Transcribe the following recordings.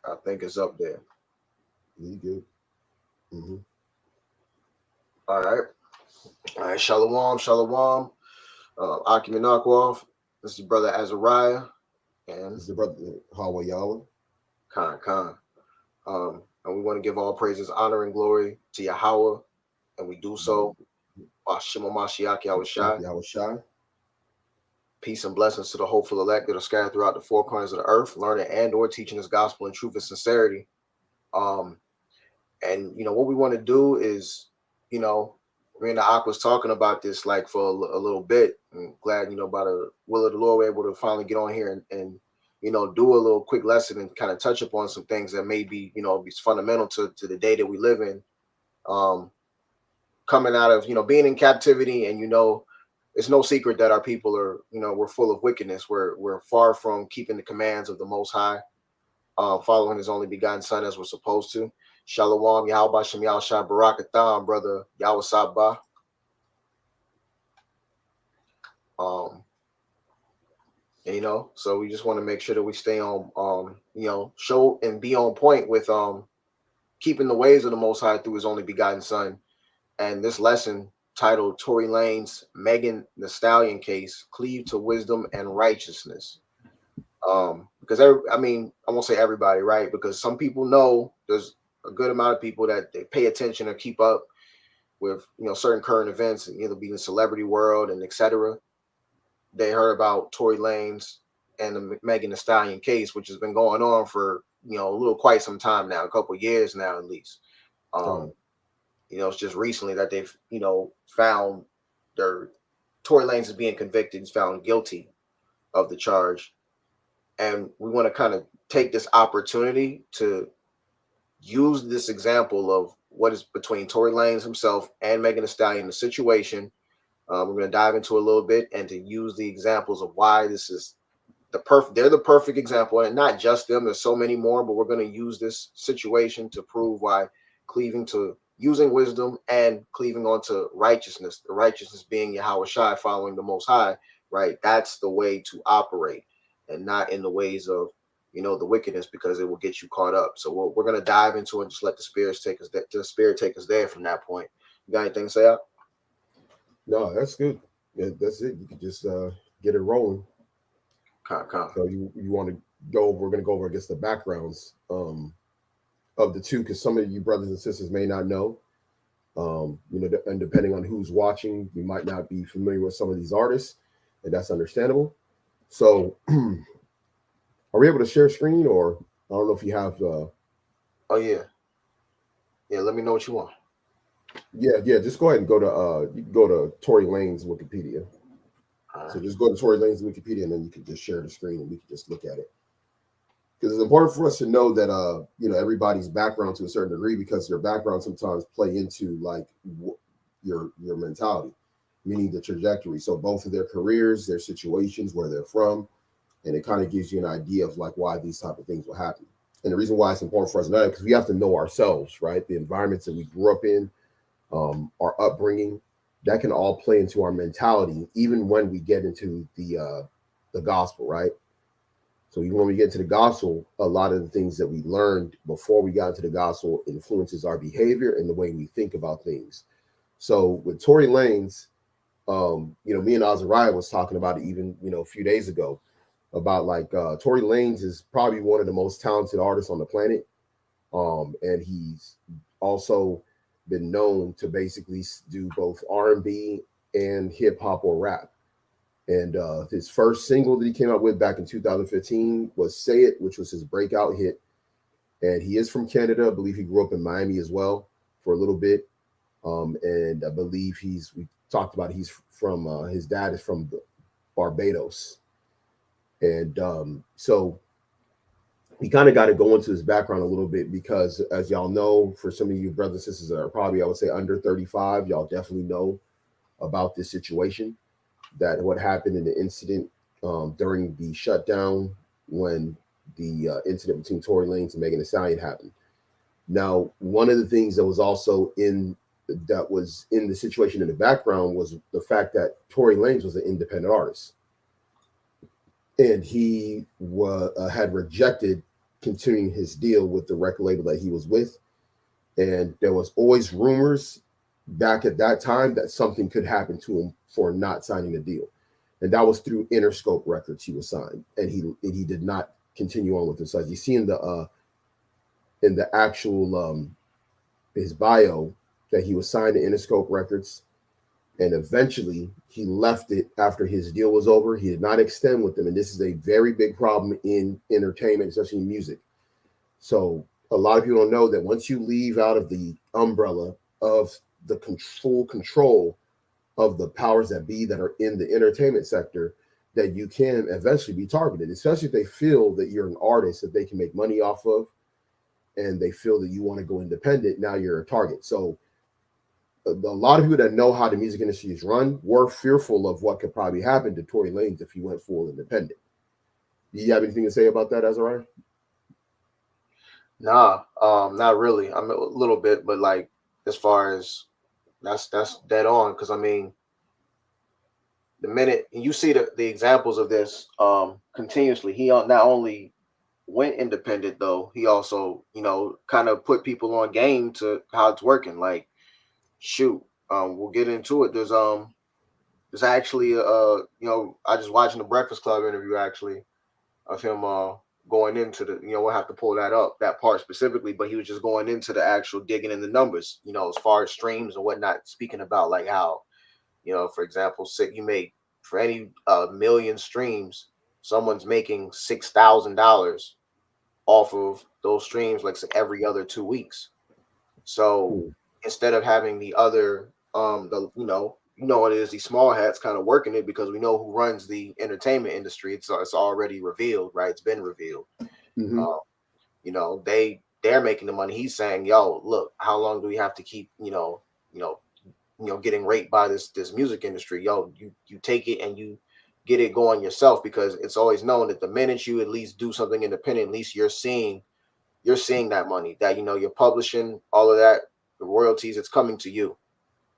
I think it's up there. You good? All right. All right. Shalom, shalom. Akim Nakwoff. This is your brother Azariah and This is the brother Hawaii. Khan. And we want to give all praises, honor, and glory to Yahweh, and we do so. Shema Mashiach Yahawashi. Yahawashi. Peace and blessings to the hopeful elect that are scattered throughout the four corners of the earth, learning and or teaching His gospel in truth and sincerity. And what we want to do is, me and the Ak was talking about this like for a little bit. I'm glad, by the will of the Lord, we're able to finally get on here and do a little quick lesson and kind of touch upon some things that may be, be fundamental to the day that we live in. Coming out of, being in captivity, and, it's no secret that our people are, we're full of wickedness. We're far from keeping the commands of the Most High, following His only begotten Son as we're supposed to. Shalom, Yahweh Shem Yahushua Barakatham, brother Yahweh Sabah. So we just want to make sure that we stay on, show and be on point with keeping the ways of the Most High through His only begotten Son. And this lesson titled Tory Lanez Megan the Stallion case, Cleave to Wisdom and Righteousness. Because I won't say everybody, right? Because some people know there's a good amount of people that they pay attention or keep up with, certain current events, either be in the celebrity world and etc. They heard about Tory Lanez and the Megan Thee Stallion case, which has been going on for, quite some time now, a couple of years now at least. It's just recently that they've, found Tory Lanez is being convicted. He's found guilty of the charge. And we want to kind of take this opportunity to use this example of what is between Tory Lanez himself and Megan Thee Stallion, the situation. We're going to dive into a little bit and to use the examples of why this is they're the perfect example, and not just them. There's so many more, but we're going to use this situation to prove why cleaving to using wisdom and cleaving onto righteousness, the righteousness being Yahawashi, following the Most High, right? That's the way to operate, and not in the ways of, the wickedness, because it will get you caught up. So we're going to dive into it and just let the Spirit take us there from that point. You got anything to say out? No, that's good. Yeah, that's it. You can just get it rolling. So you want to go over, we're going to go over, I guess, the backgrounds of the two, because some of you brothers and sisters may not know, and depending on who's watching, you might not be familiar with some of these artists, and that's understandable. So are we able to share screen, or I don't know if you have oh yeah, let me know what you want. Yeah, just go ahead and go to you can go to Tory Lanez Wikipedia. So just go to Tory Lanez Wikipedia, and then you can just share the screen and we can just look at it. Because it's important for us to know that everybody's background to a certain degree, because their background sometimes play into like your mentality, meaning the trajectory. So both of their careers, their situations, where they're from, and it kind of gives you an idea of like why these type of things will happen. And the reason why it's important for us to know, because we have to know ourselves, right? The environments that we grew up in, our upbringing, that can all play into our mentality, even when we get into the gospel, right? So even when we get into the gospel, a lot of the things that we learned before we got into the gospel influences our behavior and the way we think about things. So with Tory Lanez, me and Azariah was talking about it even, a few days ago, about like Tory Lanez is probably one of the most talented artists on the planet. And he's also been known to basically do both R&B and hip hop or rap. And his first single that he came out with back in 2015 was Say It, which was his breakout hit. And he is from Canada. I believe he grew up in Miami as well for a little bit. And I believe we talked about he's from, his dad is from Barbados. And so we kind of got to go into his background a little bit, because as y'all know, for some of you brothers and sisters that are probably, I would say, under 35, y'all definitely know about this situation, that what happened in the incident during the shutdown, when the incident between Tory Lanez and Megan Thee Stallion happened. Now, one of the things that was also in the situation in the background was the fact that Tory Lanez was an independent artist. And he had rejected continuing his deal with the record label that he was with. And there was always rumors back at that time that something could happen to him for not signing the deal. And that was through Interscope Records he was signed. And he did not continue on with it. So as you see in the actual his bio, that he was signed to Interscope Records, and eventually he left it after his deal was over. He did not extend with them, and this is a very big problem in entertainment, especially in music. So a lot of people don't know that once you leave out of the umbrella of the full control of the powers that be that are in the entertainment sector, that you can eventually be targeted, especially if they feel that you're an artist that they can make money off of, and they feel that you want to go independent. Now you're a target. So a lot of people that know how the music industry is run were fearful of what could probably happen to Tory Lanez if he went full independent. Do you have anything to say about that, Azariah? Nah, not really. I'm a little bit, but like as far as that's dead on. Because I mean, the minute you see the examples of this continuously, he not only went independent though, he also kind of put people on game to how it's working. Like, shoot, we'll get into it. There's actually I just watching the Breakfast Club interview actually of him going into the we'll have to pull that up, that part specifically, but he was just going into the actual digging in the numbers, as far as streams and whatnot, speaking about like how for example, you make for any million streams, someone's making $6,000 off of those streams like every other 2 weeks. So instead of having the other what it is, these small hats kind of working it, because we know who runs the entertainment industry. It's already revealed, right? It's been revealed. They're making the money. He's saying, yo, look, how long do we have to keep getting raped by this music industry? Yo, you take it and you get it going yourself, because it's always known that the minute you at least do something independent, at least you're seeing that money, that you're publishing all of that, the royalties, it's coming to you,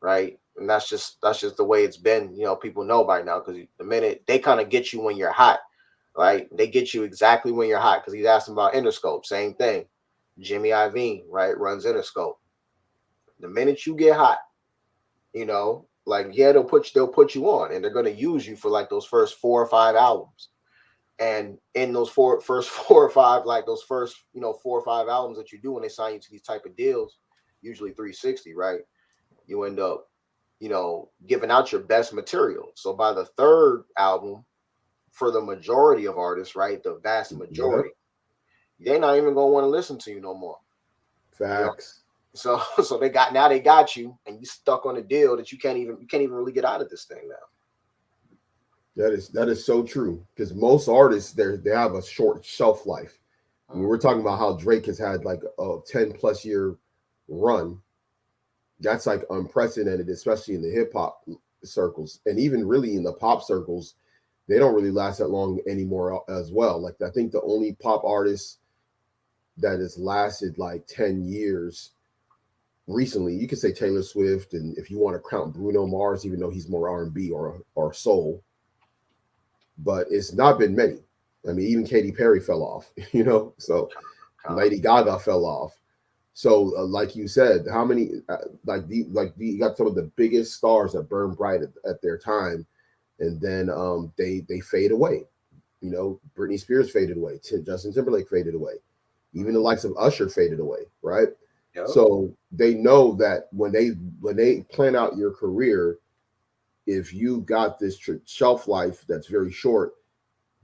right? And that's just the way it's been. People know by now, because the minute they kind of get you when you're hot, right? They get you exactly when you're hot, because he's asking about Interscope, same thing. Jimmy Iovine, right, runs Interscope. The minute you get hot, like, yeah, they'll put you on, and they're going to use you for like those first 4 or 5 albums. And in those first 4 or 5, like those first 4 or 5 albums that you do when they sign you to these type of deals, usually 360, right? You end up giving out your best material. So by the third album, for the majority of artists, right, the vast majority, they're not even gonna want to listen to you no more. Facts. So they got you, and you stuck on a deal that you can't even really get out of this thing now. That is so true, because most artists they have a short shelf life. I mean, we're talking about how Drake has had like a 10+ year run. That's like unprecedented, especially in the hip hop circles, and even really in the pop circles. They don't really last that long anymore as well. Like, I think the only pop artist that has lasted like 10 years recently, you could say Taylor Swift, and if you want to count Bruno Mars, even though he's more R&B or soul, but it's not been many. I mean, even Katy Perry fell off, so Lady Gaga fell off. So like you said, how many you got some of the biggest stars that burn bright at their time, and then they fade away. Britney Spears faded away, Justin Timberlake faded away, even the likes of Usher faded away, right? Yep. So they know that when they plan out your career, if you got this shelf life that's very short,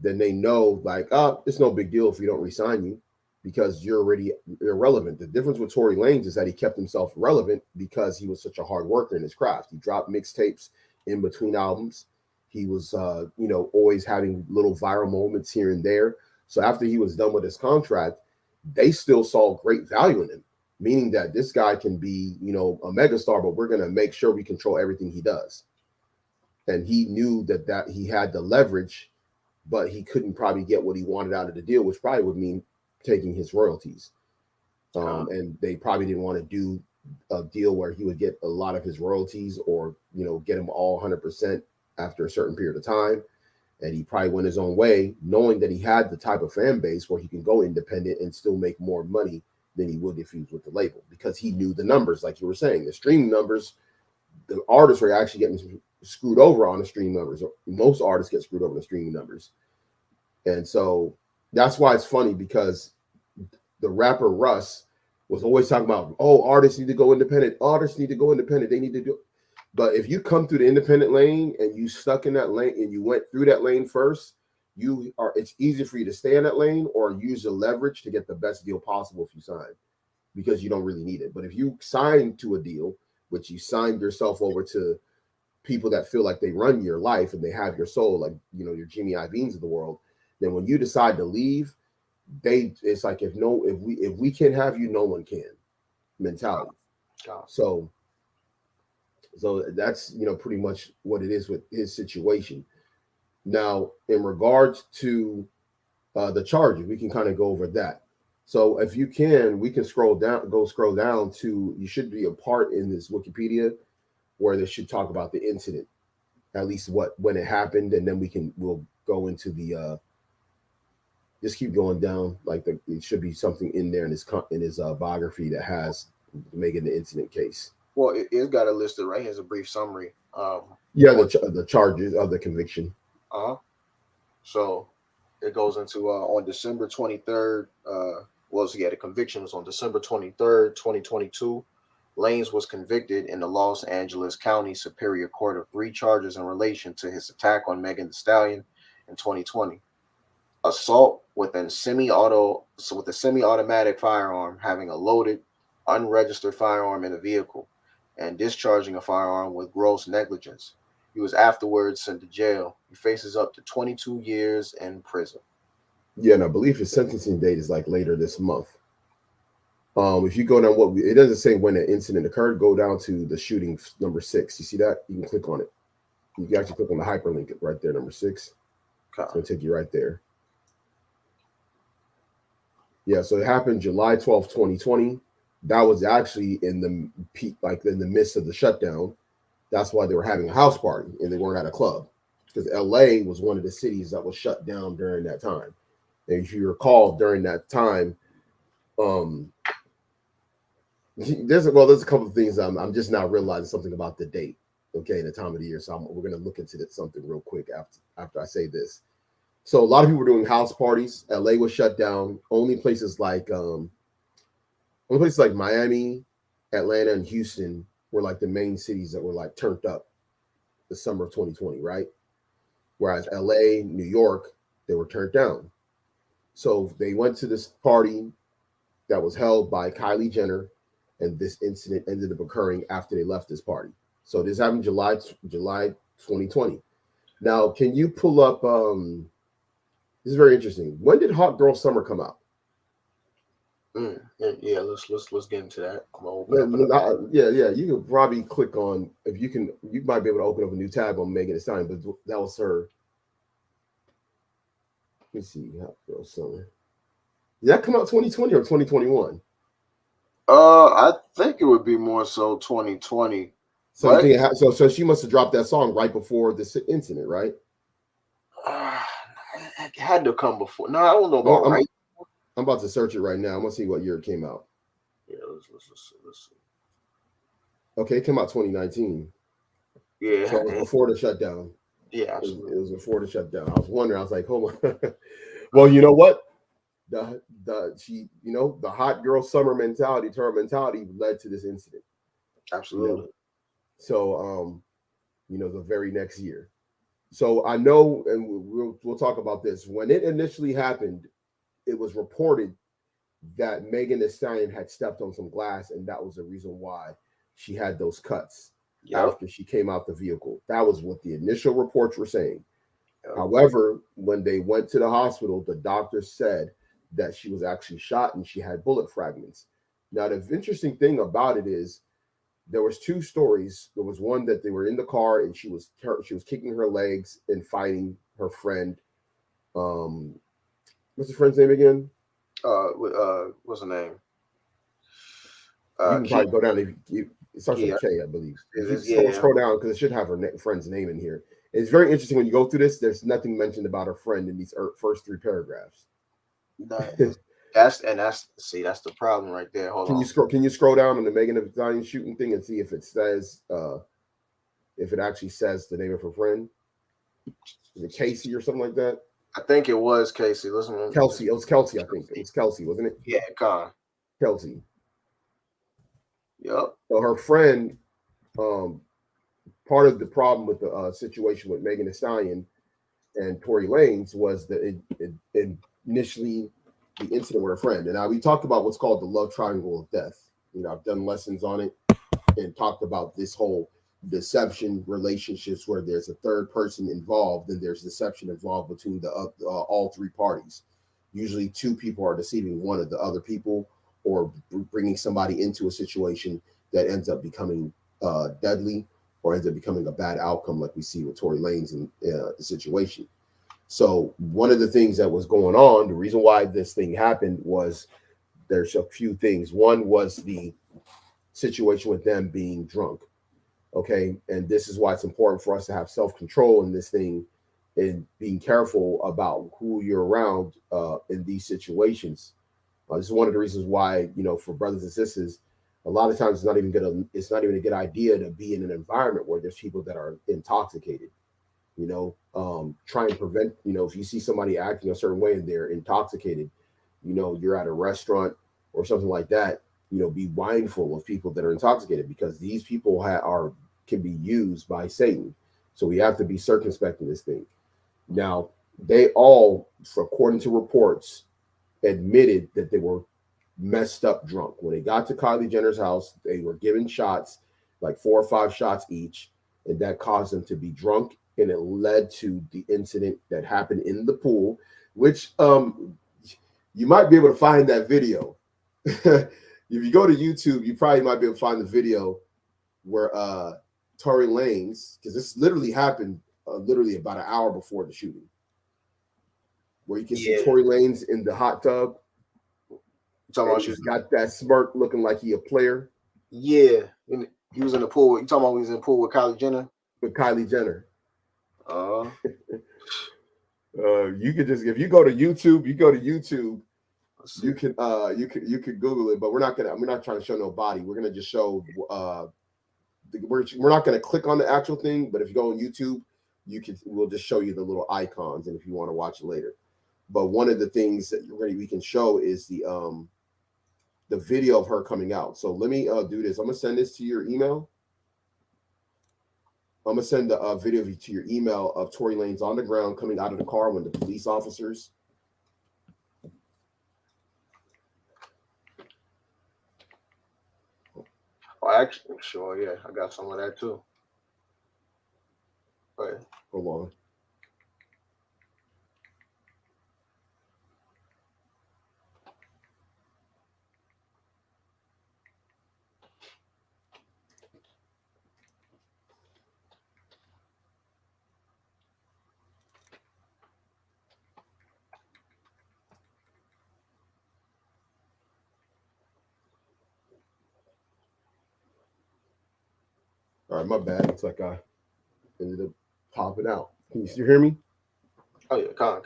then they know like, it's no big deal if we don't resign you, because you're already irrelevant. The difference with Tory Lanez is that he kept himself relevant because he was such a hard worker in his craft. He dropped mixtapes in between albums. He was, always having little viral moments here and there. So after he was done with his contract, they still saw great value in him, meaning that this guy can be, a megastar, but we're going to make sure we control everything he does. And he knew that he had the leverage, but he couldn't probably get what he wanted out of the deal, which probably would mean taking his royalties. And they probably didn't want to do a deal where he would get a lot of his royalties, or, get him all 100% after a certain period of time. and he probably went his own way, knowing that he had the type of fan base where he can go independent and still make more money than he would if he was with the label, because he knew the numbers, like you were saying, the streaming numbers. The artists were actually getting screwed over on the streaming numbers. Most artists get screwed over on the streaming numbers, and so that's why it's funny, because the rapper Russ was always talking about, oh, artists need to go independent. Artists need to go independent. They need to do. But if you come through the independent lane and you stuck in that lane and you went through that lane first, it's easy for you to stay in that lane or use the leverage to get the best deal possible if you sign, because you don't really need it. But if you sign to a deal, which you signed yourself over to people that feel like they run your life and they have your soul, like, you know, your Jimmy Iovine's of the world, then when you decide to leave, it's like, if we can't have you, no one can mentality. So that's, you know, pretty much what it is with his situation. Now, in regards to the charges, we can kind of go over that. So if you can, we can scroll down to, you should be a part in this Wikipedia where they should talk about the incident, at least when it happened, and then we'll go into the just keep going down. Like it should be something in there in his biography that has making the incident case. Well, it's got it listed right here as a brief summary. The charges of the conviction. So it goes into on December 23rd. The conviction was on December 23rd, 2022. Lanez was convicted in the Los Angeles County Superior Court of 3 charges in relation to his attack on Megan Thee Stallion in 2020. Assault with a semi-automatic firearm, having a loaded, unregistered firearm in a vehicle, and discharging a firearm with gross negligence. He was afterwards sent to jail. He faces up to 22 years in prison. Yeah, and I believe his sentencing date is like later this month. If you go down it doesn't say when the incident occurred, go down to the shooting number 6. You see that? You can click on it. You can actually click on the hyperlink right there, number 6. Okay. It's going to take you right there. Yeah, so it happened July 12th, 2020. That was actually in the peak, like in the midst of the shutdown. That's why they were having a house party and they weren't at a club, because LA was one of the cities that was shut down during that time. And if you recall, during that time, there's a couple of things I'm just now realizing something about the date, okay, the time of the year. So we're going to look into something real quick after I say this. So a lot of people were doing house parties. LA was shut down. Only places like Miami, Atlanta, and Houston were like the main cities that were like turned up the summer of 2020, right? Whereas LA, New York, they were turned down. So they went to this party that was held by Kylie Jenner, and this incident ended up occurring after they left this party. So this happened July 2020. Now, can you pull up this is very interesting. When did Hot Girl Summer come out? Yeah, let's get into that. Yeah. You can probably click on, if you can, you might be able to open up a new tab on Megan Thee Stallion, but that was her. Let me see, Hot Girl Summer. Did that come out 2020 or 2021? I think it would be more so 2020. So you think so she must have dropped that song right before this incident, right? It had to come before. No, I don't know about right. I'm about to search it right now. I'm gonna see what year it came out. Yeah, let's see. Okay, it came out 2019. Yeah, so it was before the shutdown. Yeah, absolutely. It was before the shutdown. I was wondering. I was like, hold on. Well, you know what? The hot girl summer mentality, term mentality, led to this incident. Absolutely. You know? So, the very next year. So I know, and we'll talk about this. When it initially happened, it was reported that Megan Thee Stallion had stepped on some glass, and that was the reason why she had those cuts after she came out the vehicle. That was what the initial reports were saying. Yep. However, when they went to the hospital, the doctor said that she was actually shot and she had bullet fragments. Now, the interesting thing about it is there was 2 stories. There was one that they were in the car and she was kicking her legs and fighting her friend. What's the friend's name again? What's the name? You can probably go down. It starts with K, I believe. Scroll down because it should have her friend's name in here. It's very interesting when you go through this. There's nothing mentioned about her friend in these first 3 paragraphs. That's the problem right there. Hold Can on. you scroll? Can you scroll down on the Megan Thee Stallion shooting thing and see if it says, if it actually says the name of her friend? Is it Casey or something like that? I think it was Casey. Listen, Kelsey. It was Kelsey. I think it was Kelsey, wasn't it? Yeah, Con. Kelsey. Yep. So her friend, part of the problem with the situation with Megan Thee Stallion and Tory Lanez was that it initially the incident with her friend. And now we talked about what's called the love triangle of death. You know, I've done lessons on it and talked about this whole deception relationships where there's a third person involved and there's deception involved between the all 3 parties. Usually 2 people are deceiving one of the other people or bringing somebody into a situation that ends up becoming deadly or ends up becoming a bad outcome, like we see with Tory Lanez in the situation. So one of the things that was going on, the reason why this thing happened was there's a few things. One was the situation with them being drunk. Okay. And this is why it's important for us to have self-control in this thing and being careful about who you're around in these situations. This is one of the reasons why, you know, for brothers and sisters, a lot of times it's not even a good idea to be in an environment where there's people that are intoxicated. You know, try and prevent, you know, if you see somebody acting a certain way and they're intoxicated, you know, you're at a restaurant or something like that, you know, be mindful of people that are intoxicated because these people can be used by Satan. So we have to be circumspect in this thing. Now, they all, according to reports, admitted that they were messed up drunk. When they got to Kylie Jenner's house, they were given shots, like 4 or 5 shots each, and that caused them to be drunk, and it led to the incident that happened in the pool, which you might be able to find that video. If you go to YouTube, you probably might be able to find the video where Tory Lanez, because this literally happened literally about an hour before the shooting, where you can see Tory Lanez in the hot tub. He's got that smirk looking like he a player. Yeah. He was in the pool. You talking about he was in the pool with Kylie Jenner? With Kylie Jenner. You could just, if you go to YouTube, you can Google it, but we're not trying to show no body. We're gonna just show we're not gonna click on the actual thing, but if you go on YouTube, we'll just show you the little icons, and if you want to watch it later. But one of the things that we can show is the video of her coming out. So let me do this. I'm gonna send this to your email. I'm gonna send a video to your email of Tory Lanez on the ground coming out of the car when the police officers. Oh, actually, sure, yeah, I got some of that too. Right. Hold on. All right, my bad. Looks like I ended up popping out. Can you still hear me? Oh yeah, Con.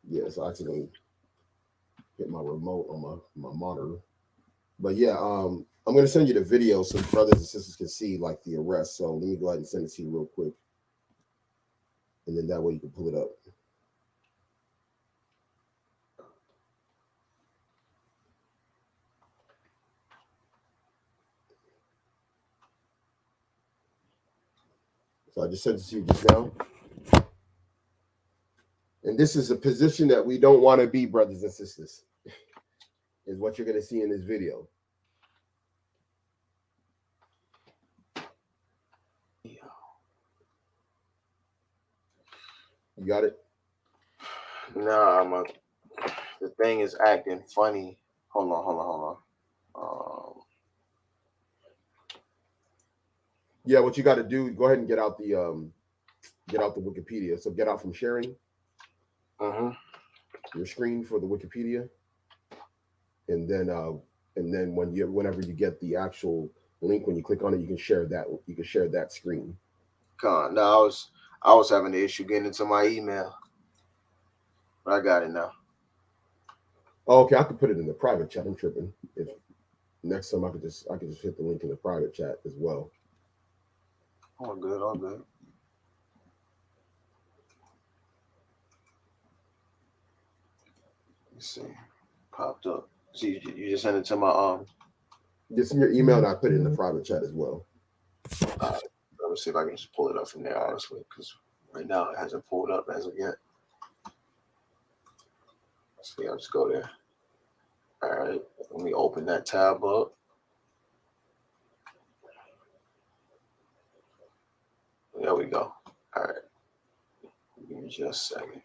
Yes, I accidentally hit my remote on my monitor. But yeah, I'm gonna send you the video so brothers and sisters can see like the arrest. So let me go ahead and send it to you real quick, and then that way you can pull it up. So I just sent it to you just now. And this is a position that we don't want to be, brothers and sisters, is what you're going to see in this video. You got it? Nah, the thing is acting funny. Hold on. Yeah, what you got to do, go ahead and get out the Wikipedia. So get out from sharing your screen for the Wikipedia, and then whenever you get the actual link, when you click on it, you can share that screen. Con. No, I was having an issue getting into my email, but I got it now. Oh, okay, I could put it in the private chat. I'm tripping. If next time I could just hit the link in the private chat as well. All good, all good. Let's see. Popped up. See, you just sent it to my Just in your email, and I put it in the private chat as well. Let me see if I can just pull it up from there, honestly, because right now it hasn't pulled up as of yet. See, I'll just go there. All right, let me open that tab up. There we go. All right. Give me just a second.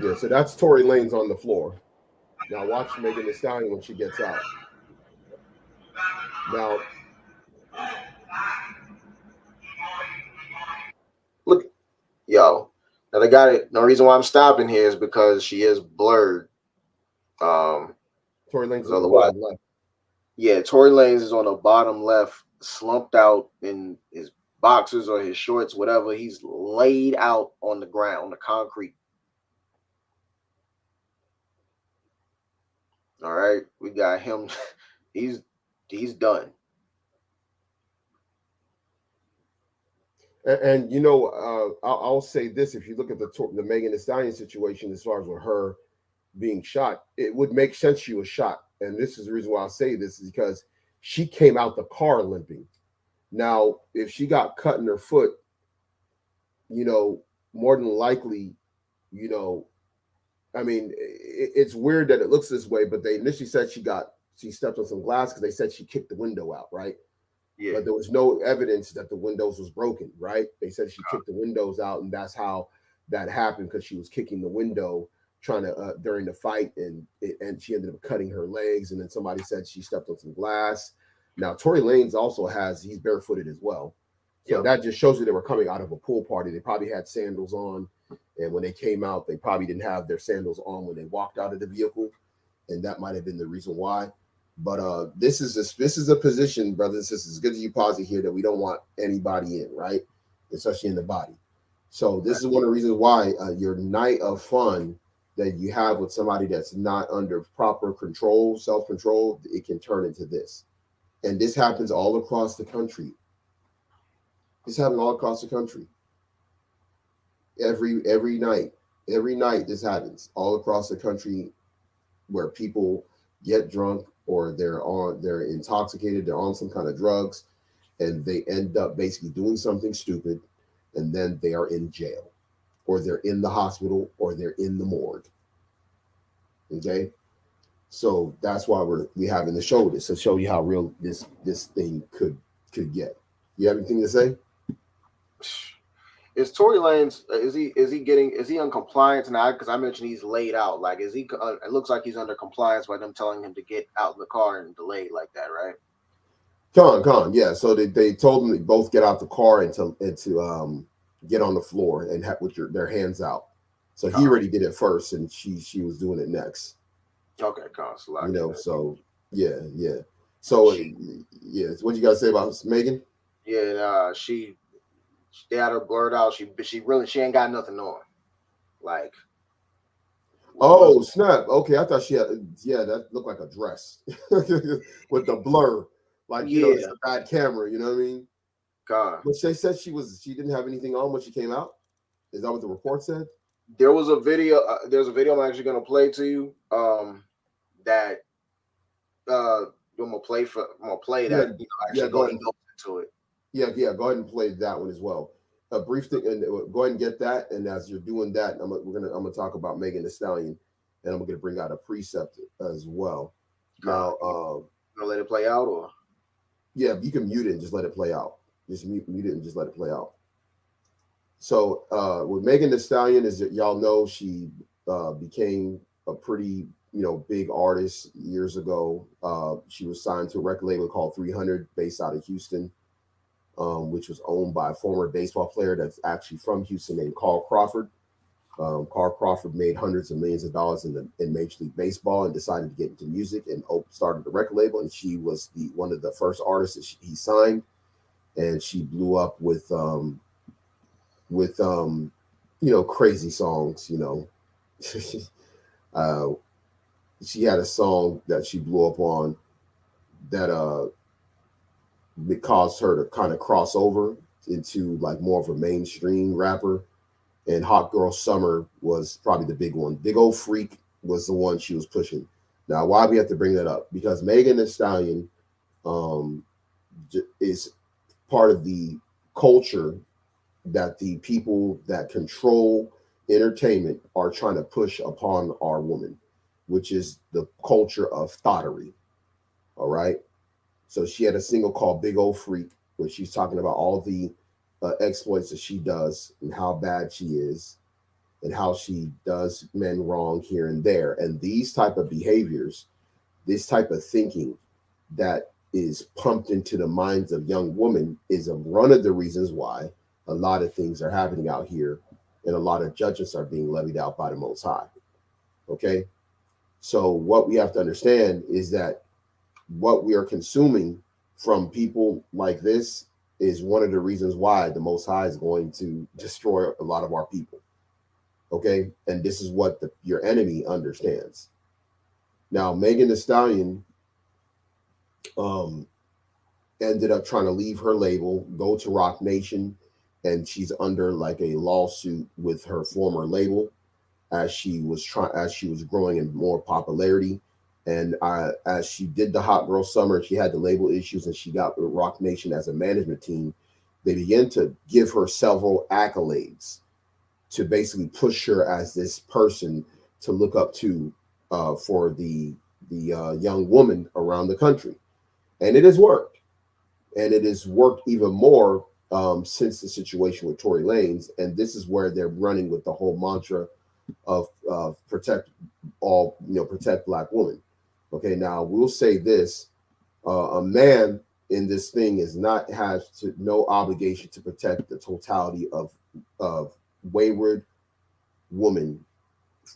Yeah, so that's Tory Lanez on the floor. Now watch Megan Thee Stallion when she gets out. Now, Look, yo. Now they got it. No reason why I'm stopping here is because she is blurred. Tory Lanez on the Otherwise, bottom left. yeah, Tory Lanez is on the bottom left, slumped out in his boxers or his shorts, whatever. He's laid out on the ground, on the concrete. All right, we got him. He's done. And you know, I'll say this: if you look at the Megan Thee Stallion situation, as far as with her being shot, it would make sense she was shot. And this is the reason why I'll say this is because she came out the car limping. Now, if she got cut in her foot, you know, more than likely, you know, I mean, it's weird that it looks this way, but they initially said she stepped on some glass because they said she kicked the window out, right? Yeah. But there was no evidence that the windows was broken, right? They said she kicked the windows out, and that's how that happened because she was kicking the window trying to during the fight, and she ended up cutting her legs. And then somebody said she stepped on some glass. Now Tory Lanez also he's barefooted as well, so that just shows you they were coming out of a pool party. They probably had sandals on, and when they came out, they probably didn't have their sandals on when they walked out of the vehicle, and that might have been the reason why. But this is a position, brothers and sisters, good as you posit here, that we don't want anybody in, right? Especially in the body. So this is one of the reasons why your night of fun that you have with somebody that's not under proper control, self-control, it can turn into this. And this happens all across the country. This happens all across the country. Every night this happens all across the country, where people get drunk or they're intoxicated, they're on some kind of drugs, and they end up basically doing something stupid, and then they are in jail, or they're in the hospital, or they're in the morgue. Okay, so that's why we having to show this, to show you how real this thing could get. You have anything to say? Is Tory Lanez, is he on compliance now? Because I mentioned he's laid out. Like, is he? It looks like he's under compliance by them telling him to get out of the car and delayed like that, right? Con, yeah. So they told them to both get out the car and to get on the floor and with their hands out. So he already did it first, and she was doing it next. Okay, con. So you know, so yeah. So yeah, what you got to say about Megan? Yeah, they had her blurred out. She ain't got nothing on. Like, oh snap! Okay, I thought she had. Yeah, that looked like a dress with the blur. Like, you know, it's a bad camera. You know what I mean? God. But they said she didn't have anything on when she came out. Is that what the report said? There was a video. There's a video I'm actually gonna play to you. That I'm gonna play that. Yeah, go ahead and go into it. Yeah, go ahead and play that one as well. A brief thing, and go ahead and get that. And as you're doing that, I'm gonna talk about Megan Thee Stallion, and I'm gonna bring out a precept as well. Now, gonna let it play out, or yeah, you can mute it and just let it play out. Just mute it and just let it play out. So with Megan Thee Stallion, as y'all know, she became a pretty, big artist years ago. She was signed to a record label called 300, based out of Houston, which was owned by a former baseball player that's actually from Houston named Carl Crawford. Carl Crawford made hundreds of millions of dollars in Major League Baseball and decided to get into music and started the record label. And she was one of the first artists that he signed, and she blew up with crazy songs. She had a song that she blew up on that it caused her to kind of cross over into like more of a mainstream rapper. And Hot Girl Summer was probably the big one. Big Old Freak was the one she was pushing. Now, why we have to bring that up? Because Megan Thee Stallion is part of the culture that the people that control entertainment are trying to push upon our woman, which is the culture of thottery. All right. So she had a single called Big Old Freak, where she's talking about all the exploits that she does and how bad she is and how she does men wrong here and there. And these type of behaviors, this type of thinking that is pumped into the minds of young women is one of the reasons why a lot of things are happening out here and a lot of judgments are being levied out by the Most High. Okay. So what we have to understand is that what we are consuming from people like this is one of the reasons why the Most High is going to destroy a lot of our people. Okay. And this is what your enemy understands. Now, Megan Thee Stallion ended up trying to leave her label, go to Rock Nation, and she's under like a lawsuit with her former label as she was growing in more popularity. And as she did the Hot Girl Summer, she had the label issues, and she got with Rock Nation as a management team. They began to give her several accolades to basically push her as this person to look up to for the young woman around the country. And it has worked. And it has worked even more since the situation with Tory Lanez. And this is where they're running with the whole mantra of protect Black women. Okay, now we'll say this: a man in this thing has no obligation to protect the totality of wayward women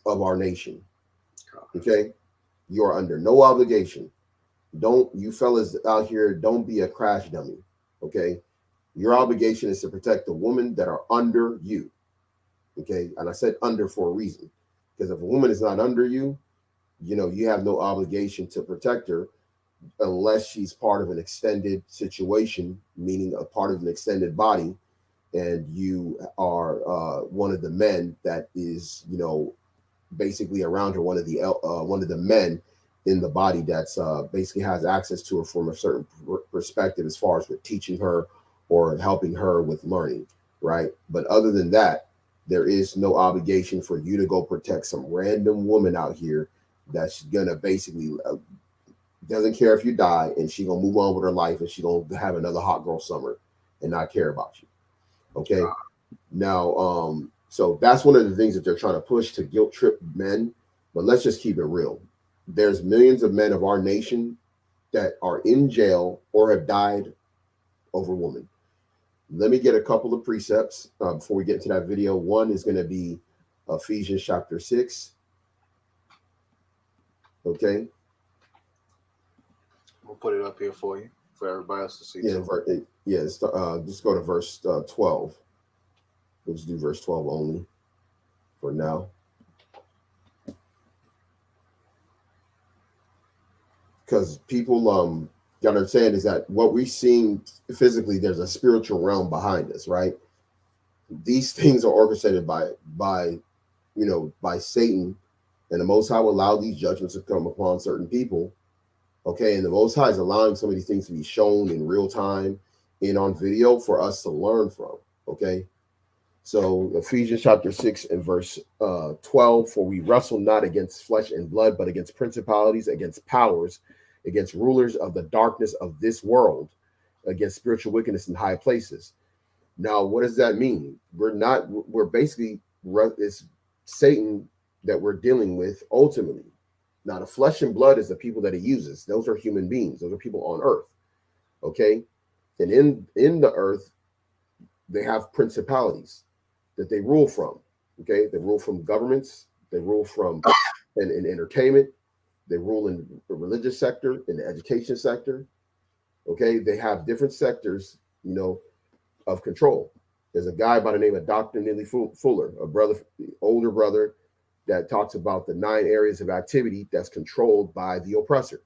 of our nation. Okay, you are under no obligation. Don't you fellas out here, don't be a crash dummy. Okay, your obligation is to protect the women that are under you. Okay, and I said under for a reason, because if a woman is not under you, you have no obligation to protect her unless she's part of an extended situation, meaning a part of an extended body, and you are one of the men that is, basically around her, one of the men in the body that's basically has access to her from a certain perspective as far as with teaching her or helping her with learning, right? But other than that, there is no obligation for you to go protect some random woman out here that's gonna basically doesn't care if you die, and she gonna move on with her life, and she gonna have another Hot Girl Summer and not care about you. Okay. Now, so that's one of the things that they're trying to push to guilt trip men. But let's just keep it real. There's millions of men of our nation that are in jail or have died over women. Let me get a couple of precepts before we get into that video. One is going to be Ephesians chapter 6. Okay. We'll put it up here for you, for everybody else to see. Just go to verse 12. Let's do verse 12 only for now. Because people got to understand is that what we're seeing physically, there's a spiritual realm behind us, right? These things are orchestrated by Satan, and the Most High will allow these judgments to come upon certain people. Okay, and the Most High is allowing some of these things to be shown in real time and on video for us to learn from. Okay, so Ephesians chapter 6 and verse 12, for we wrestle not against flesh and blood, but against principalities, against powers, against rulers of the darkness of this world, against spiritual wickedness in high places. Now, what does that mean? We're basically, it's Satan that we're dealing with ultimately. Now, the flesh and blood is the people that he uses. Those are human beings. Those are people on earth. Okay. And in the earth, they have principalities that they rule from. Okay. They rule from governments. They rule from in entertainment. They rule in the religious sector, in the education sector. Okay. They have different sectors, of control. There's a guy by the name of Dr. Neely Fuller, a brother, older brother, that talks about the 9 areas of activity that's controlled by the oppressor.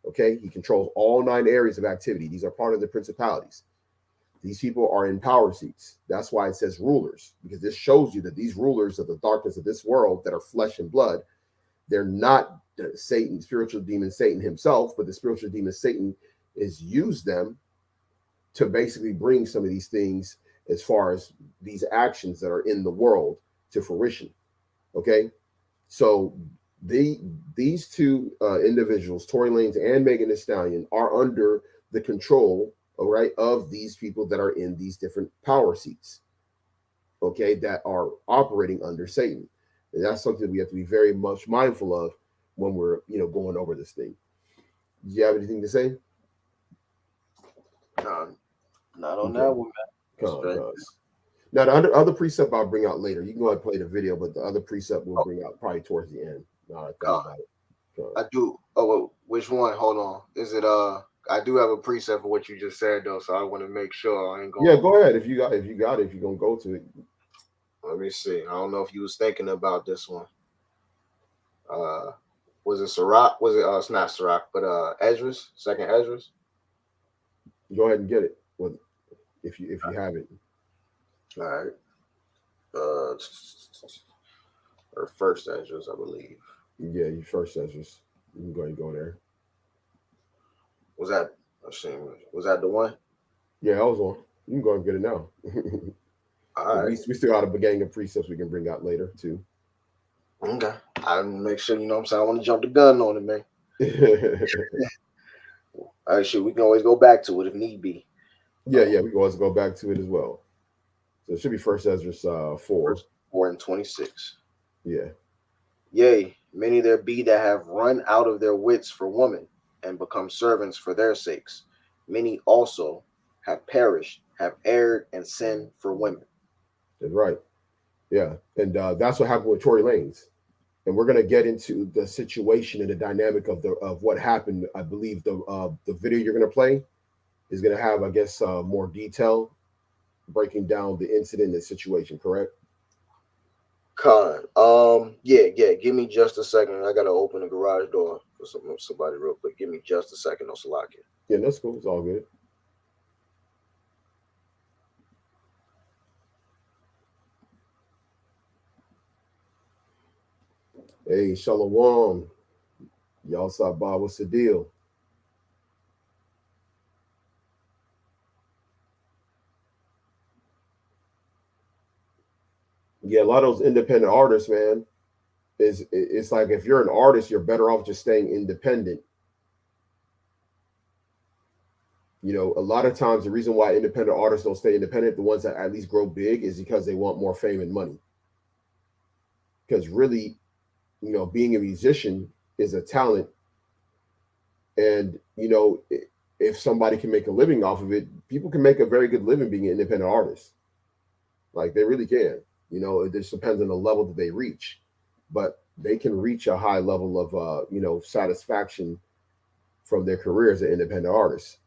Okay, he controls all 9 areas of activity. These are part of the principalities. These people are in power seats. That's why it says rulers, because this shows you that these rulers of the darkness of this world that are flesh and blood, they're not Satan, spiritual demon Satan himself, but the spiritual demon Satan is used them to basically bring some of these things as far as these actions that are in the world to fruition. Okay, so these 2 individuals, Tory Lanez and Megan Thee Stallion, are under the control, all right, of these people that are in these different power seats, okay, that are operating under Satan. And that's something we have to be very much mindful of when we're, going over this thing. Do you have anything to say? Not on that one, man. Now, the other precept I'll bring out later. You can go ahead and play the video, but the other precept we'll bring out probably towards the end. I do. Oh, well, which one? Hold on. Is it I do have a precept for what you just said though, so I want to make sure I ain't going. Yeah, go ahead. If you got it, if you're gonna go to it. Let me see. I don't know if you was thinking about this one. Was it Sirach? Was it it's not Sirach, but Esdras, second Esdras? Go ahead and get it. If you have it. All right. Or first Esdras, I believe. Yeah, you first Esdras. You can go ahead and go there. Was that? Was that the one? Yeah, that was one. You can go and get it now. All right. We still got a gang of precepts we can bring out later too. Okay. I make sure what I'm saying. I want to jump the gun on it, man. All right, we can always go back to it if need be. Yeah, we can always go back to it as well. So it should be first Esdras 4 and 26. Yeah. Yea, many there be that have run out of their wits for women and become servants for their sakes. Many also have perished, have erred and sinned for women. That's right. Yeah, and that's what happened with Tory Lanez. And we're going to get into the situation and the dynamic of what happened. I believe the video you're going to play is going to have, I guess, more detail breaking down the incident and the situation. Correct? Yeah. Give me just a second. I got to open the garage door for somebody real quick. Give me just a second, Osalaki. Yeah, that's cool. It's all good. Hey, Shalom. Y'all saw Bob. What's the deal? Yeah, a lot of those independent artists, man, it's like if you're an artist, you're better off just staying independent. A lot of times the reason why independent artists don't stay independent, the ones that at least grow big, is because they want more fame and money. Because really, being a musician is a talent. And, if somebody can make a living off of it, people can make a very good living being an independent artist. Like they really can. It just depends on the level that they reach. But they can reach a high level of, satisfaction from their career as an independent artist.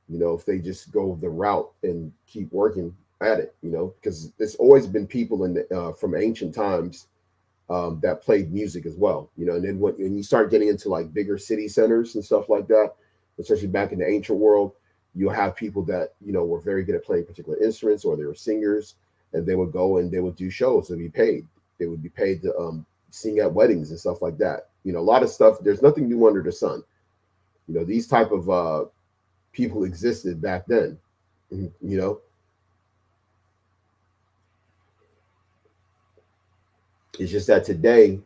If they just go the route and keep working at it, because there's always been people from ancient times that played music as well, and then when you start getting into like bigger city centers and stuff like that, especially back in the ancient world, you'll have people that, were very good at playing particular instruments, or they were singers, and they would go and they would do shows and be paid. They would be paid to sing at weddings and stuff like that. A lot of stuff, there's nothing new under the sun. These type of people existed back then, It's just that today,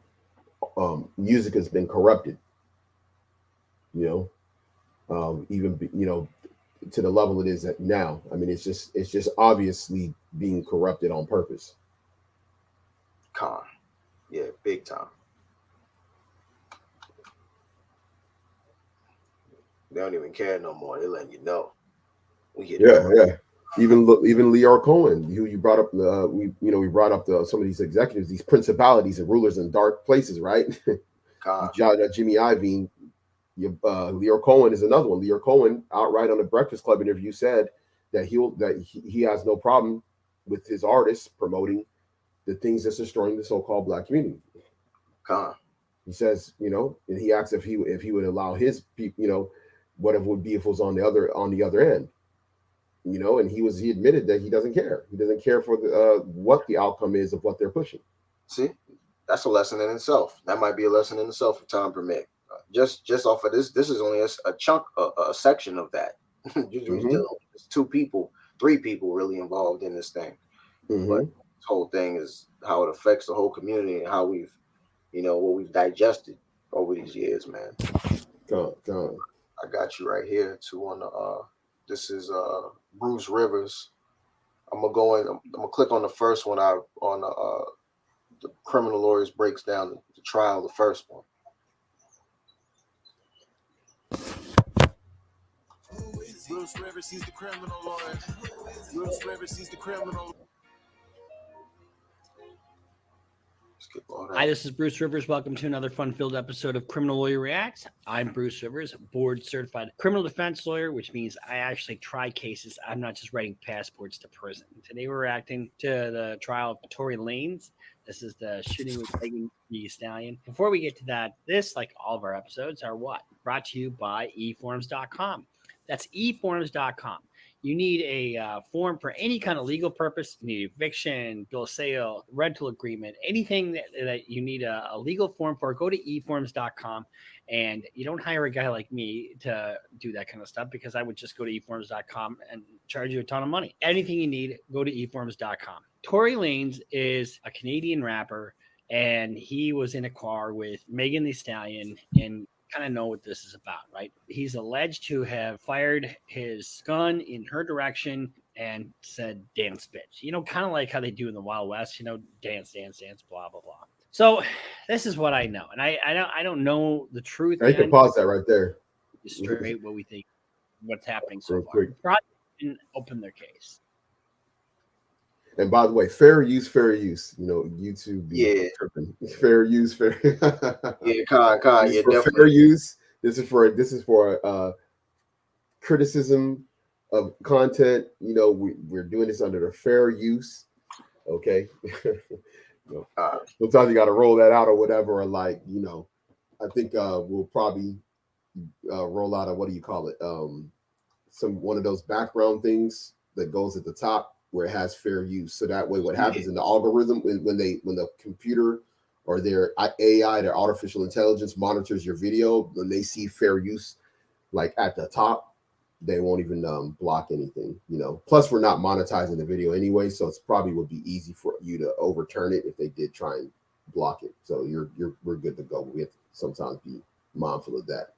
music has been corrupted, even, to the level it is at now. I mean, it's just obviously being corrupted on purpose. Yeah, big time. They don't even care no more. They're letting you know. We here to Yeah, do yeah. Even Lear Cohen, who you brought up, we brought up some of these executives, these principalities and rulers in dark places, right? God. Jimmy Iovine, Lear Cohen is another one. Lear Cohen, outright on the Breakfast Club interview, said that he has no problem with his artists promoting the things that's destroying the so-called black community. God. He says, and he asks if he would allow his people, what it would be if it was on the other end. And he admitted that he doesn't care. He doesn't care for what the outcome is of what they're pushing. See, that's a lesson in itself. That might be a lesson in itself if time permit. Just off of this is only a chunk, a section of that. There's 2 people, 3 people really involved in this thing. But this whole thing is how it affects the whole community and how we've, what we've digested over these years, man. Gone. I got you right here too on the this is Bruce Rivers. I'm gonna click on the first one on the criminal lawyers breaks down the trial, the first one. Bruce Rivers, he's the criminal lawyer. Bruce Rivers, he's the criminal. Hi, this is Bruce Rivers. Welcome to another fun-filled episode of Criminal Lawyer Reacts. I'm Bruce Rivers, board-certified criminal defense lawyer, which means I actually try cases. I'm not just writing passports to prison. Today we're reacting to the trial of Tory Lanez. This is the shooting with Megan Thee Stallion. Before we get to that, this, like all of our episodes, are what? Brought to you by eforms.com. That's eforms.com. You need a form for any kind of legal purpose. You need eviction, bill of sale, rental agreement, anything that you need a legal form for. Go to eforms.com, and you don't hire a guy like me to do that kind of stuff because I would just go to eforms.com and charge you a ton of money. Anything you need, go to eforms.com. Tory Lanez is a Canadian rapper, and he was in a car with Megan Thee Stallion and kind of know what this is about, right? He's alleged to have fired his gun in her direction and said, dance, bitch. Kind of like how they do in the Wild West, dance, dance, dance, blah, blah, blah. So this is what I know. And I don't know the truth. I can pause that right there. Straight what we think, what's happening so Real far. quick. Probably didn't open their case. And by the way, fair use. YouTube. Yeah. Tripping. Fair use. Fair. Yeah, Con. Yeah, for definitely. fair use. This is for criticism of content. We're doing this under the fair use. Okay. Sometimes you got to roll that out or whatever. Or I think we'll probably roll out a, what do you call it? One of those background things that goes at the top, where it has fair use. So that way what happens in the algorithm when the computer or their AI, their artificial intelligence monitors your video, when they see fair use like at the top, they won't even block anything, Plus we're not monetizing the video anyway, so it's probably would be easy for you to overturn it if they did try and block it. So we're good to go. We have to sometimes be mindful of that.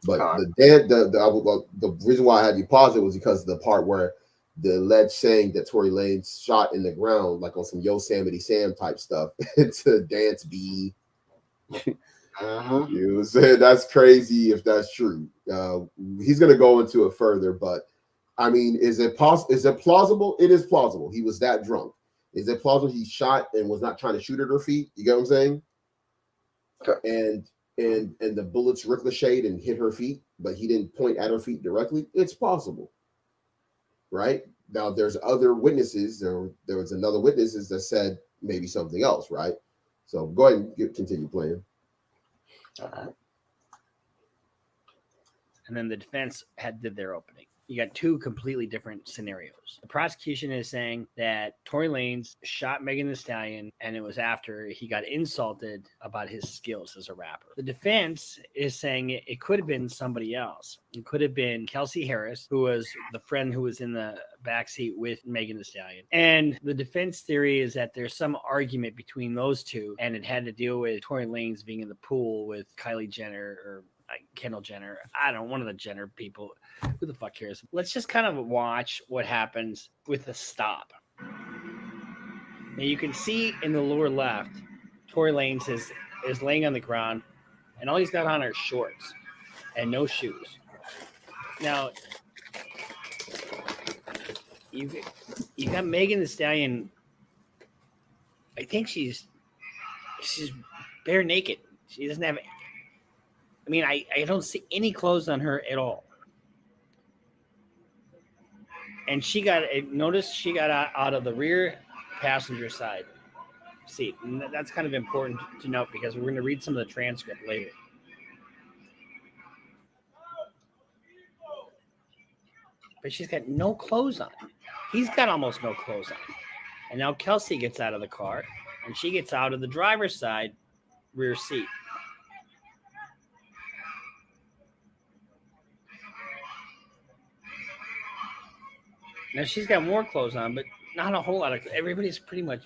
But the reason why I had you pause it was because of the part where the alleged saying that Tory Lanez shot in the ground, like on some Yosemite Sam type stuff, to dance B. That's crazy if that's true. He's going to go into it further, but I mean, is it plausible? It is plausible. He was that drunk. Is it plausible he shot and was not trying to shoot at her feet? You get what I'm saying? Okay. And the bullets ricocheted and hit her feet, but he didn't point at her feet directly. It's possible. Right now, there's other witnesses. There was another witnesses that said maybe something else. Right. So go ahead and continue playing. All right. And then the defense did their opening. You got 2 completely different scenarios. The prosecution is saying that Tory Lanez shot Megan Thee Stallion, and it was after he got insulted about his skills as a rapper. The defense is saying it could have been somebody else. It could have been Kelsey Harris, who was the friend who was in the backseat with Megan Thee Stallion. And the defense theory is that there's some argument between those 2, and it had to deal with Tory Lanez being in the pool with Kylie Jenner or Kendall Jenner. I don't know, one of the Jenner people. Who the fuck cares? Let's just kind of watch what happens with the stop. Now you can see in the lower left, Tory Lanez is laying on the ground, and all he's got on are shorts and no shoes. Now, you got Megan Thee Stallion. I think she's bare naked. She doesn't have. I mean, I don't see any clothes on her at all. And notice she got out of the rear passenger side seat. And that's kind of important to note because we're going to read some of the transcript later. But she's got no clothes on. He's got almost no clothes on. And now Kelsey gets out of the car, and she gets out of the driver's side rear seat. Now she's got more clothes on, but not a whole lot of. Everybody's pretty much,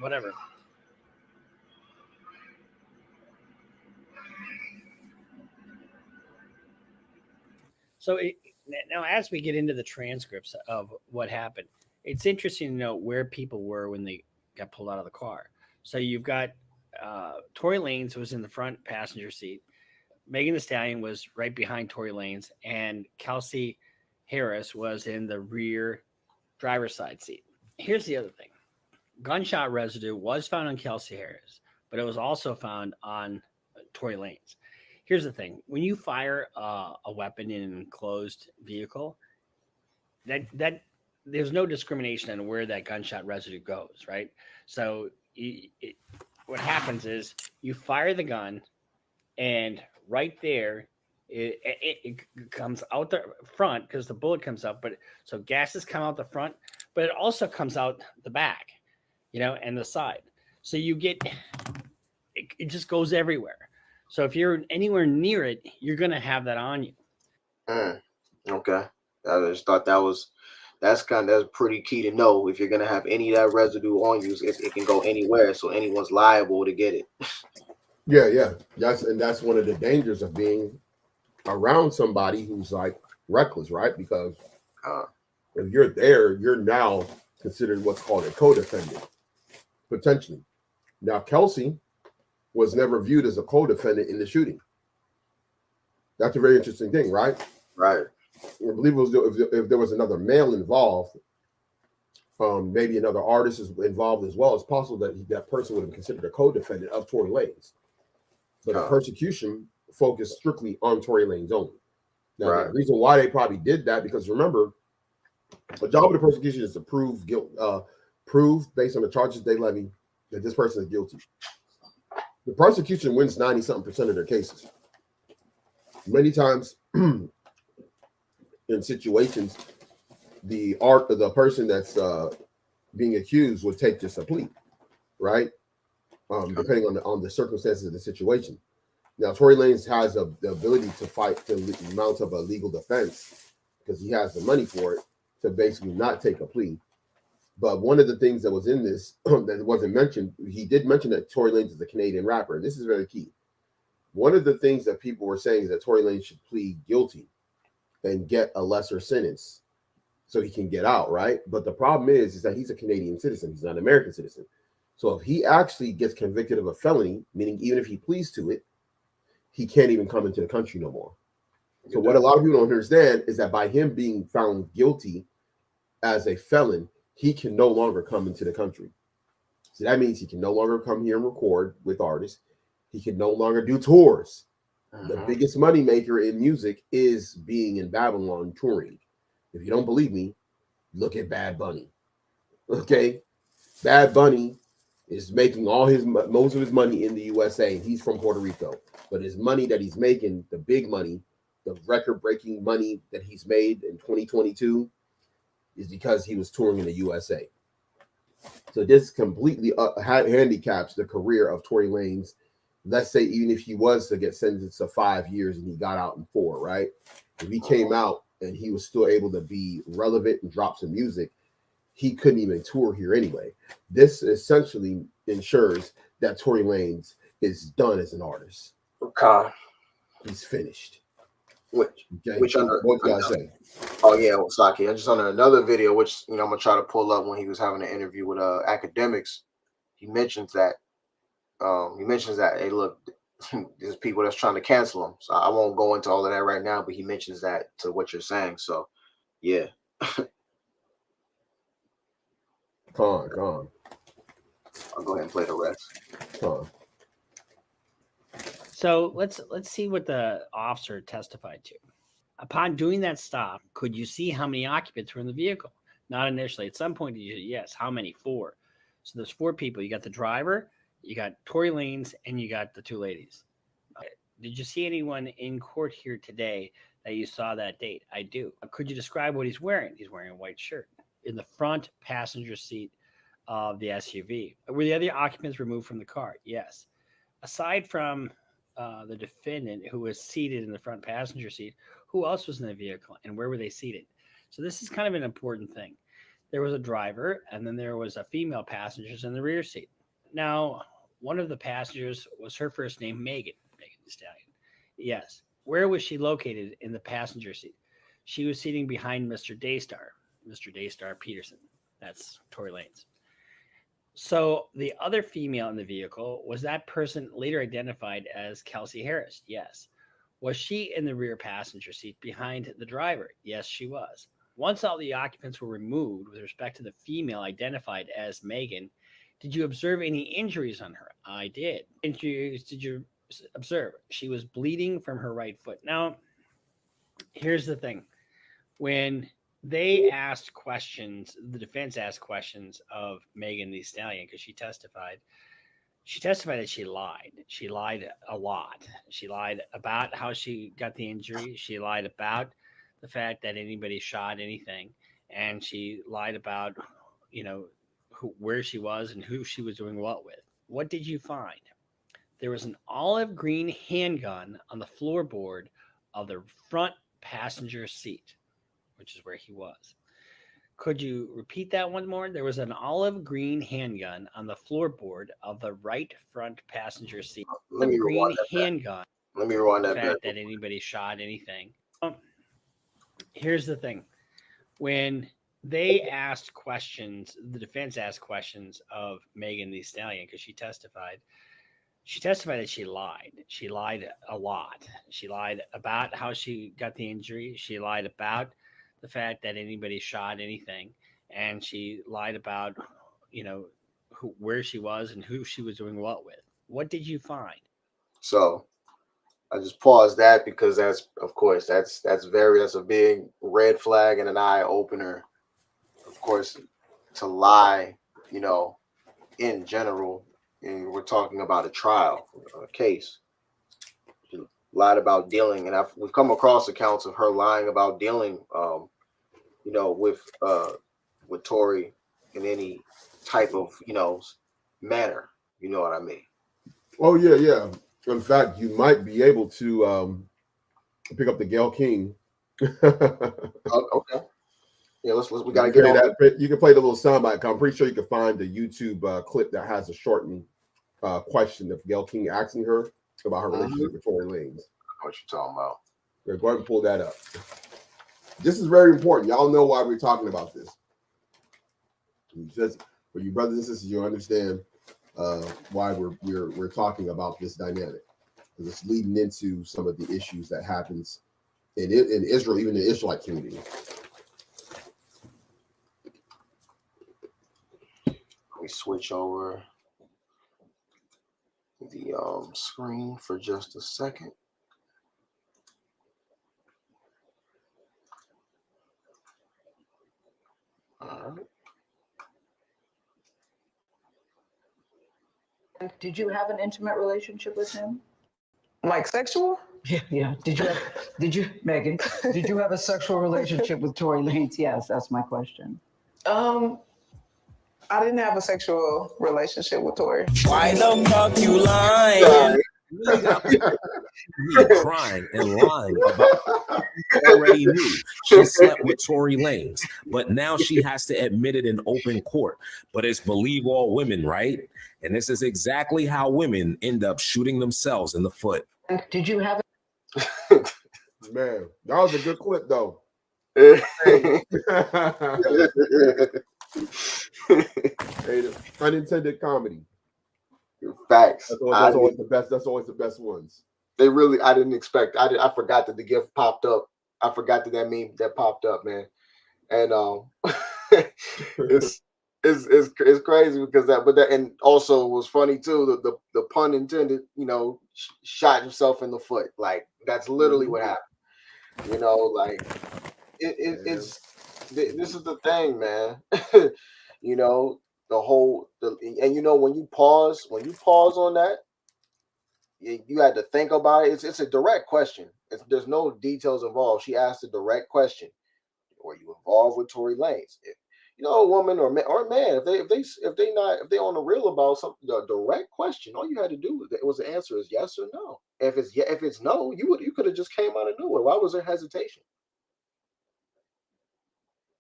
whatever. So now, as we get into the transcripts of what happened, it's interesting to know where people were when they got pulled out of the car. So you've got Tory Lanez was in the front passenger seat. Megan Thee Stallion was right behind Tory Lanez, and Kelsey Harris was in the rear driver's side seat. Here's the other thing. Gunshot residue was found on Kelsey Harris, but it was also found on Tory Lanez. Here's the thing. When you fire a weapon in an enclosed vehicle, that there's no discrimination on where that gunshot residue goes, right? So what happens is you fire the gun, and right there, it comes out the front because the bullet comes out. But so gases come out the front, but it also comes out the back, and the side. So you get it just goes everywhere. So if you're anywhere near it, you're gonna have that on you. Okay, I just thought that's pretty key to know. If you're gonna have any of that residue on you, it can go anywhere, so anyone's liable to get it. Yeah. That's one of the dangers of being around somebody who's like reckless, right? Because if you're there, you're now considered what's called a co-defendant, potentially. Now, Kelsey was never viewed as a co-defendant in the shooting. That's a very interesting thing, right? Right. I believe it was if there was another male involved, maybe another artist is involved as well. It's possible that that person would have been considered a co-defendant of Tory Lanez. But the persecution focused strictly on Tory Lanez only. Now, the reason why they probably did that, because remember, the job of the persecution is to prove guilt, prove based on the charges they levy that this person is guilty. The prosecution wins 90-something% of their cases. Many times in situations, the person that's being accused would take just a plea, right? Depending on the circumstances of the situation. Now, Tory Lanez has the ability to fight the amount of a legal defense because he has the money for it to basically not take a plea. But one of the things that was in this that wasn't mentioned, he did mention that Tory Lanez is a Canadian rapper. And this is very key. One of the things that people were saying is that Tory Lanez should plead guilty and get a lesser sentence so he can get out, right? But the problem is that he's a Canadian citizen. He's not an American citizen. So if he actually gets convicted of a felony, meaning even if he pleads to it, he can't even come into the country no more. So what a lot of people don't understand is that by him being found guilty as a felon, he can no longer come into the country. So that means he can no longer come here and record with artists. He can no longer do tours. The biggest money maker in music is being in Babylon touring. If you don't believe me, look at Bad Bunny. Okay? Bad Bunny is making most of his money in the USA. He's from Puerto Rico. But his money that he's making, the big money, the record-breaking money that he's made in 2022 is because he was touring in the USA. So this completely handicaps the career of Tory Lanez. Let's say even if he was to get sentenced to 5 years and he got out in 4, right? If he came out and he was still able to be relevant and drop some music, he couldn't even tour here anyway. This essentially ensures that Tory Lanez is done as an artist. Okay. He's finished. Which under what you guys say? Oh yeah, Saki. I just on another video, which I'm gonna try to pull up when he was having an interview with academics. He mentions that he mentions that, hey, look, there's people that's trying to cancel him. So I won't go into all of that right now, but he mentions that to what you're saying. So yeah. Con. I'll go ahead and play the rest. Con. So let's see what the officer testified to. Upon doing that stop, could you see how many occupants were in the vehicle? Not initially. At some point, yes. How many? 4. So there's 4 people. You got the driver, you got Tory Lanez, and you got the 2 ladies. Did you see anyone in court here today that you saw that date? I do. Could you describe what he's wearing? He's wearing a white shirt in the front passenger seat of the SUV. Were the other occupants removed from the car? Yes. Aside from the defendant who was seated in the front passenger seat, who else was in the vehicle and where were they seated? So this is kind of an important thing. There was a driver and then there was a female passengers in the rear seat. Now, one of the passengers was her first name, Megan the Stallion. Yes. Where was she located in the passenger seat? She was sitting behind Mr. Daystar Peterson. That's Tory Lanez. So the other female in the vehicle, was that person later identified as Kelsey Harris? Yes. Was she in the rear passenger seat behind the driver? Yes, she was. Once all the occupants were removed with respect to the female identified as Megan, did you observe any injuries on her? I did. Injuries did you observe? She was bleeding from her right foot. Now, here's the thing. When they asked questions, the defense asked questions of Megan the Stallion because she testified that she lied. She lied a lot. She lied about how she got the injury. She lied about the fact that anybody shot anything. And she lied about, where she was and who she was doing what with. What did you find? There was an olive green handgun on the floorboard of the front passenger seat, which is where he was. Could you repeat that one more? There was an olive green handgun on the floorboard of the right front passenger seat. Let me Green rewind that back. handgun. Let me rewind The that fact back. that anybody shot anything. Here's the thing. When they asked questions, the defense asked questions of Megan the Stallion because she testified that she lied. She lied a lot. She lied about how she got the injury. She lied about the fact that anybody shot anything. And she lied about, where she was and who she was doing what with. What did you find? So I just paused that because that's a big red flag and an eye opener. Of course, to lie, in general, and we're talking about a trial, a case. She lied about dealing, and we've come across accounts of her lying about dealing, with Tory in any type of, manner. You know what I mean? Oh yeah. In fact, you might be able to pick up the Gayle King. Okay. Yeah, we gotta get on that. You can play the little soundbite. I'm pretty sure you can find the YouTube clip that has a shortened question of Gayle King asking her about her relationship with Tory Lanez. What you talking about? Yeah, go ahead and pull that up. This is very important. Y'all know why we're talking about this. Just for you brothers and sisters, you understand why we're talking about this dynamic, because it's leading into some of the issues that happens in Israel, even the Israelite community. Let me switch over the screen for just a second. All right. Did you have an intimate relationship with him? Like sexual? Yeah. Did you, Megan? Did you have a sexual relationship with Tory Lanez? Yes, that's my question. I didn't have a sexual relationship with Tory. Why the fuck you lying? You crying and lying about already knew she slept with Tory Lanez, but now she has to admit it in open court. But it's believe all women, right? And this is exactly how women end up shooting themselves in the foot. Did you have Man, that was a good clip though. Hey, unintended comedy. Facts. That's always the best. That's always the best ones. They really, I didn't expect. I forgot that the gift popped up. I forgot that meme that popped up, man. And it's it's crazy because and also it was funny too. The pun intended, shot himself in the foot. Like that's literally what happened. Like it's this is the thing, man. When you pause on that, you had to think about it. It's a direct question. There's no details involved. She asked a direct question. Were you involved with Tory Lanez? If a woman or man, if they on the real about something, a direct question, all you had to do was the answer is yes or no. If it's no, you could have just came out of nowhere. Why was there hesitation?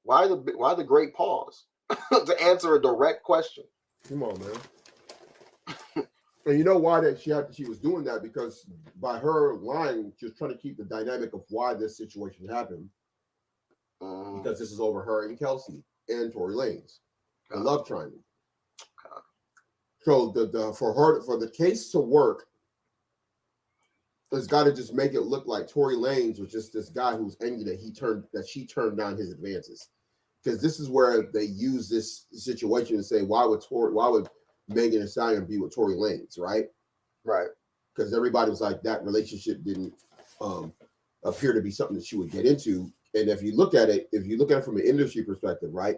Why the great pause to answer a direct question? Come on, man. And you know why she was doing that? Because by her lying, she was trying to keep the dynamic of why this situation happened. Because this is over her and Kelsey and Tory Lanez, the love triangle. So for the case to work, it's got to just make it look like Tory Lanez was just this guy who's angry that she turned down his advances. Because this is where they use this situation to say, why would Megan Thee Stallion be with Tory Lanez, right? Right. Because everybody was like, that relationship didn't appear to be something that she would get into. And if you look at it from an industry perspective, right?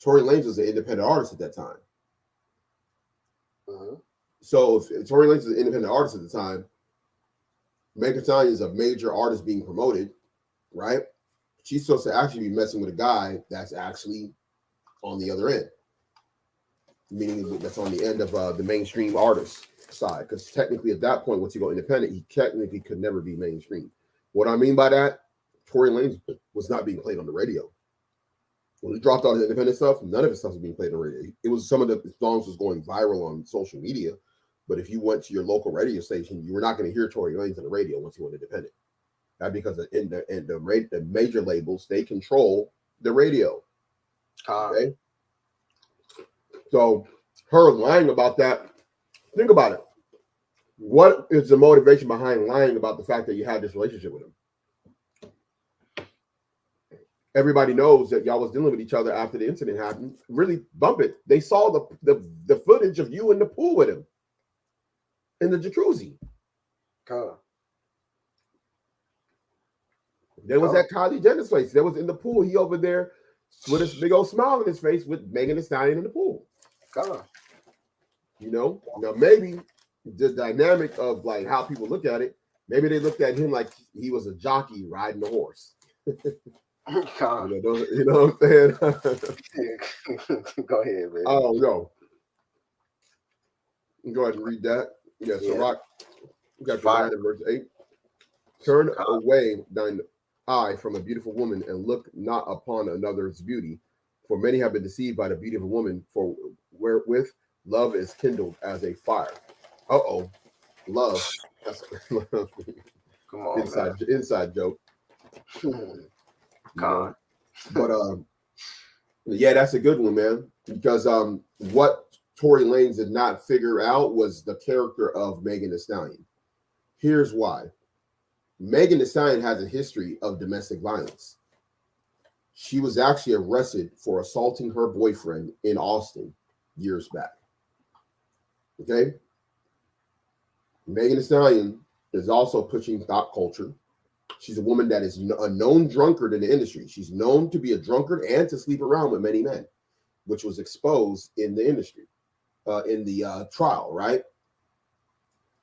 Tory Lanez was an independent artist at that time. So if Tory Lanez was an independent artist at the time, Megan Thee Stallion is a major artist being promoted, right? She's supposed to actually be messing with a guy that's actually on the other end, meaning that's on the end of the mainstream artist side. Because technically, at that point, once you go independent, he technically could never be mainstream. What I mean by that, Tory Lanez was not being played on the radio. When he dropped all his independent stuff, none of his stuff was being played on the radio. It was some of the songs was going viral on social media, but if you went to your local radio station, you were not going to hear Tory Lanez on the radio once he went independent. That's because the major labels, they control the radio. Okay, so her lying about that. Think about it. What is the motivation behind lying about the fact that you had this relationship with him? Everybody knows that y'all was dealing with each other after the incident happened. Really bump it. They saw the footage of you in the pool with him in the jacuzzi. There was that Kylie Jenner's place. There was in the pool. He over there with this big old smile on his face with Megan Thee Stallion in the pool. Now maybe the dynamic of like how people look at it. Maybe they looked at him like he was a jockey riding a horse. You know what I'm saying? Go ahead, man. Oh no. Go ahead and read that. Yeah, so Rock, we got verse 8. Turn away thine eye from a beautiful woman and look not upon another's beauty, for many have been deceived by the beauty of a woman, for wherewith love is kindled as a fire. Love. That's come on, inside joke. God. But yeah, that's a good one, man. Because what Tory Lanez did not figure out was the character of Megan Thee Stallion. Here's why. Megan Thee Stallion has a history of domestic violence. She was actually arrested for assaulting her boyfriend in Austin years back. Okay? Megan Thee Stallion is also pushing thought culture. She's a woman that is a known drunkard in the industry. She's known to be a drunkard and to sleep around with many men, which was exposed in the industry, in the trial, right?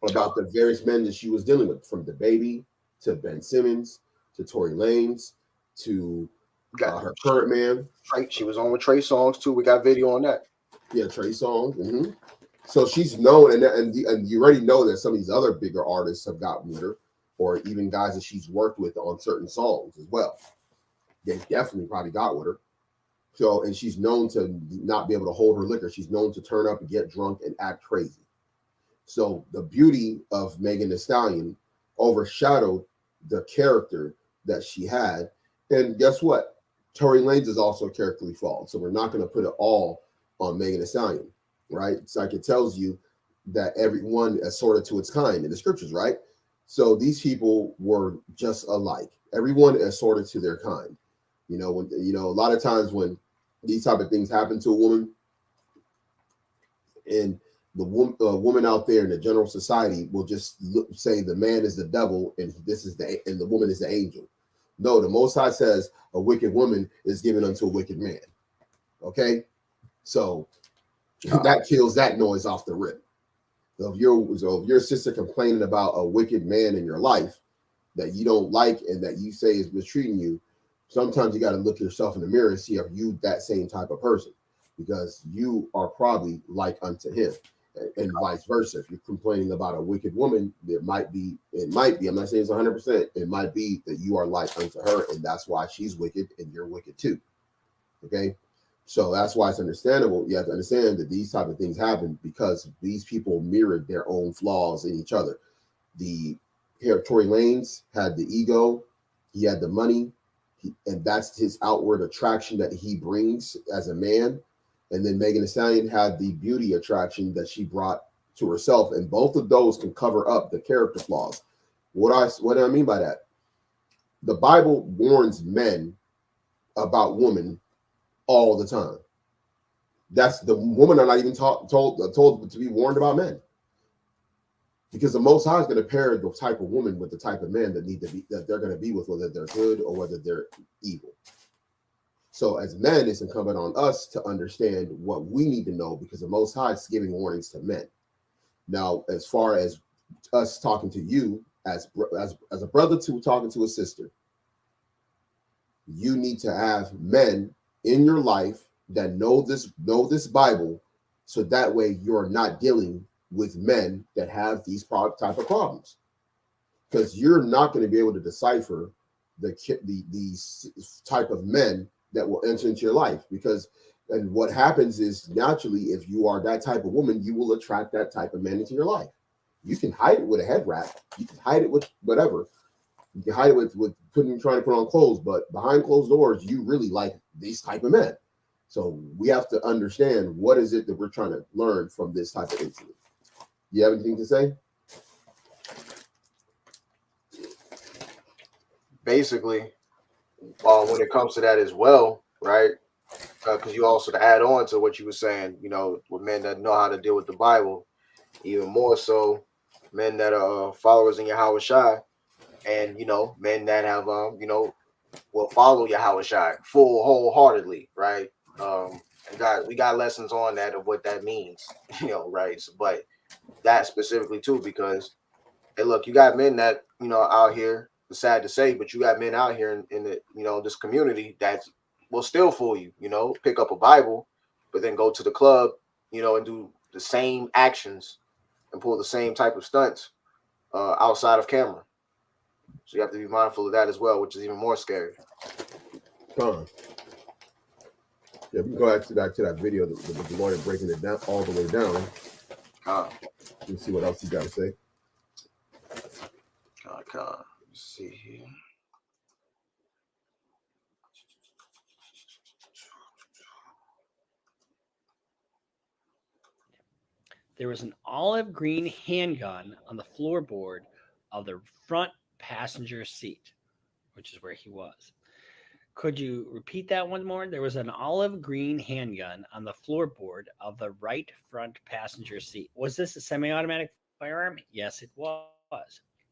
About the various men that she was dealing with, from the baby to Ben Simmons to Tory Lanez to her current man. She was on with Trey Songz too. We got video on that. Yeah, Trey Songz. Mm-hmm. So she's known, and you already know that some of these other bigger artists have gotten with her, or even guys that she's worked with on certain songs as well. They definitely probably got with her. So, and she's known to not be able to hold her liquor. She's known to turn up and get drunk and act crazy. So the beauty of Megan Thee Stallion overshadowed the character that she had. And guess what? Tory Lanez is also characterly flawed. So we're not going to put it all on Megan Thee Stallion, right? It's like it tells you that everyone assorted to its kind in the scriptures, right? So these people were just alike. Everyone assorted to their kind. When a lot of times when these type of things happen to a woman, and the woman out there in the general society will just say the man is the devil and the woman is the angel. No, the Most High says a wicked woman is given unto a wicked man. Okay, so that kills that noise off the rip. So if your sister complaining about a wicked man in your life that you don't like and that you say is mistreating you, sometimes you got to look yourself in the mirror and see if you that same type of person, because you are probably like unto him, and vice versa. If you're complaining about a wicked woman, it might be, I'm not saying it's 100%, it might be that you are like unto her, and that's why she's wicked and you're wicked too. Okay, so that's why it's understandable. You have to understand that these type of things happen because these people mirrored their own flaws in each other. Tory Lanez had the ego, he had the money, and that's his outward attraction that he brings as a man. And then Megan Thee Stallion had the beauty attraction that she brought to herself, and both of those can cover up the character flaws. What do I mean by that? The Bible warns men about women all the time. That's the women are not even told to be warned about men, because the Most High is going to pair the type of woman with the type of men that they're going to be with, whether they're good or whether they're evil. So as men, it's incumbent on us to understand what we need to know, because the Most High is giving warnings to men. Now, as far as us talking to you as a brother to talking to a sister, you need to have men in your life that know this Bible, so that way you're not dealing with men that have these type of problems, because you're not going to be able to decipher these type of men that will enter into your life. And what happens is, naturally, if you are that type of woman, you will attract that type of man into your life. You can hide it with a head wrap, you can hide it with whatever, you can hide it with trying to put on clothes, but behind closed doors, you really like these type of men. So we have to understand what is it that we're trying to learn from this type of incident. You have anything to say? Basically, when it comes to that as well, right? Because you also, to add on to what you were saying, with men that know how to deal with the Bible, even more so, men that are followers in Yahawashi, and men that have will follow Yahawashi wholeheartedly, right? We got lessons on that of what that means, right? So, but that specifically too, because hey, look, you got men that out here. It's sad to say, but you got men out here in the this community that will still fool you. Pick up a Bible, but then go to the club, and do the same actions and pull the same type of stunts outside of camera. So you have to be mindful of that as well, which is even more scary. Yeah, we can go back to that video with the lawyer breaking it down all the way down. Let's see what else you got to say. Let's see here. There was an olive green handgun on the floorboard of the front passenger seat, which is where he was. Could you repeat that one more? There was an olive green handgun on the floorboard of the right front passenger seat. Was this a semi-automatic firearm? Yes, it was.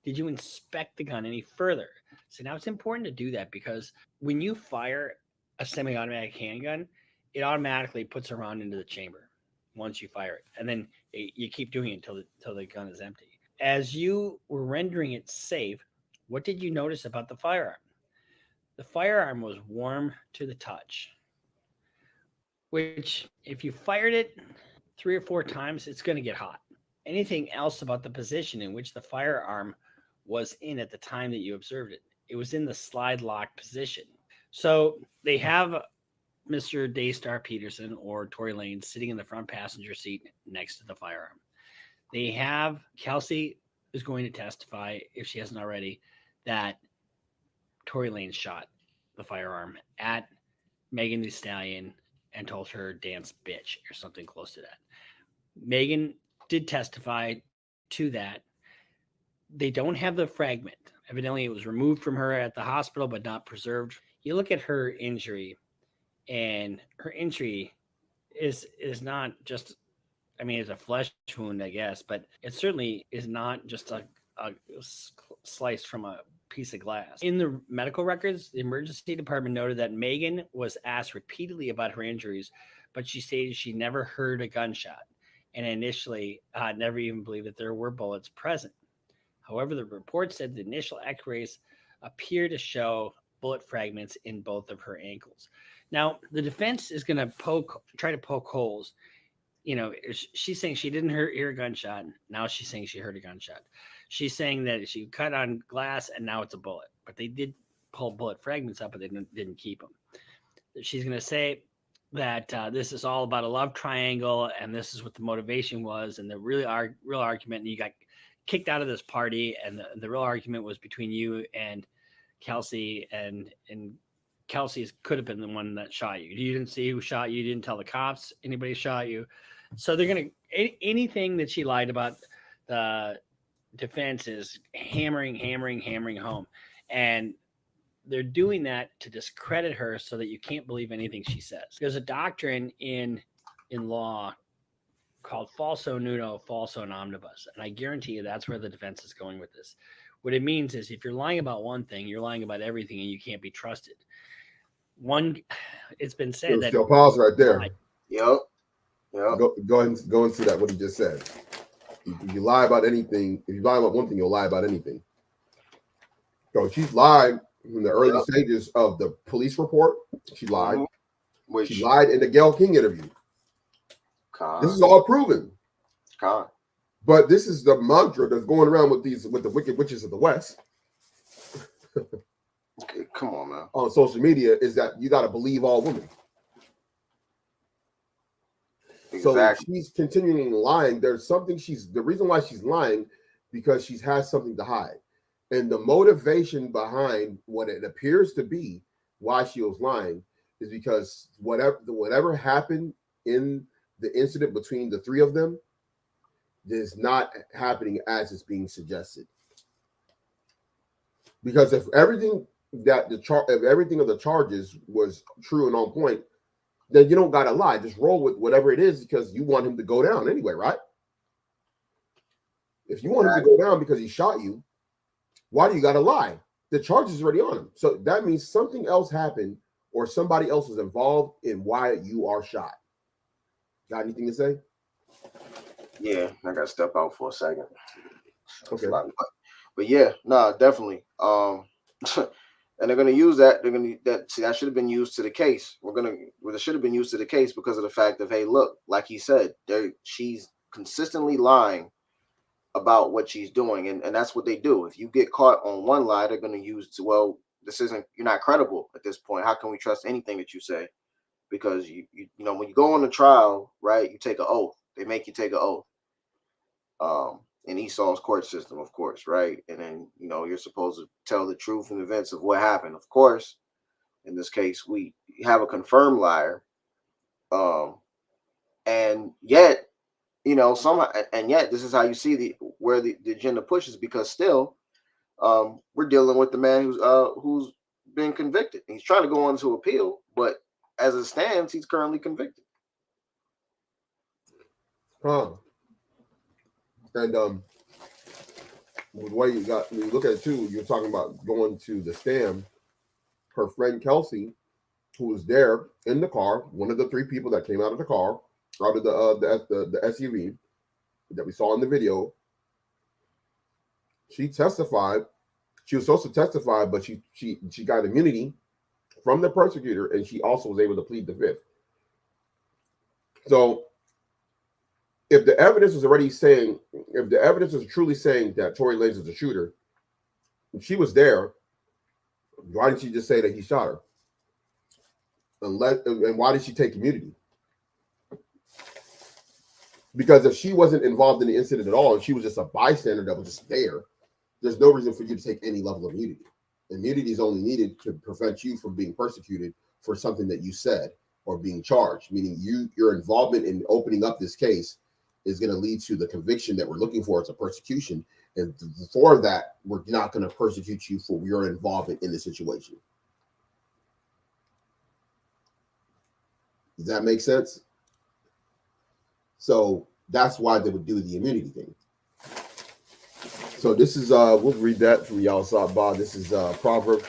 Did you inspect the gun any further? So now it's important to do that, because when you fire a semi-automatic handgun, it automatically puts a round into the chamber once you fire it, and then you keep doing it until the gun is empty. As you were rendering it safe, what did you notice about the firearm? The firearm was warm to the touch, which if you fired it 3 or 4 times, it's going to get hot. Anything else about the position in which the firearm was in at the time that you observed it? It was in the slide lock position. So they have Mr. Daystar Peterson or Tory Lanez sitting in the front passenger seat next to the firearm. They have Kelsey is going to testify, if she hasn't already, that Tory Lanez shot the firearm at Megan Thee Stallion and told her dance bitch or something close to that. Megan did testify to that. They don't have the fragment. Evidently, it was removed from her at the hospital, but not preserved. You look at her injury, and her injury is not just, I mean, it's a flesh wound, I guess, but it certainly is not just a slice from a piece of glass. In the medical records, the emergency department noted that Megan was asked repeatedly about her injuries, but she stated she never heard a gunshot and initially never even believed that there were bullets present. However, the report said the initial x-rays appear to show bullet fragments in both of her ankles. Now, the defense is going to try to poke holes. You know, she's saying she didn't hear a gunshot. Now she's saying she heard a gunshot. She's saying that she cut on glass and now it's a bullet. But they did pull bullet fragments up, but they didn't keep them. She's going to say that this is all about a love triangle and this is what the motivation was, and the real argument, and you got kicked out of this party, and the real argument was between you and Kelsey, and Kelsey could have been the one that shot you. You didn't see who shot you. You didn't tell the cops anybody shot you. So they're going to, anything that she lied about, the defense is hammering home. And they're doing that to discredit her so that you can't believe anything she says. There's a doctrine in law called falso nudo, falso in omnibus. And I guarantee you that's where the defense is going with this. What it means is if you're lying about one thing, you're lying about everything and you can't be trusted. It's been said that. Still pause right there. Yep. Go ahead and go into that, what he just said. If you lie about anything, if you lie about one thing, you'll lie about anything. So she's lied in the early stages of the police report. She lied. She lied in the Gayle King interview. This is all proven. But this is the mantra that's going around with the wicked witches of the West. Okay, come on, man. On social media is that you got to believe all women. Exactly. So she's continuing lying. There's something the reason why she's lying because she has something to hide. And the motivation behind what it appears to be why she was lying is because whatever happened in the incident between the three of them is not happening as it's being suggested. Because if everything of the charges was true and on point, then you don't gotta lie. Just roll with whatever it is because you want him to go down anyway, right? If you want him to go down because he shot you, why do you gotta lie? The charge is already on him. So that means something else happened or somebody else was involved in why you are shot. Got anything to say? Yeah, I gotta step out for a second. Okay. But yeah, definitely. And they're gonna use that. That should have been used to the case. It should have been used to the case because of the fact of, hey, look, like he said, she's consistently lying about what she's doing, and that's what they do. If you get caught on one lie, they're gonna use you're not credible at this point. How can we trust anything that you say? Because you know when you go on the trial, right? You take an oath. They make you take an oath. In Esau's court system, of course, right? And then, you're supposed to tell the truth and events of what happened. Of course, in this case, we have a confirmed liar. And yet, somehow, and yet this is how you see where the agenda pushes, because still, we're dealing with the man who's been convicted. He's trying to go on to appeal, but as it stands, he's currently convicted. And the way when you look at it too, you're talking about going to the stand. Her friend Kelsey, who was there in the car, one of the three people that came out of the car, out of the SUV that we saw in the video, she testified. She was supposed to testify, but she got immunity from the prosecutor, and she also was able to plead the fifth. So if the evidence is truly saying that Tory Lanez is a shooter, if she was there, why didn't she just say that he shot her? And why did she take immunity? Because if she wasn't involved in the incident at all, and she was just a bystander that was just there, there's no reason for you to take any level of immunity. Immunity is only needed to prevent you from being persecuted for something that you said or being charged, meaning your involvement in opening up this case is going to lead to the conviction that we're looking for. It's a persecution. And for that, we're not going to persecute you for your involvement in the situation. Does that make sense? So that's why they would do the immunity thing. So this is, we'll read that from y'all saw Bob. This is Proverbs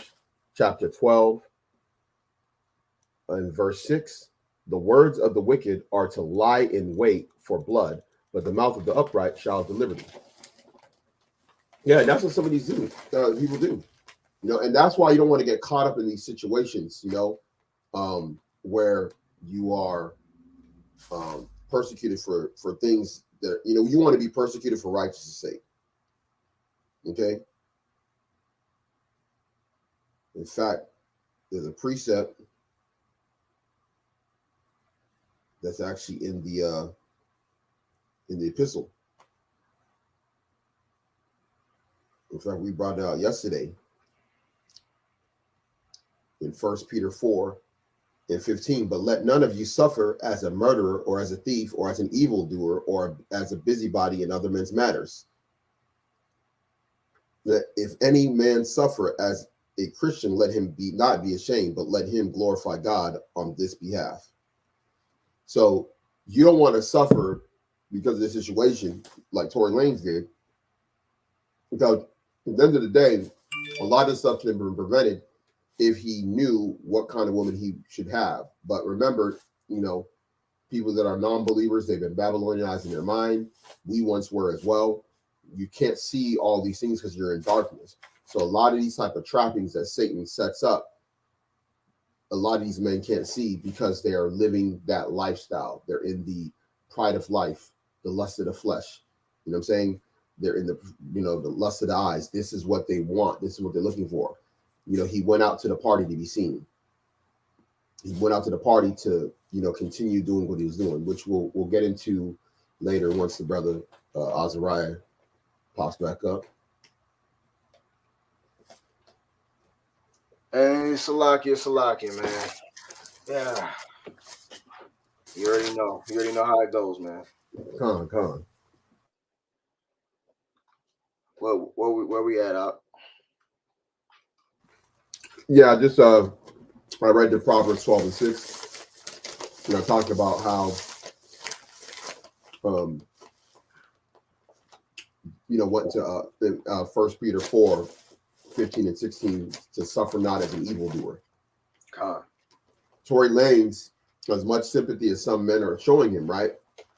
chapter 12 and verse 6. The words of the wicked are to lie in wait for blood, but the mouth of the upright shall deliver them. Yeah, that's what some of these people do, and that's why you don't want to get caught up in these situations, where you are persecuted for things that, you want to be persecuted for righteousness' sake. Okay. In fact, there's a precept that's actually in the epistle. In fact, we brought it out yesterday in 1 Peter 4:15. But let none of you suffer as a murderer or as a thief or as an evildoer or as a busybody in other men's matters. That if any man suffer as a Christian, let him not be ashamed, but let him glorify God on this behalf. So you don't want to suffer because of this situation like Tory Lanez did. Because at the end of the day, a lot of stuff can have been prevented if he knew what kind of woman he should have. But remember, people that are non-believers, they've been Babylonianized in their mind. We once were as well. You can't see all these things because you're in darkness. So a lot of these type of trappings that Satan sets up, a lot of these men can't see because they are living that lifestyle. They're in the pride of life, the lust of the flesh. You know what I'm saying? They're in the, the lust of the eyes. This is what they want. This is what they're looking for. He went out to the party to be seen. He went out to the party to, continue doing what he was doing, which we'll get into later once the brother Azariah pops back up. Hey, Salakia, man. Yeah. You already know. You already know how it goes, man. Con. Where we at, up? Yeah, just I read the Proverbs 12:6, and I talked about how went to 1 Peter 4:15-16 to suffer not as an evildoer. Tory Lanez, as much sympathy as some men are showing him, right?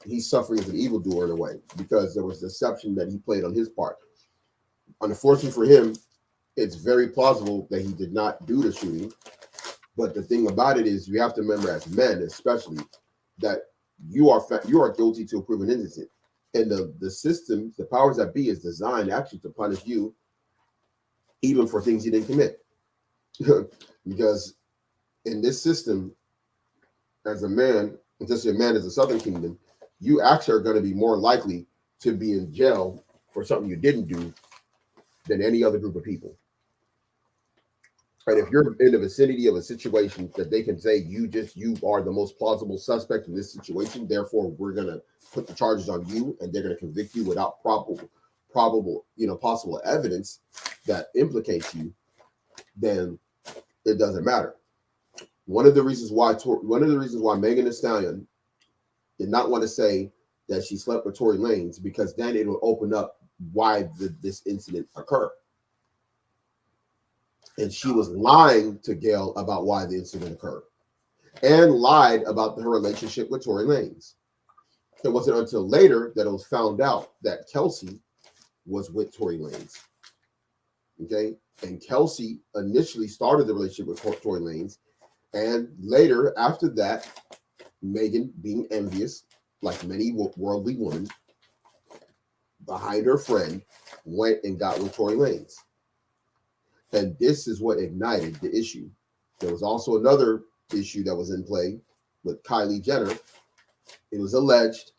He's suffering as an evildoer in a way because there was deception that he played on his part. Unfortunately for him, it's very plausible that he did not do the shooting. But the thing about it is, you have to remember, as men, especially, that you are guilty to a proven innocent, and the system, the powers that be, is designed actually to punish you, even for things you didn't commit. Because in this system, as a man, especially a man as a Southern Kingdom, you actually are going to be more likely to be in jail for something you didn't do than any other group of people. And if you're in the vicinity of a situation that they can say you are the most plausible suspect in this situation, therefore we're going to put the charges on you, and they're going to convict you without possible evidence that implicates you, then it doesn't matter. One of the reasons why Megan Thee Stallion did not want to say that she slept with Tory Lanez, because then it will open up why this incident occurred. And she was lying to Gail about why the incident occurred, and lied about her relationship with Tory Lanez. It wasn't until later that it was found out that Kelsey was with Tory Lanez. Okay, and Kelsey initially started the relationship with Tory Lanez, and later, after that, Megan, being envious, like many worldly women, behind her friend, went and got with Tory Lanez. And this is what ignited the issue. There was also another issue that was in play with Kylie Jenner. It was alleged,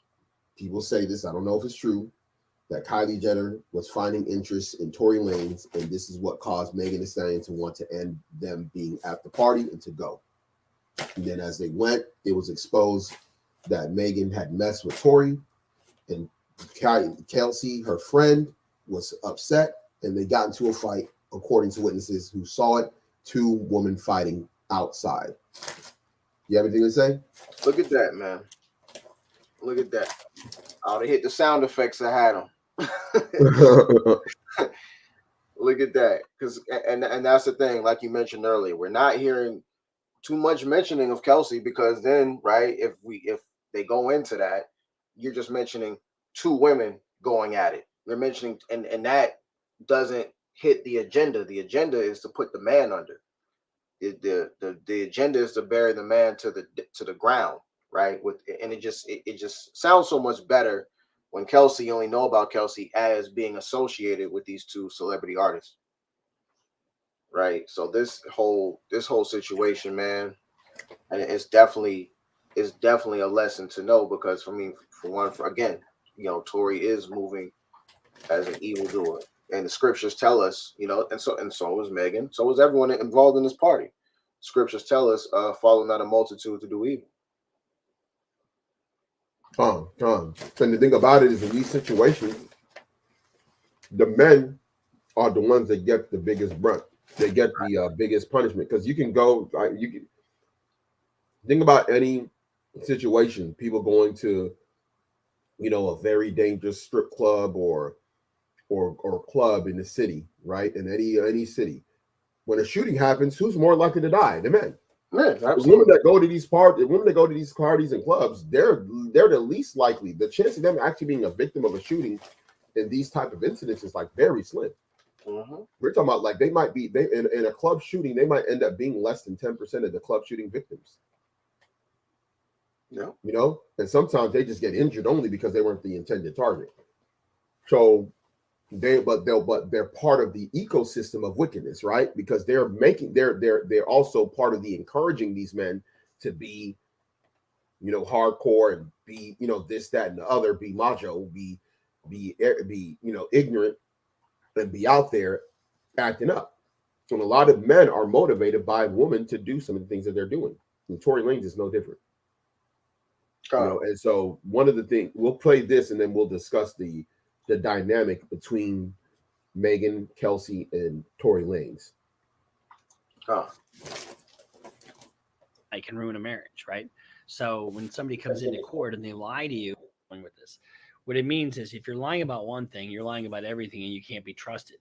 people say this, I don't know if it's true, that Kylie Jenner was finding interest in Tory Lanez, and this is what caused Megan Thee Stallion to want to end them being at the party and to go. And then as they went, it was exposed that Megan had messed with Tory, and Kelsey, her friend, was upset, and they got into a fight, according to witnesses who saw it. 2 women fighting outside. You have anything to say? Look at that, man. Look at that. I would have hit the sound effects I had them. Look at that. Because and that's the thing, like you mentioned earlier, we're not hearing too much mentioning of Kelsey, because then, right, if they go into that, you're just mentioning 2 women going at it. You're mentioning, and that doesn't hit the agenda. The agenda is to put the man under. The agenda is to bury the man to the ground, right? And it just sounds so much better when Kelsey, you only know about Kelsey as being associated with these 2 celebrity artists, right? So this whole situation, man, and it's definitely a lesson to know, because again, Tory is moving as an evildoer. And the scriptures tell us, and so was Megan, so was everyone involved in this party. Scriptures tell us, follow not a multitude to do evil. And the thing about it is, in these situations, the men are the ones that get the biggest brunt. They get the biggest punishment, because you can think about any situation, people going to, a very dangerous strip club or club in the city, right? In any city, when a shooting happens, who's more likely to die? The men. Yeah, the women that go to these parties and clubs, they're the least likely. The chance of them actually being a victim of a shooting in these type of incidents is like very slim. Mm-hmm. We're talking about like they might be in a club shooting, they might end up being less than 10% of the club shooting victims. Yeah. And sometimes they just get injured only because they weren't the intended target. So they're part of the ecosystem of wickedness, right? Because they're also part of the encouraging these men to be, hardcore and be, this, that, and the other, be macho, be ignorant, and be out there acting up. So a lot of men are motivated by women to do some of the things that they're doing. And Tory Lanez is no different. And so one of the things, we'll play this and then we'll discuss the dynamic between Megan, Kelsey, and Tory Lanez. I can ruin a marriage, right? So when somebody comes into court and they lie to you with this, what it means is if you're lying about one thing, you're lying about everything, and you can't be trusted.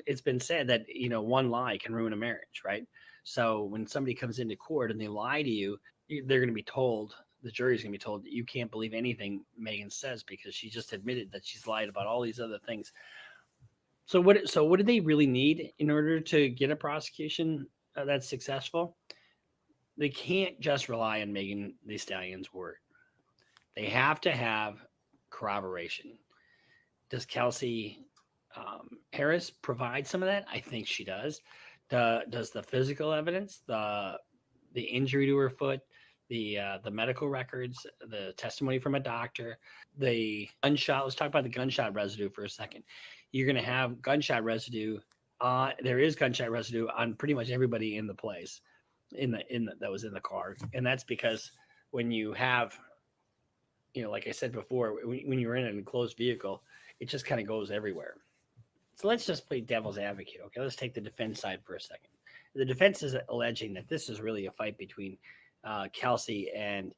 It's been said that one lie can ruin a marriage, right? So when somebody comes into court and they lie to you, they're going to be told, the jury's going to be told, that you can't believe anything Megan says because she just admitted that she's lied about all these other things. So what do they really need in order to get a prosecution that's successful? They can't just rely on Megan Thee Stallion's word. They have to have corroboration. Does Kelsey Harris provide some of that? I think she does. Does the physical evidence, the injury to her foot, the medical records, the testimony from a doctor, the gunshot. Let's talk about the gunshot residue for a second. You're going to have gunshot residue. There is gunshot residue on pretty much everybody in the place, that was in the car, and that's because when you have, like I said before, when you're in an enclosed vehicle, it just kind of goes everywhere. So let's just play devil's advocate. Okay, let's take the defense side for a second. The defense is alleging that this is really a fight between Kelsey and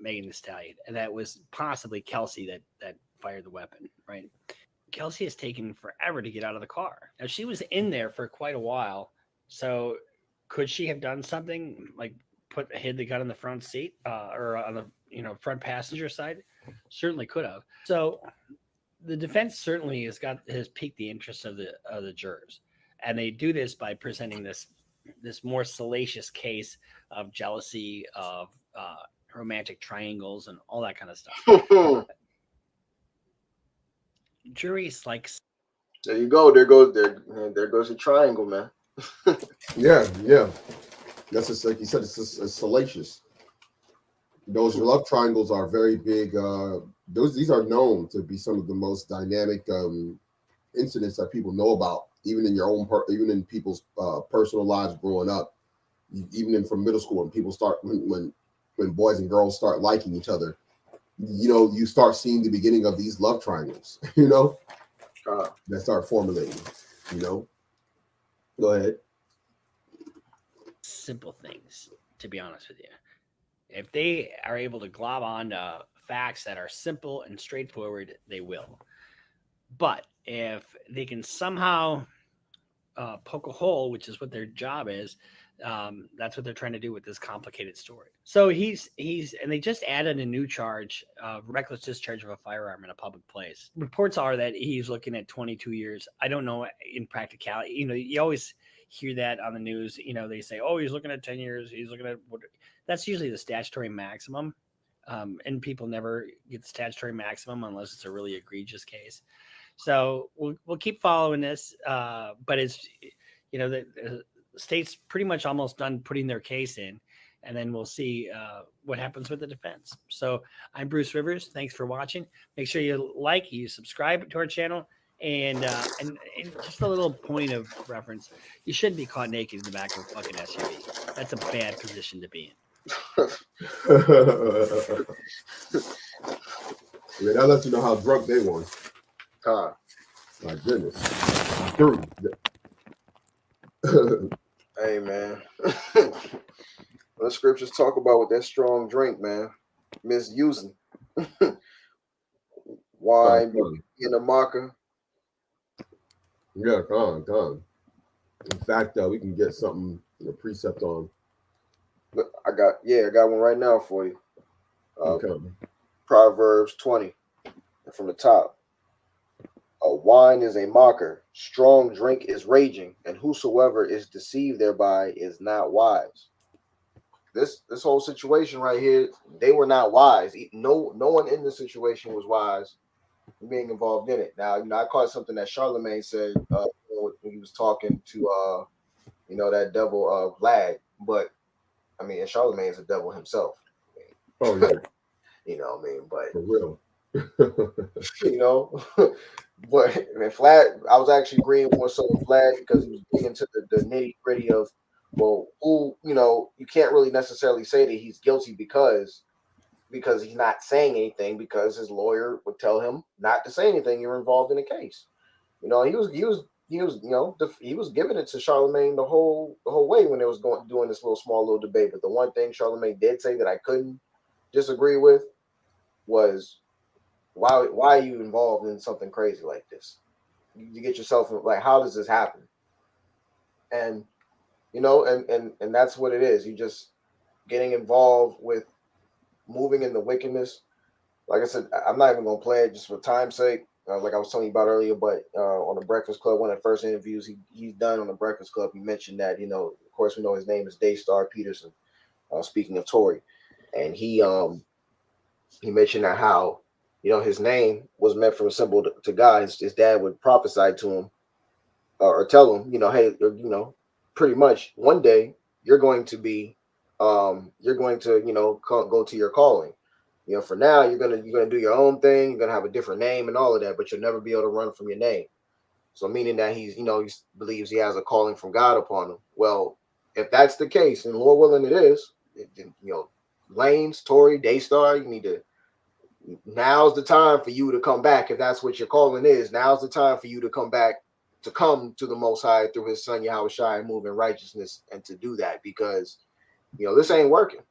Megan Thee Stallion, and that was possibly Kelsey that fired the weapon, right? Kelsey has taken forever to get out of the car. Now, she was in there for quite a while, so could she have done something like hid the gun in the front seat or on the front passenger side? Certainly could have. So the defense certainly has piqued the interest of the jurors, and they do this by presenting this more salacious case of jealousy, of romantic triangles, and all that kind of stuff. Juries like, there you go. There goes the triangle, man. Yeah. That's just like you said. It's salacious. Those love triangles are very big. These are known to be some of the most dynamic incidents that people know about, even in even in people's personal lives growing up, even from middle school, when people start when boys and girls start liking each other. you start seeing the beginning of these love triangles, that start formulating, Go ahead. Simple things, to be honest with you. If they are able to glob on to facts that are simple and straightforward, they will. But if they can somehow poke a hole, which is what their job is, that's what they're trying to do with this complicated story. So he's and they just added a new charge of reckless discharge of a firearm in a public place. Reports are that he's looking at 22 years. I don't know in practicality. You always hear that on the news. They say, oh, he's looking at 10 years. He's looking at what? That's usually the statutory maximum. And people never get the statutory maximum unless it's a really egregious case. So we'll keep following this. But it's, the state's pretty much almost done putting their case in, and then we'll see what happens with the defense. So I'm Bruce Rivers. Thanks for watching. Make sure you subscribe to our channel, and just a little point of reference: you shouldn't be caught naked in the back of a fucking SUV. That's a bad position to be in. That lets you know how drunk they were. My goodness. Hey, man. The scriptures talk about with that strong drink, man. Misusing. Wine in a mocker. Yeah, gone. In fact, we can get something, a precept on. Look, I got one right now for you. Okay. Proverbs 20 from the top. Wine is a mocker, strong drink is raging, and whosoever is deceived thereby is not wise. This whole situation right here, they were not wise. No one in the situation was wise being involved in it. Now, I caught something that Charlemagne said when he was talking to that devil Vlad, but I mean, Charlemagne is a devil himself. Oh yeah. But for real. But Vlad, I was actually agreeing more so with Vlad because he was getting into the nitty gritty of, well, who, you can't really necessarily say that he's guilty because he's not saying anything, because his lawyer would tell him not to say anything. You're involved in a case. He was giving it to Charlemagne the whole way when it was doing this small little debate. But the one thing Charlemagne did say that I couldn't disagree with was, why are you involved in something crazy like this? You get yourself like, how does this happen? And and that's what it is. You just getting involved with moving in the wickedness. Like I said, I'm not even gonna play it just for time's sake. Like I was telling you about earlier, but on the Breakfast Club, one of the first interviews he's done on the Breakfast Club, he mentioned that, of course, we know his name is Daystar Peterson. Speaking of Tory, and he mentioned that how his name was meant from a symbol to God. His dad would prophesy to him or tell him, hey, pretty much one day you're going to be, go to your calling. For now you're gonna do your own thing. You're gonna have a different name and all of that, but you'll never be able to run from your name. So meaning that he believes he has a calling from God upon him. Well, if that's the case, and Lord willing it is, Lanez, Tory, Daystar, now's the time for you to come back. If that's what your calling is, now's the time for you to come back, to come to the Most High through his son Yahawashi and move in righteousness, and to do that, because this ain't working,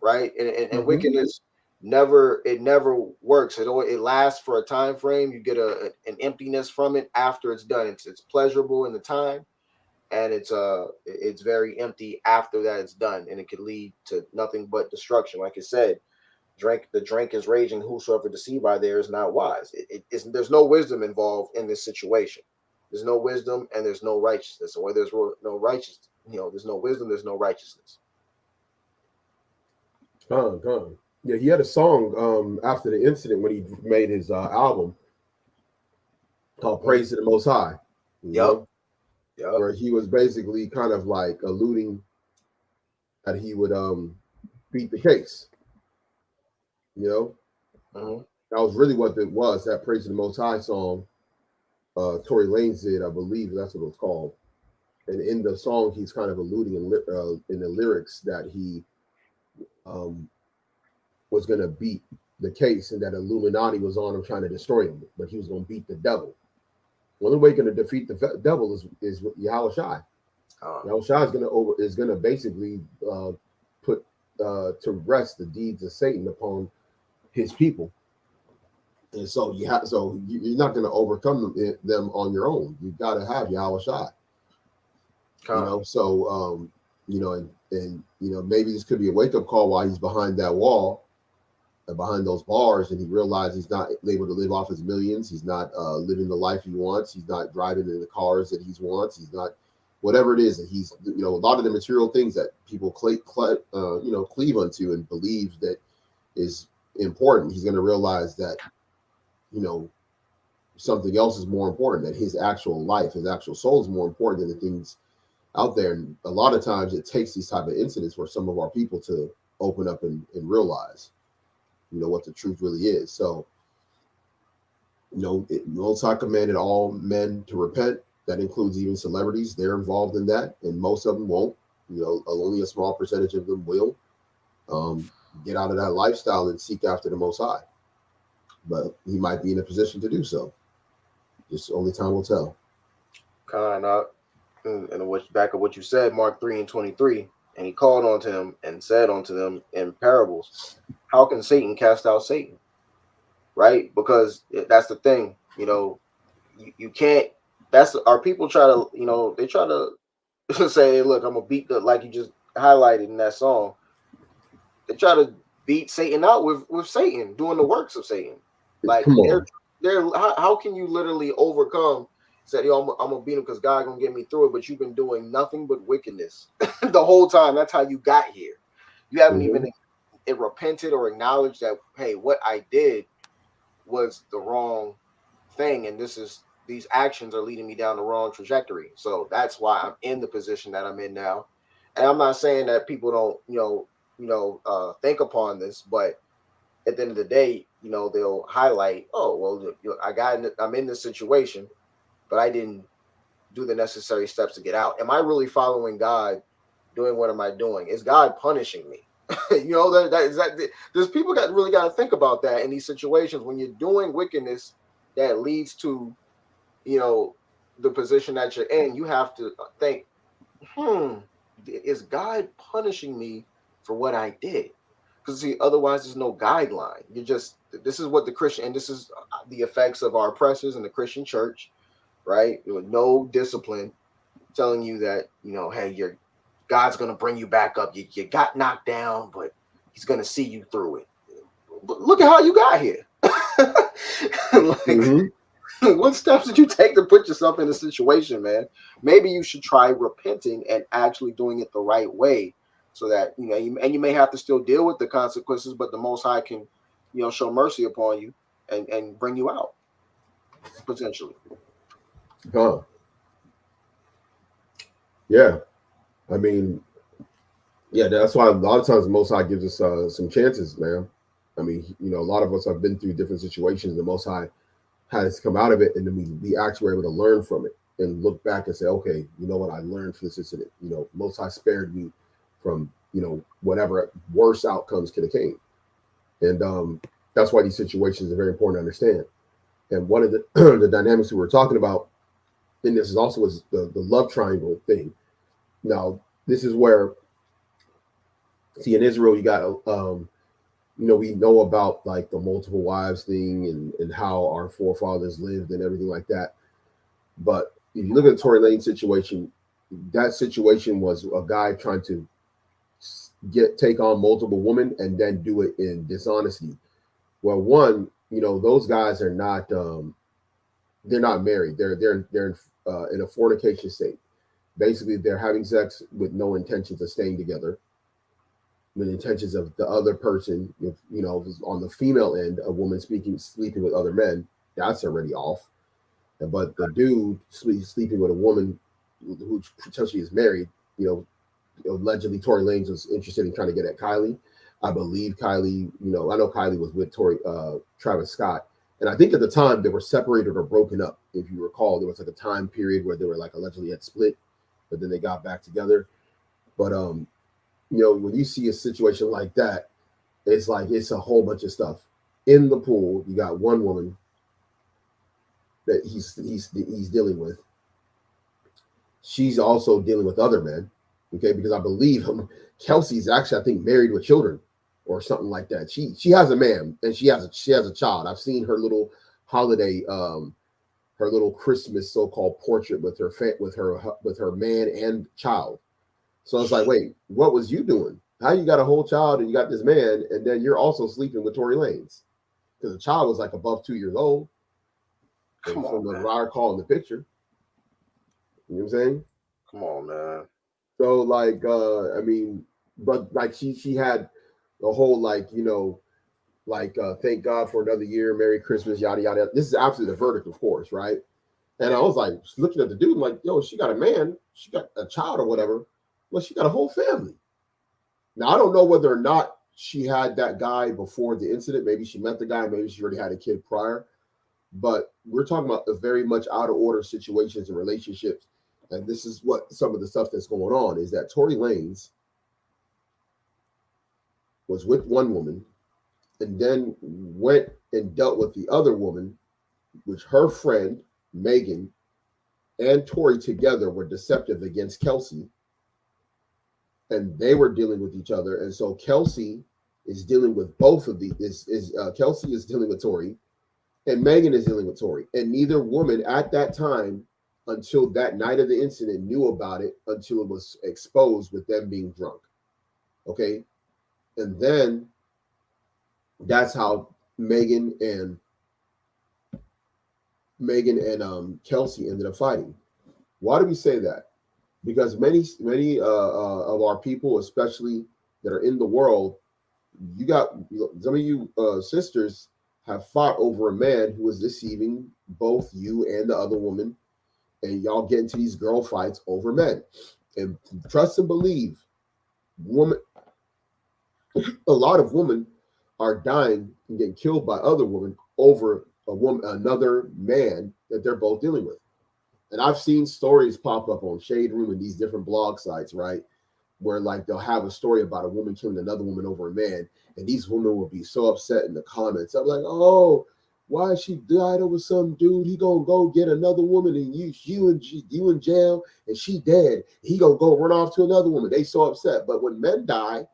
right? And wickedness never works. It lasts for a time frame. You get an emptiness from it after it's done. It's pleasurable in the time, and it's very empty after that it's done, and it could lead to nothing but destruction. Like I said, the drink is raging, whosoever deceived by there is not wise. There's no wisdom involved in this situation. There's no wisdom and there's no righteousness. And where there's no righteousness, there's no wisdom, there's no righteousness. Yeah, he had a song after the incident when he made his album called Praise to the Most High. Yep. Where he was basically kind of like alluding that he would beat the case. That was really what it was. That Praise to the Most High song, Tory Lanez did, I believe that's what it was called. And in the song, he's kind of alluding in the lyrics that he was going to beat the case and that Illuminati was on him trying to destroy him, but he was going to beat the devil. The only way going to defeat the devil is with Yahawashi. Yahawashi is going to basically put to rest the deeds of Satan upon his people. And so you're not going to overcome them on your own. You've got to have Yahawashi. So maybe this could be a wake-up call while he's behind that wall, behind those bars, and he realized he's not able to live off his millions. He's not living the life he wants. He's not driving in the cars that he wants. He's not, whatever it is that he's, a lot of the material things that people cleave unto and believe that is important. He's going to realize that, something else is more important, that his actual life, his actual soul is more important than the things out there. And a lot of times it takes these type of incidents for some of our people to open up and realize, what the truth really is. So, Most High commanded all men to repent. That includes even celebrities. They're involved in that, and most of them won't. Only a small percentage of them will get out of that lifestyle and seek after the Most High. But he might be in a position to do so. Just only time will tell. And what's back of what you said, Mark 3:23, and he called unto him and said unto them in parables, how can Satan cast out Satan? Right? Because that's the thing, you can't. That's our people try to, they try to say, look, I'm gonna beat like you just highlighted in that song. They try to beat Satan out with Satan doing the works of Satan. Like how can you literally overcome? Said, yo, I'm gonna beat him because God gonna get me through it. But you've been doing nothing but wickedness the whole time. That's how you got here. You haven't even repented or acknowledged that, hey, what I did was the wrong thing, and these actions are leading me down the wrong trajectory. So that's why I'm in the position that I'm in now. And I'm not saying that people don't, think upon this, but at the end of the day, they'll highlight, oh, well, I'm in this situation, but I didn't do the necessary steps to get out. Am I really following God? Doing what am I doing? Is God punishing me? There's people that really got to think about that in these situations when you're doing wickedness that leads to, the position that you're in. You have to think, is God punishing me for what I did? Because see, otherwise there's no guideline. This is what the Christian, and this is the effects of our oppressors in the Christian church, right? With no discipline, telling you that, hey, God's going to bring you back up. You got knocked down, but he's going to see you through it. But look at how you got here. What steps did you take to put yourself in a situation, man? Maybe you should try repenting and actually doing it the right way, so that you may have to still deal with the consequences, but the Most High can, show mercy upon you and bring you out potentially. Yeah. I mean, that's why a lot of times the Most High gives us some chances, man. I mean, a lot of us have been through different situations. The Most High has come out of it, and then we actually were able to learn from it and look back and say, okay, you know what, I learned from this incident. Most High spared me from, whatever worse outcomes could have came. And that's why these situations are very important to understand. And one of the the dynamics we were talking about in this is also was the love triangle thing. Now, this is where, see, in Israel, you got, we know about like the multiple wives thing and how our forefathers lived and everything like that. But if you look at the Tory Lanez situation, that situation was a guy trying to take on multiple women and then do it in dishonesty. Well, one, those guys are not, they're not married. They're in a fornication state. Basically, they're having sex with no intentions of staying together, with intentions of the other person. If on the female end, a woman sleeping with other men, that's already off. But the dude sleeping with a woman who potentially is married, allegedly Tory Lanez was interested in trying to get at Kylie. I believe Kylie, I know Kylie was with Travis Scott. And I think at the time they were separated or broken up. If you recall, there was like a time period where they were like allegedly had split, but then they got back together. But when you see a situation like that, it's like it's a whole bunch of stuff. in the pool, you got one woman that he's dealing with. She's also dealing with other men, okay? Because I believe Kelsey's actually, I think, married with children or something like that. She has a man and she has a child. I've seen her little holiday, her little Christmas so-called portrait with her man and child. So it's like, wait, what was you doing? How you got a whole child and you got this man, and then you're also sleeping with Tory Lanez? Because the child was like above 2 years old. From what I recall in the picture. You know what I'm saying? Come on, man. So like, I mean, but like she had the whole like, you know, like thank God for another year, Merry Christmas, yada yada. This is after the verdict, of course, right? And I was like looking at the dude, like, yo, she got a man, she got a child or whatever. Well, she got a whole family. Now I don't know whether or not she had that guy before the incident. Maybe she met the guy, maybe she already had a kid prior. But we're talking about a very much out of order situations and relationships. And this is what some of the stuff that's going on is that Tory Lanez was with one woman and then went and dealt with the other woman, which her friend, Megan, and Tory together were deceptive against Kelsey. And they were dealing with each other. And so Kelsey is dealing with both of these. Kelsey is dealing with Tory, and Megan is dealing with Tory. And neither woman at that time, until that night of the incident, knew about it until it was exposed with them being drunk. Okay. And then that's how Megan and Kelsey ended up fighting. Why do we say that? Because many of our people, especially that are in the world, you got some of you sisters have fought over a man who was deceiving both you and the other woman, and y'all get into these girl fights over men. And trust and believe, a lot of women are dying and getting killed by other women over another man that they're both dealing with. And I've seen stories pop up on Shade Room and these different blog sites, right? Where like they'll have a story about a woman killing another woman over a man, and these women will be so upset in the comments. I'm like, oh, why she died over some dude? He gonna go get another woman, and you in jail, and she dead. He gonna go run off to another woman. They so upset. But when men die,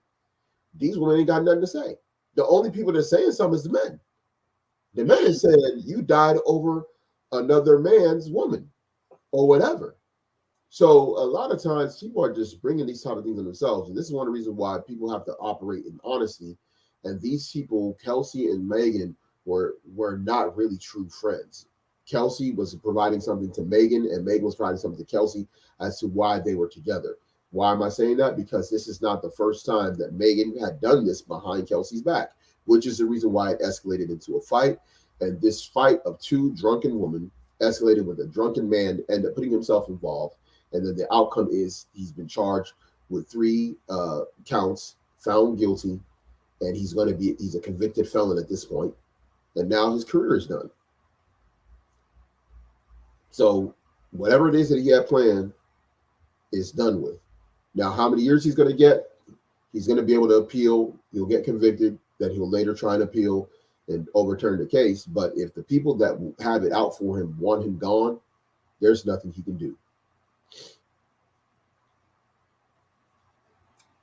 these women ain't got nothing to say. The only people that are saying something is the men. The men are saying you died over another man's woman or whatever. So a lot of times people are just bringing these type of things on themselves. And this is one of the reasons why people have to operate in honesty. And these people, Kelsey and Megan, were not really true friends. Kelsey was providing something to Megan, and Megan was providing something to Kelsey as to why they were together. Why am I saying that? Because this is not the first time that Megan had done this behind Kelsey's back, which is the reason why it escalated into a fight. And this fight of two drunken women escalated with a drunken man ended up putting himself involved. And then the outcome is he's been charged with 3 counts, found guilty, and he's a convicted felon at this point. And now his career is done. So whatever it is that he had planned is done with. Now, how many years he's going to get? He's going to be able to appeal. He'll get convicted. Then he'll later try and appeal and overturn the case. But if the people that have it out for him want him gone, there's nothing he can do.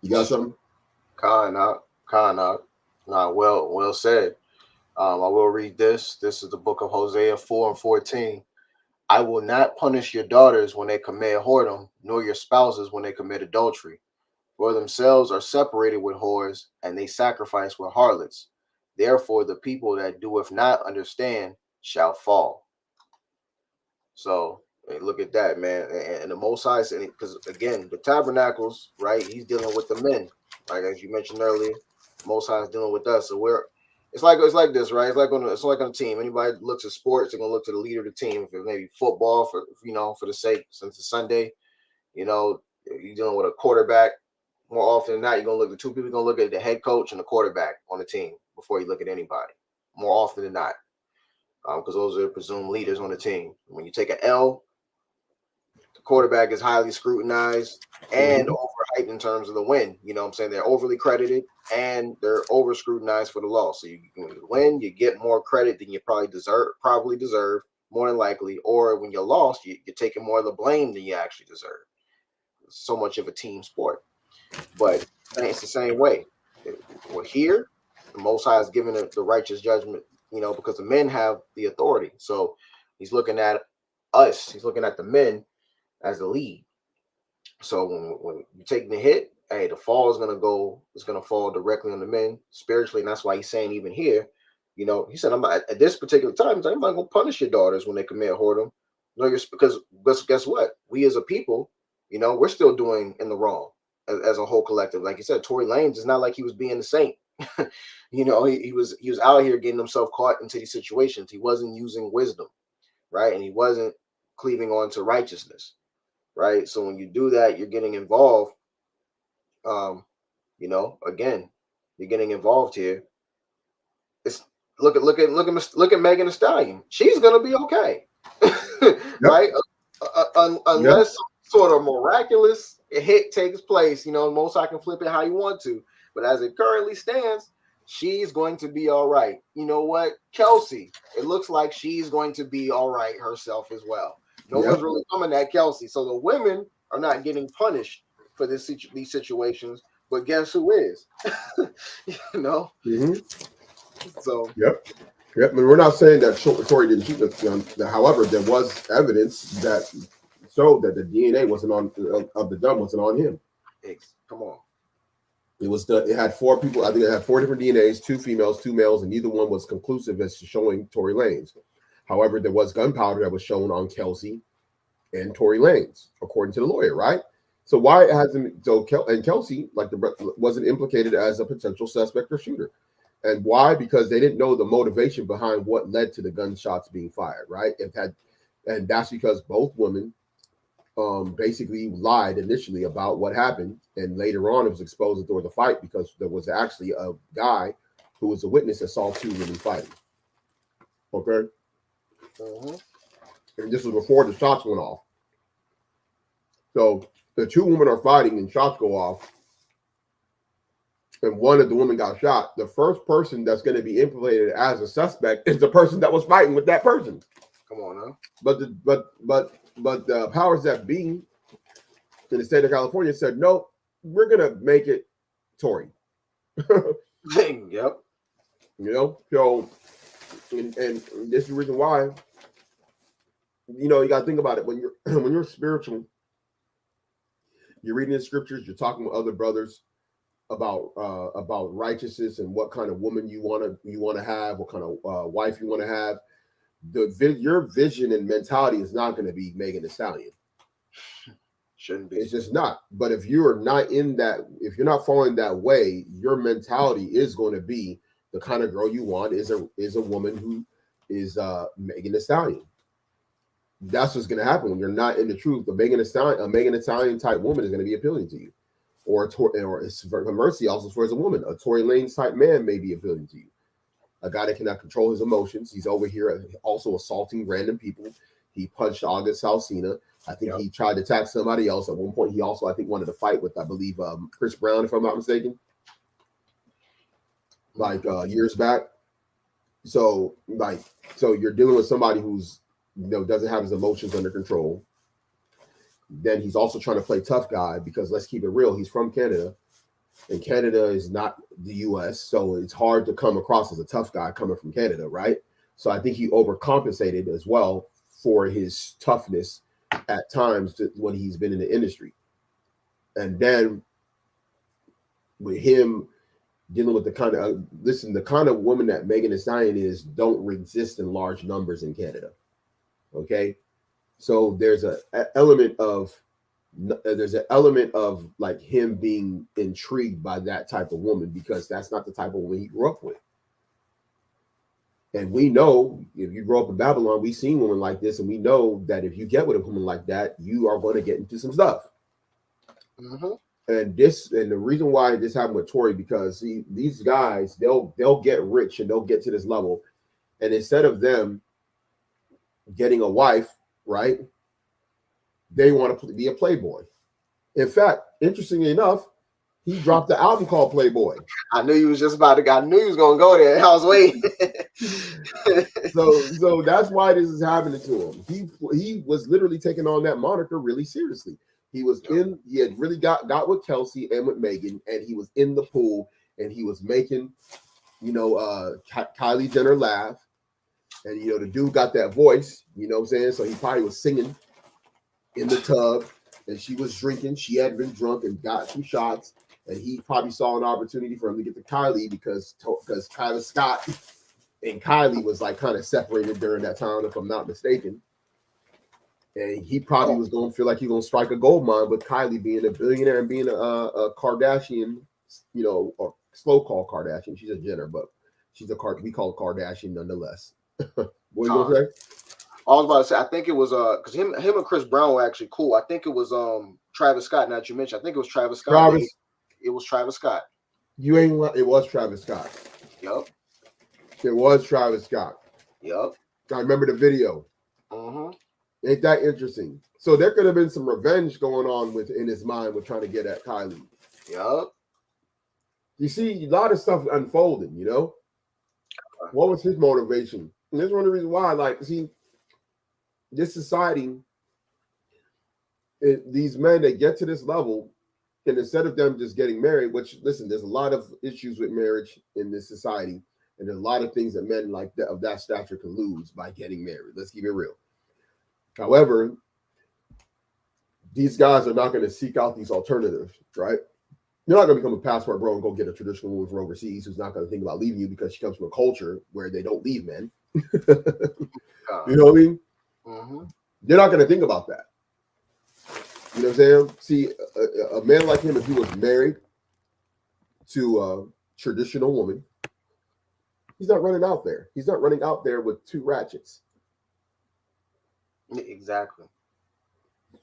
You got something? Well said. I will read this. This is the book of Hosea 4:14. I will not punish your daughters when they commit whoredom, nor your spouses when they commit adultery. For themselves are separated with whores, and they sacrifice with harlots. Therefore, the people that doeth not understand shall fall. So look at that, man. And the Most High, because again, the tabernacles, right? He's dealing with the men, like as you mentioned earlier. Most High is dealing with us. So it's like this, right? It's like on a team. Anybody that looks at sports, they're gonna look to the leader of the team. If it's maybe football, for the sake, since it's Sunday, you're dealing with a quarterback. More often than not, you're gonna look at 2 people. You're gonna look at the head coach and the quarterback on the team before you look at anybody. More often than not, because those are the presumed leaders on the team. When you take an L, the quarterback is highly scrutinized and over right, in terms of the win. You know what I'm saying? They're overly credited and they're over scrutinized for the loss. So when you win, you get more credit than you probably deserve, more than likely. Or when you're lost, you're taking more of the blame than you actually deserve. It's so much of a team sport. But it's the same way. We're here. The Most High is giving the righteous judgment, you know, because the men have the authority. So he's looking at us. He's looking at the men as the lead. So when you're taking the hit, hey, the fall is gonna fall directly on the men spiritually, and that's why he's saying even here, you know, he said, I'm not at this particular time, I'm not gonna punish your daughters when they commit whoredom. No, because guess what? We as a people, you know, we're still doing in the wrong as a whole collective. Like you said, Tory Lanez is not like he was being the saint. You know, he was out here getting himself caught into these situations. He wasn't using wisdom, right? And he wasn't cleaving on to righteousness. Right. So when you do that, you're getting involved. You know, again, you're getting involved here. It's look at Megan Thee Stallion. She's gonna be okay. Right? Unless some sort of miraculous hit takes place, you know, most I can flip it how you want to. But as it currently stands, she's going to be all right. You know what? Kelsey, it looks like she's going to be all right herself as well. No one's really coming at Kelsey. So the women are not getting punished for these situations. But guess who is? You know? So. Yep. I mean, we're not saying that Tory didn't shoot the gun. However, there was evidence that showed that the DNA wasn't on of the gun wasn't on him. Come on. It had 4 people. I think it had 4 different DNAs, 2 females, 2 males, and neither one was conclusive as to showing Tory Lanez. However, there was gunpowder that was shown on Kelsey and Tory Lanez, according to the lawyer, right? So why hasn't Kelsey wasn't implicated as a potential suspect or shooter? And why? Because they didn't know the motivation behind what led to the gunshots being fired, right? And that's because both women basically lied initially about what happened, and later on it was exposed that there was a fight because there was actually a guy who was a witness that saw 2 women fighting. Okay. And this was before the shots went off. So the 2 women are fighting and shots go off, and one of the women got shot. The first person that's going to be implicated as a suspect is the person that was fighting with that person. Come on, huh? But the powers that be in the state of California said, no, we're going to make it Tory. Yep. You know, so and this is the reason why. You know, you got to think about it when you're spiritual. You're reading the scriptures. You're talking with other brothers about righteousness and what kind of woman you want to have, what kind of wife you want to have. Your vision and mentality is not going to be Megan Thee Stallion. Shouldn't be. It's just not. But if you're not in that, if you're not following that way, your mentality is going to be the kind of girl you want is a woman who is Megan Thee Stallion. That's what's going to happen when you're not in the truth. A Megan Thee Stallion type woman is going to be appealing to you, or it's for mercy also for as a woman. A Tory Lanez type man may be appealing to you. A guy that cannot control his emotions. He's over here also assaulting random people. He punched August Alsina. I think he tried to attack somebody else at one point. He also, I think, wanted to fight with, I believe, Chris Brown, if I'm not mistaken, like years back. So you're dealing with somebody who's, you know, doesn't have his emotions under control. Then he's also trying to play tough guy because let's keep it real. He's from Canada, and Canada is not the U.S., so it's hard to come across as a tough guy coming from Canada, right? So I think he overcompensated as well for his toughness at times when he's been in the industry. And then with him dealing with the kind of woman that Megan Thee Stallion is don't exist in large numbers in Canada. Okay, so there's an element of like him being intrigued by that type of woman because that's not the type of woman he grew up with. And we know if you grow up in Babylon, we've seen women like this, and we know that if you get with a woman like that, you are going to get into some stuff. And the reason why this happened with Tory, because these guys, they'll get rich and they'll get to this level, and instead of them getting a wife, right, they want to be a playboy. In fact, interestingly enough, he dropped the album called Playboy. I knew you was just about to. I knew you was gonna go there. I was waiting. So that's why this is happening to him. He was literally taking on that moniker really seriously. He was in. He had really got with Kelsey and with Megan, and he was in the pool, and he was making, Kylie Jenner laugh, and the dude got that voice. You know what I'm saying? So he probably was singing in the tub, and she was drinking. She had been drunk and got some shots. And he probably saw an opportunity for him to get to Kylie because Kylie Scott and Kylie was like kind of separated during that time, if I'm not mistaken. And he probably was going to feel like he was going to strike a gold mine with Kylie being a billionaire and being a Kardashian, or slow call Kardashian. She's a Jenner, but she's we call her Kardashian nonetheless. What are you going to say? I was about to say, I think it was because him and Chris Brown were actually cool. I think it was Travis Scott. Now that you mentioned, I think it was Travis Scott. It was Travis Scott. It was Travis Scott. Yep. It was Travis Scott. Yep. I remember the video. Mm-hmm. Ain't that interesting? So there could have been some revenge going on in his mind with trying to get at Kylie. Yep. You see a lot of stuff unfolding, What was his motivation? And this is one of the reasons why, this society, these men that get to this level, and instead of them just getting married, which, listen, there's a lot of issues with marriage in this society, and there's a lot of things that men like that of that stature can lose by getting married. Let's keep it real. However, these guys are not going to seek out these alternatives, right? You're not going to become a passport bro and go get a traditional woman from overseas who's not going to think about leaving you because she comes from a culture where they don't leave men. You know what I mean? Mm-hmm. They're not going to think about that. You know what I'm saying? See, a man like him, if he was married to a traditional woman, he's not running out there. He's not running out there with two ratchets. Exactly.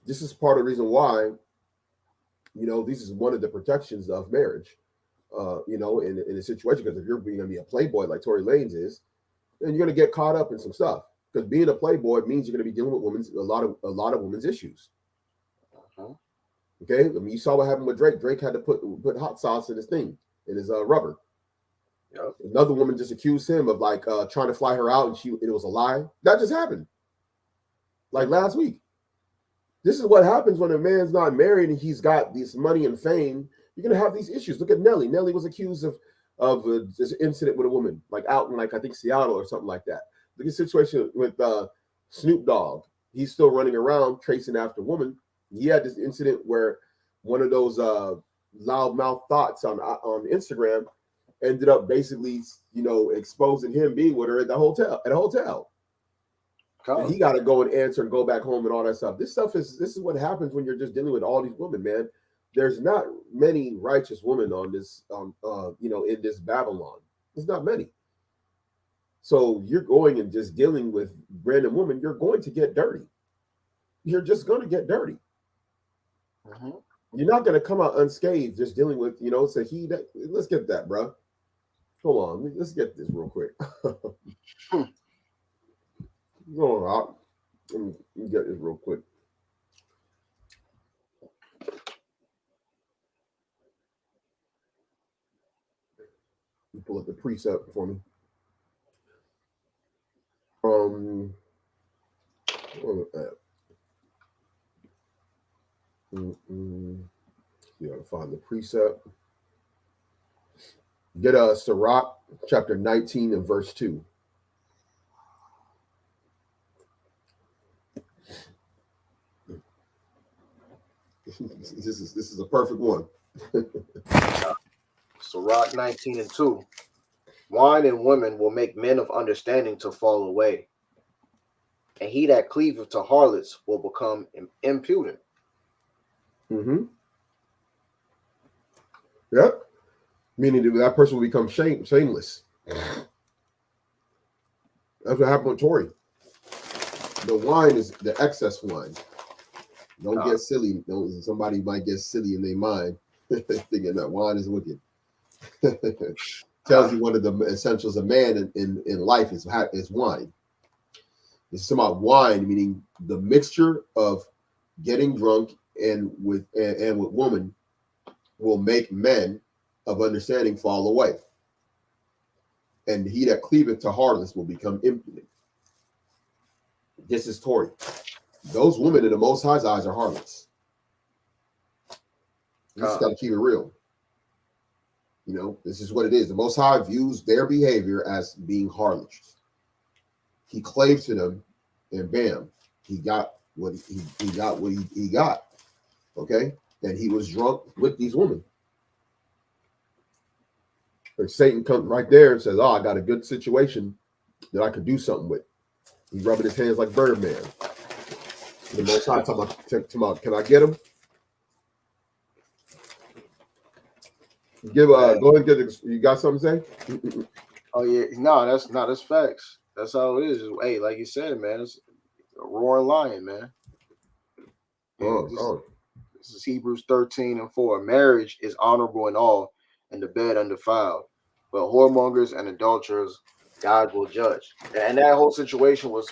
This is part of the reason why, this is one of the protections of marriage, in a situation. Because if you're going to be a playboy like Tory Lanez is, then you're going to get caught up in some stuff. Because being a playboy means you're going to be dealing with a lot of women's issues. Okay, I mean, you saw what happened with Drake. Drake had to put hot sauce in his thing, in his rubber. Yep. Another woman just accused him of trying to fly her out, and it was a lie. That just happened, last week. This is what happens when a man's not married and he's got this money and fame. You're gonna have these issues. Look at Nelly. Nelly was accused of this incident with a woman, out in I think Seattle or something like that. Look at the situation with Snoop Dogg. He's still running around chasing after women. He had this incident where one of those loudmouth thoughts on Instagram ended up basically, exposing him being with her at a hotel. And he got to go and answer and go back home and all that stuff. This is what happens when you're just dealing with all these women, man. There's not many righteous women on this, in this Babylon. There's not many. So you're going and just dealing with random women. You're going to get dirty. You're just going to get dirty. Mm-hmm. You're not going to come out unscathed just dealing with, let's get that, bro. Hold on. Let's get this real quick. Go on, let me get this real quick. You pull up the precept for me. What was that? You gotta find the precept. Get Sirach chapter 19 and verse 2. This is a perfect one. Sirach 19 and 2. Wine and women will make men of understanding to fall away, and he that cleaveth to harlots will become impudent. Mm-hmm. Yep. Meaning that person will become shameless. That's what happened with Tory. The wine is the excess wine. Don't get silly. Somebody might get silly in their mind thinking that wine is wicked. Tells you one of the essentials of man in life is wine. It's about wine, meaning the mixture of getting drunk and with woman will make men of understanding fall away. And he that cleaveth to harlots will become impudent. This is Tory. Those women in the Most High's eyes are harlots. You just got to keep it real. You know, this is what it is. The Most High views their behavior as being harlots. He clave to them, and bam, he got what he got. What he got. Okay, and he was drunk with these women. But Satan comes right there and says, "Oh, I got a good situation that I could do something with." He's rubbing his hands like Birdman. The Most High talking about, can I get him? Go ahead and get it. You got something to say? Oh yeah, no, that's facts. That's how it is. Hey, like you said, man, it's a roaring lion, man. This is Hebrews 13:4. Marriage is honorable in all, and the bed undefiled. But whoremongers and adulterers, God will judge. And that whole situation was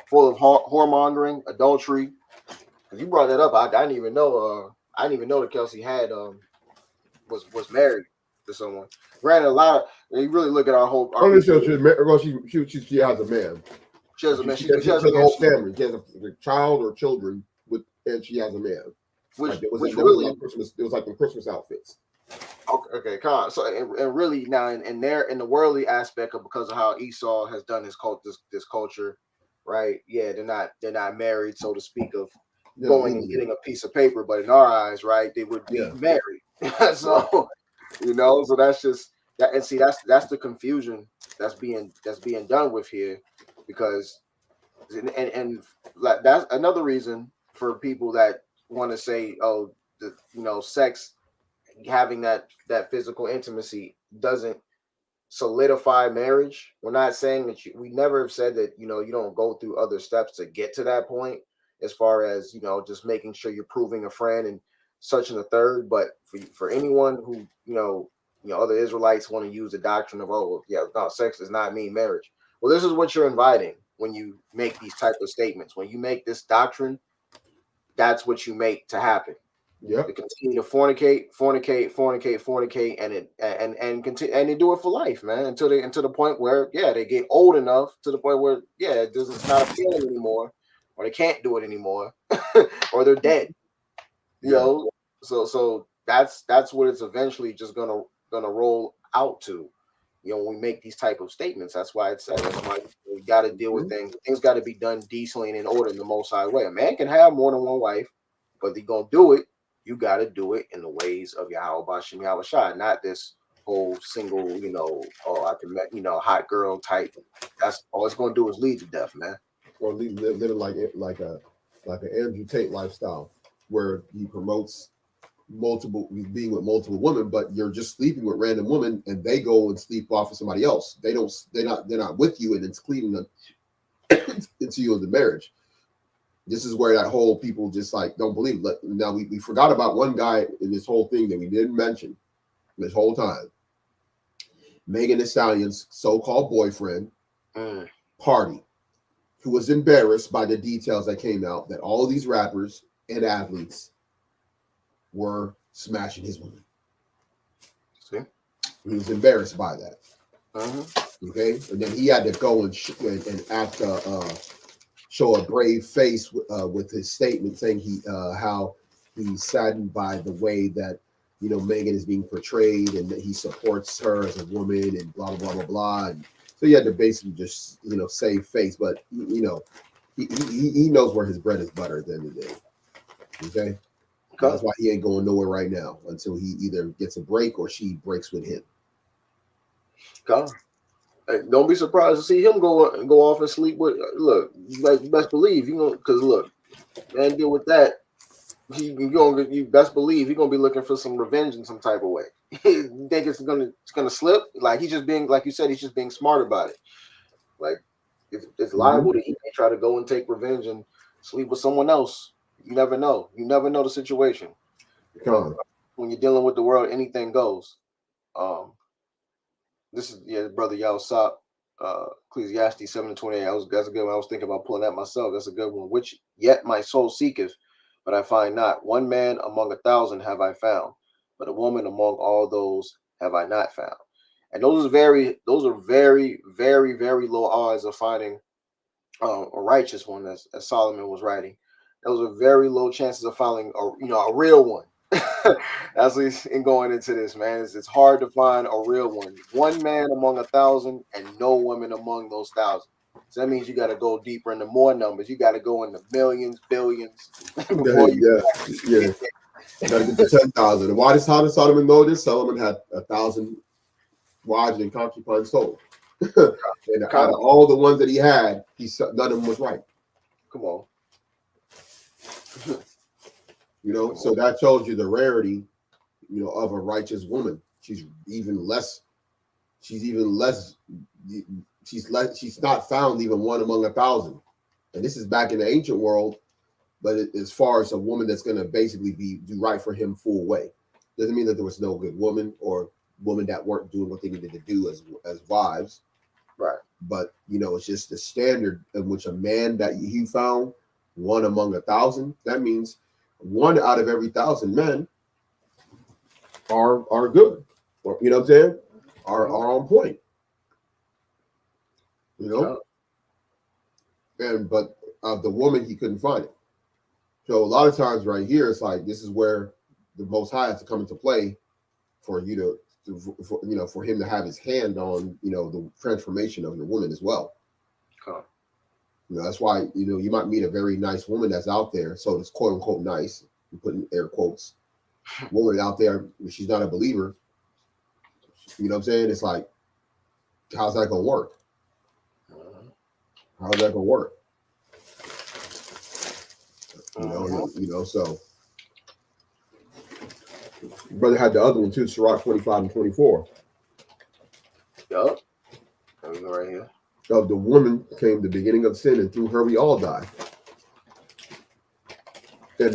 full of whoremongering, adultery. Because you brought that up, I didn't even know. I didn't even know that Kelsey had was married to someone. Granted, a lot of you really look at our whole. She has a man. She has a man. She has a whole family. She has a child or children and she has a man. Which, like it was like the Christmas outfits. Okay, come on. So and really now in the worldly aspect of because of how Esau has done his this culture, right? Yeah, they're not married, so to speak, of going and getting a piece of paper, but in our eyes, right, they would be married. So so that's just that, and see that's the confusion that's being done with here, because and that's another reason for people that want to say, oh, sex, having that physical intimacy doesn't solidify marriage. We're not saying that we never have said that you don't go through other steps to get to that point, as far as just making sure you're proving a friend and such and a third. But for anyone who other Israelites want to use the doctrine of, oh yeah, no, sex does not mean marriage. Well, this is what you're inviting when you make these type of statements. When you make this doctrine, that's what you make to happen. Yeah. To continue to fornicate, and continue, and they do it for life, man, until the point where they get old enough to the point where it's not appealing anymore, or they can't do it anymore, or they're dead. So that's what it's eventually just gonna roll out to. When we make these type of statements, that's why it says that's why we got to deal with things. Things got to be done decently and in order in the Most High way. A man can have more than one wife, but if you're gonna do it, you got to do it in the ways of Yahawashi, not this whole single, I can, hot girl type. That's all it's gonna do is lead to death, man. Or living like an Andrew Tate lifestyle, where he promotes being with multiple women, but you're just sleeping with random women, and they go and sleep off with somebody else. They're not with you, and it's cleaving into you in the marriage. This is where that whole people just like don't believe. Now we forgot about one guy in this whole thing that we didn't mention this whole time. Megan Thee Stallion's so-called boyfriend, Party, who was embarrassed by the details that came out that all of these rappers and athletes were smashing his woman. See? He was embarrassed by that. Okay, and then he had to go and act show a brave face with his statement, saying how he's saddened by the way that Megan is being portrayed, and that he supports her as a woman, and blah blah blah blah blah. And so he had to basically just save face, but he knows where his bread is buttered at the end of the day. Okay. That's why he ain't going nowhere right now until he either gets a break or she breaks with him. Hey, don't be surprised to see him go off and sleep with. Look, you best believe because look, man, deal with that. You best believe he's gonna be looking for some revenge in some type of way. You think it's gonna slip? Like he's just being, like you said, he's just being smart about it. Like if it's liable that he may try to go and take revenge and sleep with someone else. You never know. You never know the situation. When you're dealing with the world, anything goes. This is brother Yahusop, Ecclesiastes 7:28. That's a good one. I was thinking about pulling that myself. That's a good one. Which yet my soul seeketh, but I find not. One man among 1,000 have I found, but a woman among all those have I not found. And those are very, very, very low odds of finding a righteous one, as Solomon was writing. Those are very low chances of finding a real one. That's least in going into this, man. It's hard to find a real one. One man among 1,000 and no woman among those 1,000. So that means you got to go deeper into more numbers. You got to go into millions, billions before you. Yeah. Gotta get to 10,000. And how did Solomon know this? Solomon had 1,000 wives and concubines sold. And out of all the ones that he had, none of them was right. Come on. So that tells you the rarity, of a righteous woman. She's not found even one among 1,000. And this is back in the ancient world, but as far as a woman that's going to basically do right for him full way, doesn't mean that there was no good woman or women that weren't doing what they needed to do as wives. Right. But it's just the standard in which a man that he found one among 1,000. That means one out of every 1,000 men are good. Or, you know what I'm saying? Are on point. But the woman, he couldn't find it. So a lot of times right here, it's like this is where the Most High has to come into play for you for him to have his hand on the transformation of your woman as well. That's why you might meet a very nice woman that's out there. So it's quote unquote nice. I'm putting air quotes. Woman out there, she's not a believer. You know what I'm saying? It's like, how's that gonna work? How's that gonna work? So brother had the other one too, Sirach 25 and 24. Yup. There we go right here. Of the woman came the beginning of sin, and through her we all die. And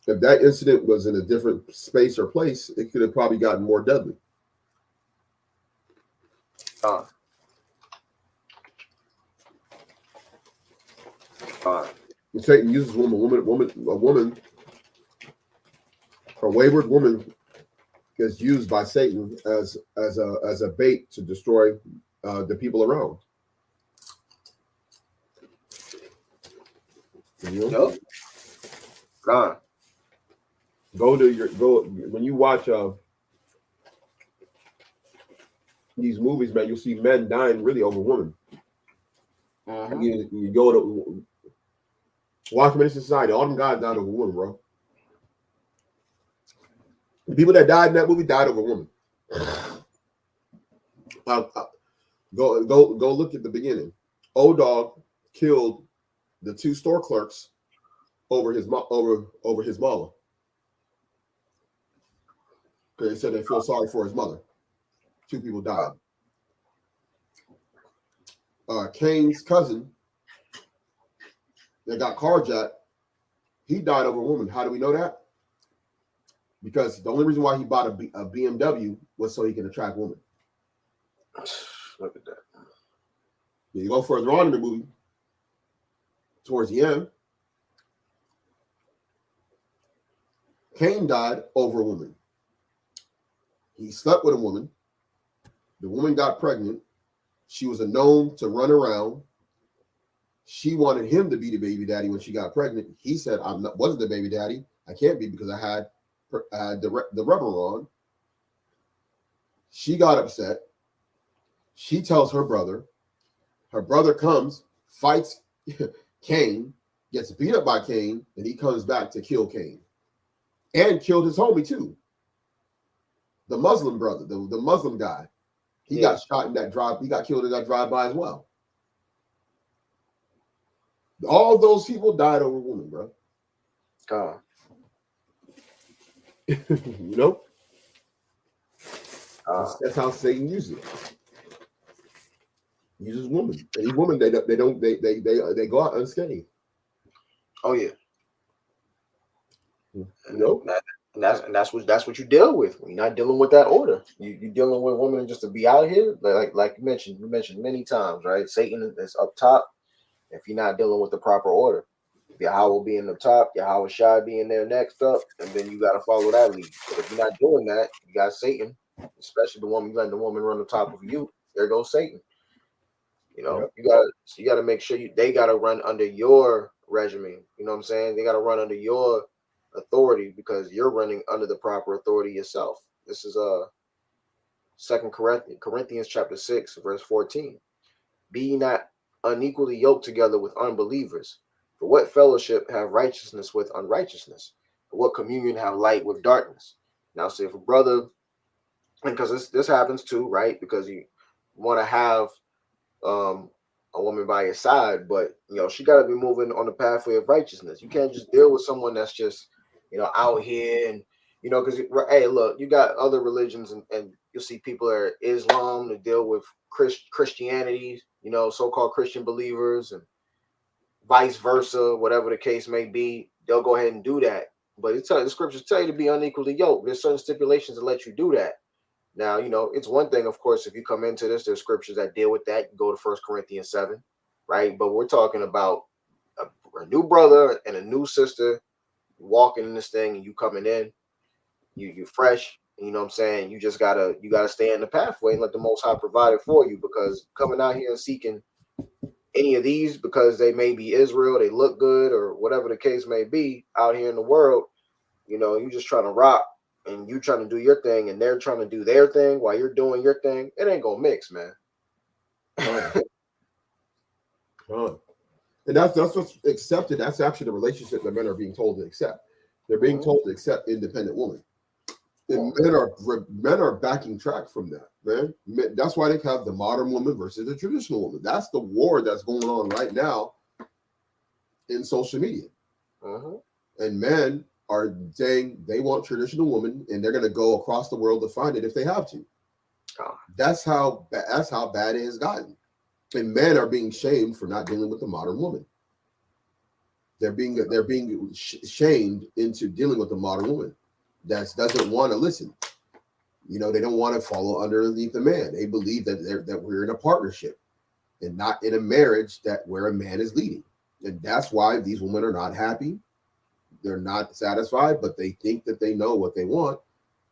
if that incident was in a different space or place, it could have probably gotten more deadly. Satan uses a wayward woman gets used by Satan as a bait to destroy the people around. Yep. God. Go when you watch these movies, man, you'll see men dying really over women. You go to watch Minister Society, all them guys died over women, bro. The people that died in that movie died over women. Go look at the beginning. Old Dog killed the 2 store clerks over his mama. Because they said they feel sorry for his mother. 2 people died. Cain's cousin that got carjacked, he died over a woman. How do we know that? Because the only reason why he bought a BMW was so he can attract women. Look at that. You go further on in the movie, towards the end, Cain died over a woman. He slept with a woman. The woman got pregnant. She was known to run around. She wanted him to be the baby daddy when she got pregnant. He said, wasn't the baby daddy. I can't be because I had the rubber on. She got upset. She tells her brother. Her brother comes, fights Cain, gets beat up by Cain, and he comes back to kill Cain. And killed his homie too. The Muslim brother, the Muslim guy. He got shot in that drive. He got killed in that drive-by as well. All those people died over women, bro. God. That's how Satan uses it. He uses women. Any woman, they go out unscathed. Oh yeah. And that's what you deal with. You're not dealing with that order. You're dealing with women just to be out here, like you mentioned many times, right? Satan is up top if you're not dealing with the proper order. Yahweh being the top, Yahweh Shai being there next up, and then you got to follow that lead. But if you're not doing that, you got Satan, especially the woman. You letting the woman run on top of you. There goes Satan. You know, you got to make sure they got to run under your regimen. You know what I'm saying? They got to run under your authority because you're running under the proper authority yourself. This is Second Corinthians chapter 6 verse 14. Be ye not unequally yoked together with unbelievers. For what fellowship have righteousness with unrighteousness? For what communion have light with darkness? Now, say if a brother, and because this happens too, right? Because you want to have a woman by your side, but she got to be moving on the pathway of righteousness. You can't just deal with someone that's just out here and because hey, look, you got other religions and you'll see people that are Islam to deal with Christianity, so-called Christian believers, and vice versa, whatever the case may be. They'll go ahead and do that, but the scriptures tell you to be unequally yoked. There's certain stipulations that let you do that. Now, it's one thing, of course, if you come into this, there's scriptures that deal with that. You go to 1 Corinthians 7, right? But we're talking about a new brother and a new sister walking in this thing, and you coming in, you fresh, you know what I'm saying? You just gotta stay in the pathway and let the Most High provide it for you, because coming out here and seeking any of these because they may be Israel, they look good, or whatever the case may be out here in the world, you just trying to rock. And you trying to do your thing, and they're trying to do their thing while you're doing your thing. It ain't gonna mix, man. And that's what's accepted. That's actually the relationship that men are being told to accept. They're being told to accept independent women. And men are backing track from that, man. That's why they have the modern woman versus the traditional woman. That's the war that's going on right now in social media. And men are saying they want traditional women, and they're going to go across the world to find it if they have to. That's how bad it has gotten. And men are being shamed for not dealing with the modern woman. They're being shamed into dealing with the modern woman that doesn't want to listen. They don't want to follow underneath the man. They believe that we're in a partnership and not in a marriage where a man is leading. And that's why these women are not happy. They're not satisfied, but they think that they know what they want,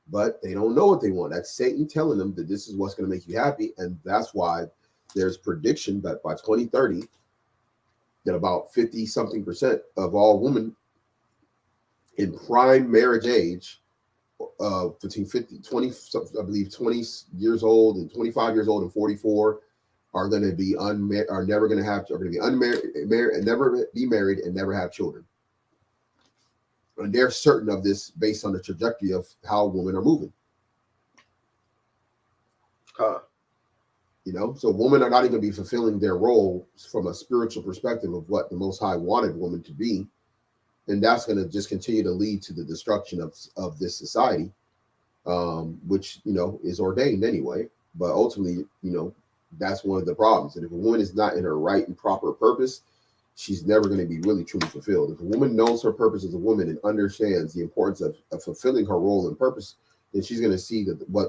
but they don't know what they want. That's Satan telling them that this is what's going to make you happy. And that's why there's prediction that by 2030, that about 50-something% of all women in prime marriage age, between 20, I believe 20 years old and 25 years old and 44, are going to be unmarried, are going to be unmarried, and never be married and never have children. And they're certain of this based on the trajectory of how women are moving. So women are not even going to be fulfilling their role from a spiritual perspective of what the Most High wanted women to be. And that's going to just continue to lead to the destruction of this society, which, is ordained anyway. But ultimately, that's one of the problems. And if a woman is not in her right and proper purpose, she's never going to be really truly fulfilled. If a woman knows her purpose as a woman and understands the importance of fulfilling her role and purpose, then she's going to see that why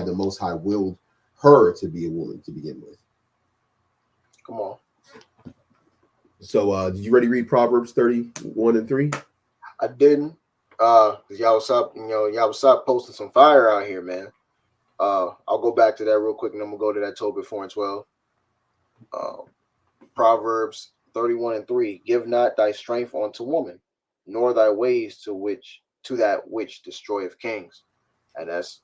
the Most High willed her to be a woman to begin with. Come on. So, did you already read Proverbs 31:3? I didn't. Cause y'all was up posting some fire out here, man. I'll go back to that real quick, and then we'll go to that Tobit 4:12. Proverbs 31:3. Give not thy strength unto woman, nor thy ways to that which destroyeth kings. And that's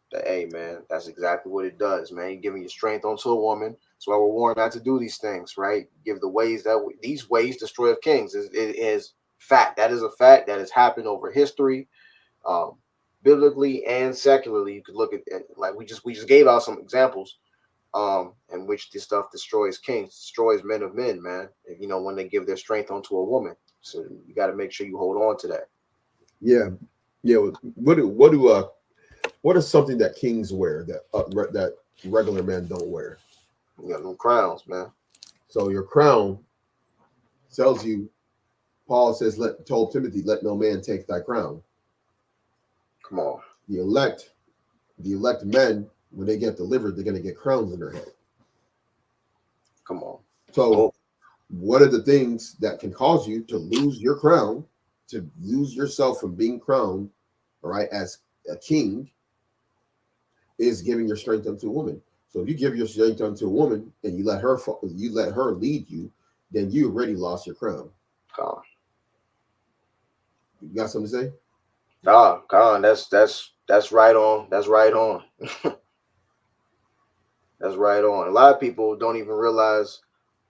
man. That's exactly what it does, man. You're giving your strength unto a woman. That's why we're warned not to do these things, right? Give the ways these ways destroyeth kings. It is fact. That is a fact that has happened over history, biblically and secularly. You could look at like we just gave out some examples, in which this stuff destroys kings, destroys men of men, man. When they give their strength onto a woman. So you got to make sure you hold on to that. Yeah. What is something that kings wear that regular men don't wear? You got no crowns, man. So your crown tells you, Paul says, told Timothy, let no man take thy crown. Come on. The elect men, when they get delivered, they're going to get crowns in their head. Come on. So What are the things that can cause you to lose your crown, to lose yourself from being crowned, all right, as a king, is giving your strength unto a woman. So if you give your strength unto a woman and you let her lead you, then you already lost your crown. Con. You got something to say? Nah, Con, that's right on. That's right on. That's right on. A lot of people don't even realize.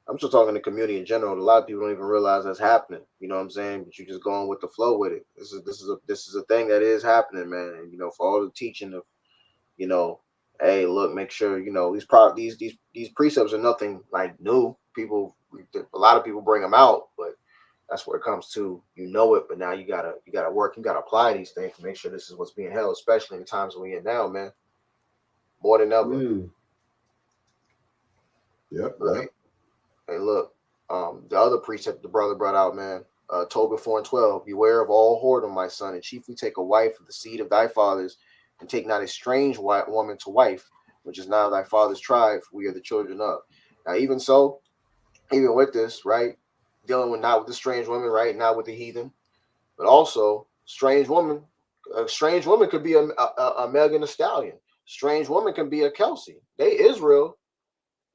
I'm just talking to community in general. A lot of people don't even realize that's happening. You know what I'm saying? But you're just going with the flow with it. This is a thing that is happening, man. And you know, for all the teaching of, you know, hey, look, make sure, you know, these precepts are nothing like new. A lot of people bring them out, but that's where it comes to, you know it, but now you gotta work, you gotta apply these things to make sure this is what's being held, especially in the times we're in now, man. More than ever. Yep. Right. Hey, look, the other precept the brother brought out, man, Tobit 4:12, beware of all whoredom, my son, and chiefly take a wife of the seed of thy fathers, and take not a strange white woman to wife, which is now thy father's tribe, for we are the children of. Now, even so, even with this, right, dealing with not with the strange woman, right, not with the heathen, but also strange woman. A strange woman could be a Megan Thee Stallion. Strange woman can be a Kelsey. They Israel,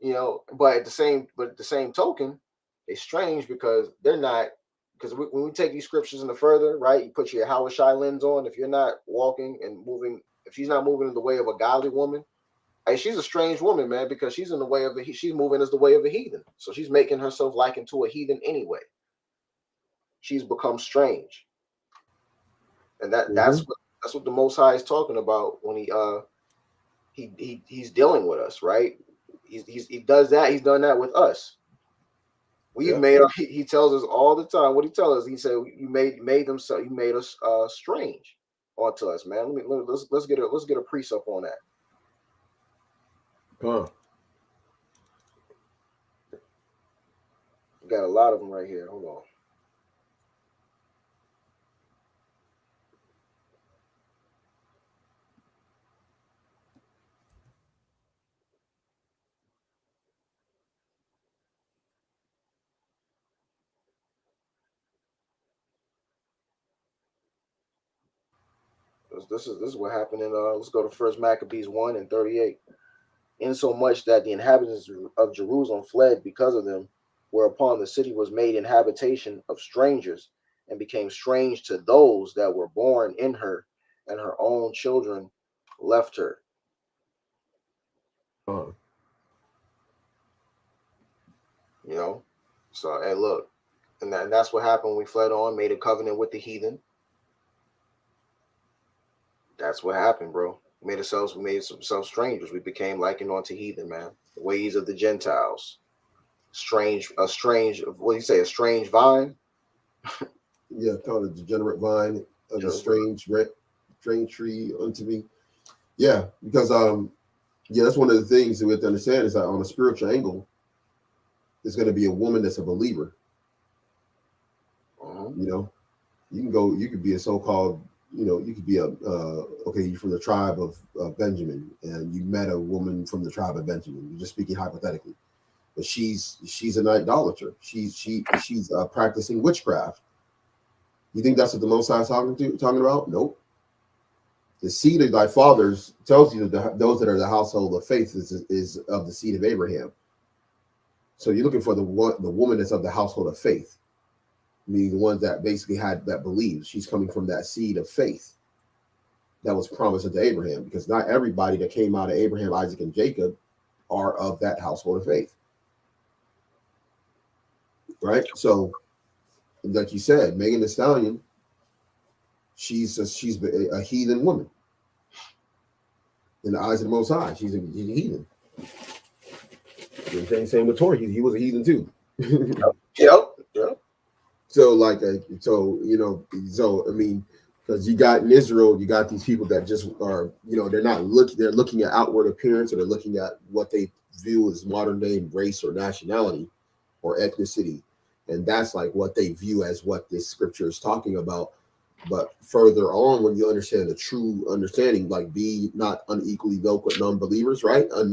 you know, but at the same token, they strange because they're not. Because when we take these scriptures in the further, right, you put your Yahawashi lens on. If you're not walking and moving, if she's not moving in the way of a godly woman, hey, she's a strange woman, man, because she's in the way of she's moving as the way of a heathen. So she's making herself likened to a heathen anyway. She's become strange, and that's what the Most High is talking about when he's dealing with us, right? He does that. He's done that with us. We've made. He tells us all the time. What he tells us, he said, "You made them so. You made us strange onto us, man." Let's get a precept on that. Got a lot of them right here. Hold on. This is what happened in let's go to First Maccabees 1:38. Insomuch that the inhabitants of Jerusalem fled because of them, whereupon the city was made an habitation of strangers, and became strange to those that were born in her, and her own children left her. You know, so hey, look, and that's what happened when we fled on, made a covenant with the heathen. That's what happened, bro. We made ourselves strangers. We became likened unto heathen, man. The ways of the Gentiles. A strange, what do you say, a strange vine? Yeah, called a degenerate vine of a strange tree unto me. Yeah, because that's one of the things that we have to understand is that on a spiritual angle, there's going to be a woman that's a believer. You know, you could be a so-called, you know, you could be you're from the tribe of Benjamin, and you met a woman from the tribe of Benjamin. You're just speaking hypothetically, but she's an idolater. She's practicing witchcraft. You think that's what the Most High is talking about? Nope. The seed of thy fathers tells you that those that are the household of faith is of the seed of Abraham. So you're looking for the woman that's of the household of faith, meaning the ones that basically that believes. She's coming from that seed of faith that was promised unto Abraham, because not everybody that came out of Abraham, Isaac, and Jacob are of that household of faith. Right? So, like you said, Megan Thee Stallion, she's a heathen woman. In the eyes of the Most High, she's a heathen. Same with Tory. He was a heathen too. Yep. So I mean, because you got in Israel, you got these people that just are, you know, they're looking at outward appearance, or they're looking at what they view as modern day race or nationality or ethnicity, and that's like what they view as what this scripture is talking about. But further on, when you understand the true understanding, like be not unequally yoked with non-believers, right? A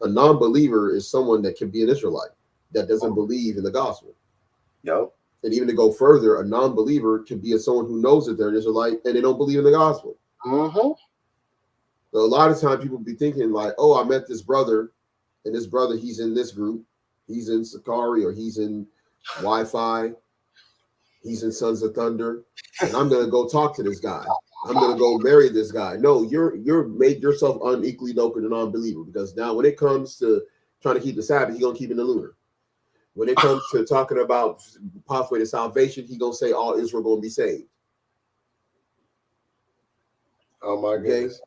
non-believer is someone that can be an Israelite, that doesn't believe in the gospel. Yep. And even to go further, a non-believer can be someone who knows that they're an Israelite and they don't believe in the gospel. Mm-hmm. So a lot of times people be thinking like, oh, I met this brother, and this brother, he's in this group. He's in Sakari, or he's in Wi-Fi. He's in Sons of Thunder. And I'm going to go talk to this guy. I'm going to go marry this guy. No, you're made yourself unequally yoked with a non-believer, because now when it comes to trying to keep the Sabbath, he's going to keep it in the lunar. When it comes to talking about pathway to salvation, he's going to say all Israel going to be saved. Oh, my goodness.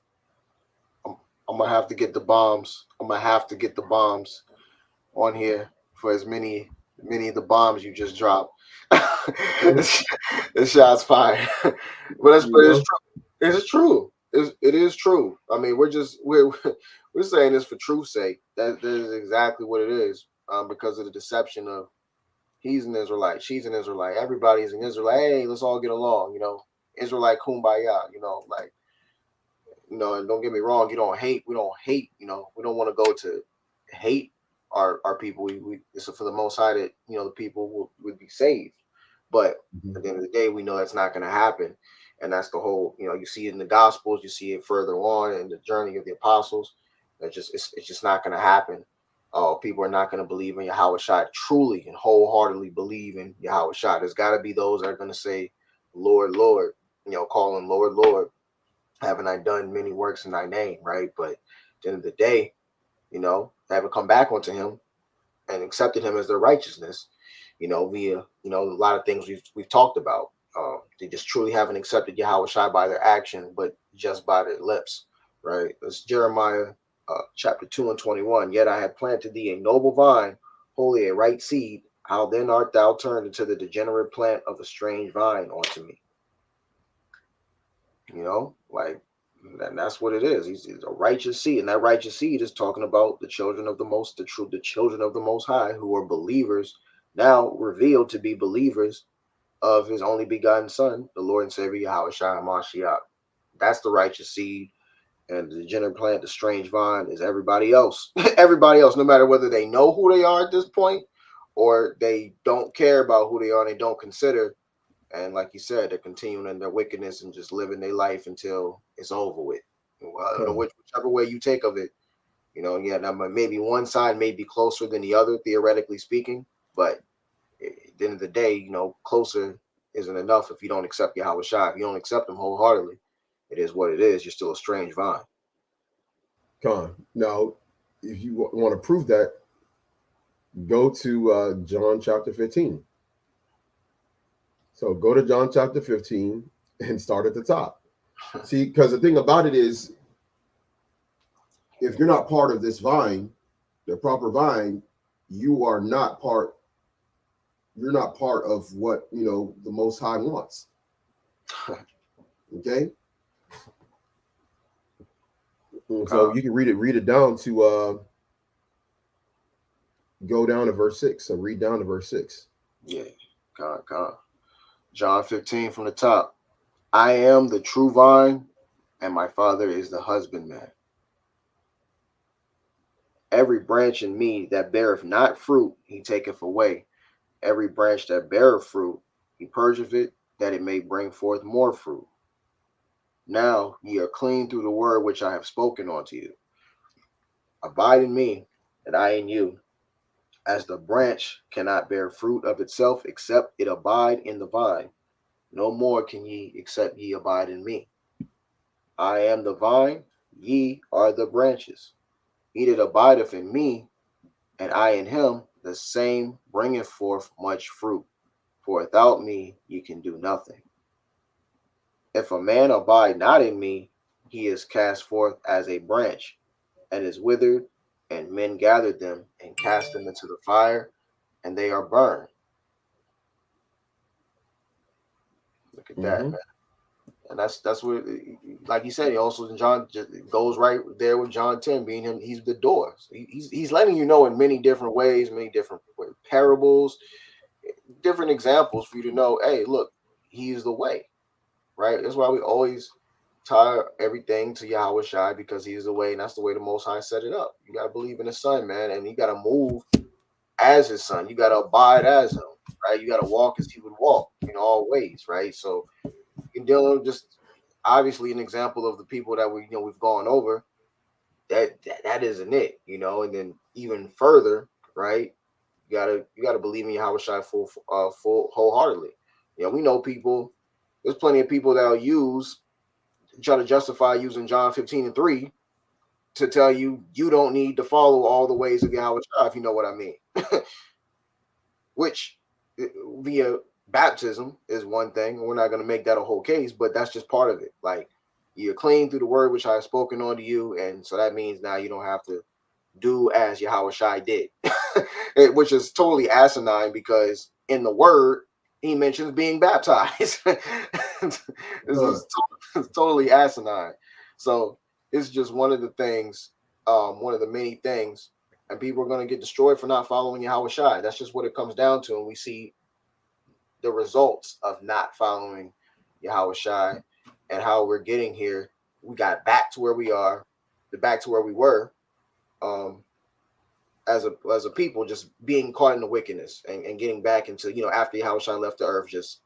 I'm going to have to get the bombs. I'm going to have to get the bombs on here for as many of the bombs you just dropped. This shot's fired. But it's true. It is true. I mean, we're saying this for truth's sake. That is exactly what it is. Because of the deception of he's an Israelite, she's an Israelite, everybody's an Israelite. Hey, let's all get along, Israelite kumbaya, and don't get me wrong, we don't hate, we don't want to go to hate our people. It's for the Most High that the people would be saved. But at the end of the day, we know that's not going to happen. And that's the whole, you see it in the Gospels, you see it further on in the journey of the apostles. It's just not going to happen. People are not going to believe in Yahawashi, truly and wholeheartedly believe in Yahawashi. There's got to be those that are going to say, Lord, Lord, call him Lord, Lord. Haven't I done many works in thy name, right? But at the end of the day, they haven't come back onto him and accepted him as their righteousness, via, a lot of things we've talked about. They just truly haven't accepted Yahawashi by their action, but just by their lips, right? It's Jeremiah chapter 2:21. Yet I have planted thee a noble vine, wholly a right seed. How then art thou turned into the degenerate plant of a strange vine unto me? And that's what it is. He's a righteous seed, and that righteous seed is talking about the children of the children of the Most High, who are believers, now revealed to be believers of his only begotten Son, the Lord and Savior Yahawashi HaMashiach. That's the righteous seed. And the degenerate plant, the strange vine, is everybody else. Everybody else, no matter whether they know who they are at this point or they don't care about who they are, and they don't consider. And like you said, they're continuing in their wickedness and just living their life until it's over with. Whichever way you take of it, now maybe one side may be closer than the other, theoretically speaking, but at the end of the day, closer isn't enough if you don't accept Yahawashi. If you don't accept him wholeheartedly, it is what it is. You're still a strange vine. Now, if you want to prove that, go to John chapter 15. So go to John chapter 15 and start at the top. See, because the thing about it is, if you're not part of this vine, the proper vine, you're not part of what the Most High wants. Okay. So you can read it down to go down to verse 6. So read down to verse 6. Yeah. John 15 from the top. I am the true vine, and my Father is the husbandman. Every branch in me that beareth not fruit, he taketh away. Every branch that beareth fruit, he purgeth it, that it may bring forth more fruit. Now ye are clean through the word which I have spoken unto you. Abide in me, and I in you. As the branch cannot bear fruit of itself except it abide in the vine, no more can ye except ye abide in me. I am the vine, ye are the branches. He that abideth in me, and I in him, the same bringeth forth much fruit. For without me ye can do nothing. If a man abide not in me, he is cast forth as a branch, and is withered, and men gather them and cast them into the fire, and they are burned. Look at that, man. And that's what, like you said, he also John goes right there with John 10 being him. He's the door. So he's letting you know in many different ways, many different parables, different examples for you to know. Hey, look, he is the way, right? That's why we always tie everything to Yahawashi, because he is the way, and that's the way the Most High set it up. You gotta believe in the Son, man, and you gotta move as his son. You got to abide as him, right? You got to walk as he would walk in all ways, right? So you're dealing with just obviously an example of the people that we've gone over. That isn't it, and then even further, right? You gotta believe in Yahawashi full wholeheartedly. We know people. There's plenty of people that'll try to justify using John 15:3 to tell you don't need to follow all the ways of Yahawashi, if you know what I mean. Which via baptism is one thing. We're not going to make that a whole case, but that's just part of it. Like, you're clean through the word which I have spoken unto you, and so that means now you don't have to do as Yahawashi did, which is totally asinine because in the word he mentions being baptized. This is totally asinine. So it's just one of the things, one of the many things, and people are going to get destroyed for not following Yahawashi. That's just what it comes down to, and we see the results of not following Yahawashi and how we're getting here. We got back to where we are, back to where we were, as a people, just being caught in the wickedness and getting back into, after Yahawashi left the earth, just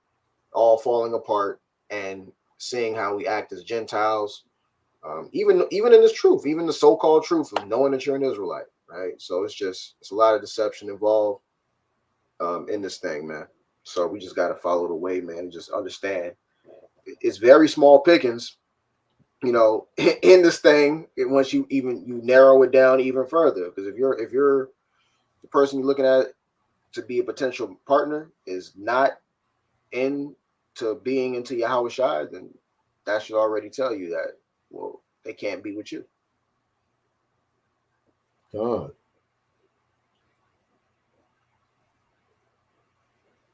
all falling apart and seeing how we act as Gentiles, even in this truth, even the so-called truth of knowing that you're an Israelite, right? So it's a lot of deception involved in this thing, man. So we just got to follow the way, man, and just understand it's very small pickings, in this thing. Once you narrow it down even further, because if you're the person you're looking at to be a potential partner is not into being into Yahawashi, then that should already tell you that, well, they can't be with you. God.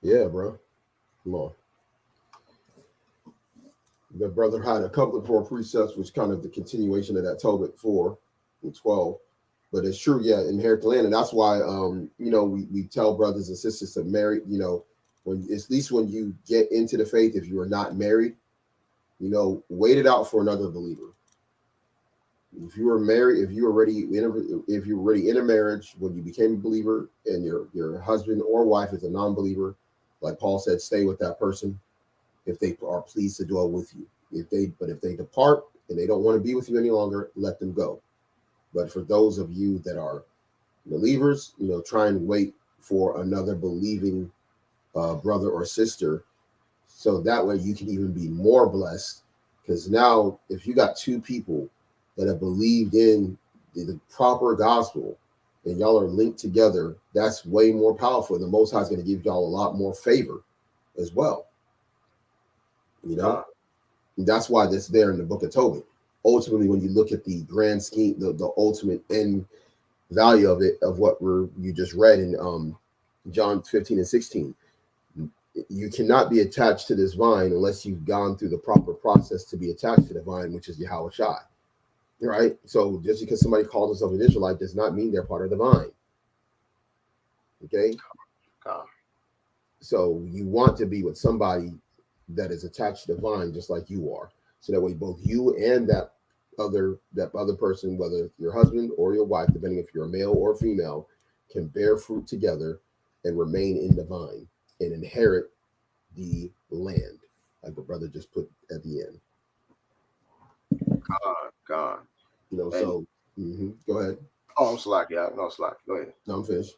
Yeah, bro. Come on. The brother had a couple of more precepts, which kind of the continuation of that Tobit 4 and 12. But it's true, yeah, inherit the land. And that's why we tell brothers and sisters to marry, when at least when you get into the faith, if you are not married, wait it out for another believer. If you were married, if you're already in a marriage when you became a believer, and your husband or wife is a non-believer, like Paul said, stay with that person if they are pleased to dwell with you. If they depart and they don't want to be with you any longer, let them go. But for those of you that are believers, try and wait for another believing brother or sister, so that way you can even be more blessed. Because now, if you got two people that have believed in the proper gospel and y'all are linked together, that's way more powerful. The Most High is going to give y'all a lot more favor as well. And that's why that's there in the book of Tobit. Ultimately, when you look at the grand scheme, the ultimate end value of it, of what you just read in John 15 and 16, you cannot be attached to this vine unless you've gone through the proper process to be attached to the vine, which is Yahawashi. Right? So just because somebody calls themselves an Israelite does not mean they're part of the vine. Okay? So you want to be with somebody that is attached to the vine just like you are. So that way both you and that other person, whether your husband or your wife, depending if you're a male or female, can bear fruit together and remain in the vine and inherit the land, like the brother just put at the end. God. So go ahead. Oh, I'm slack, yeah. No, slack. Go ahead. No, I'm finished.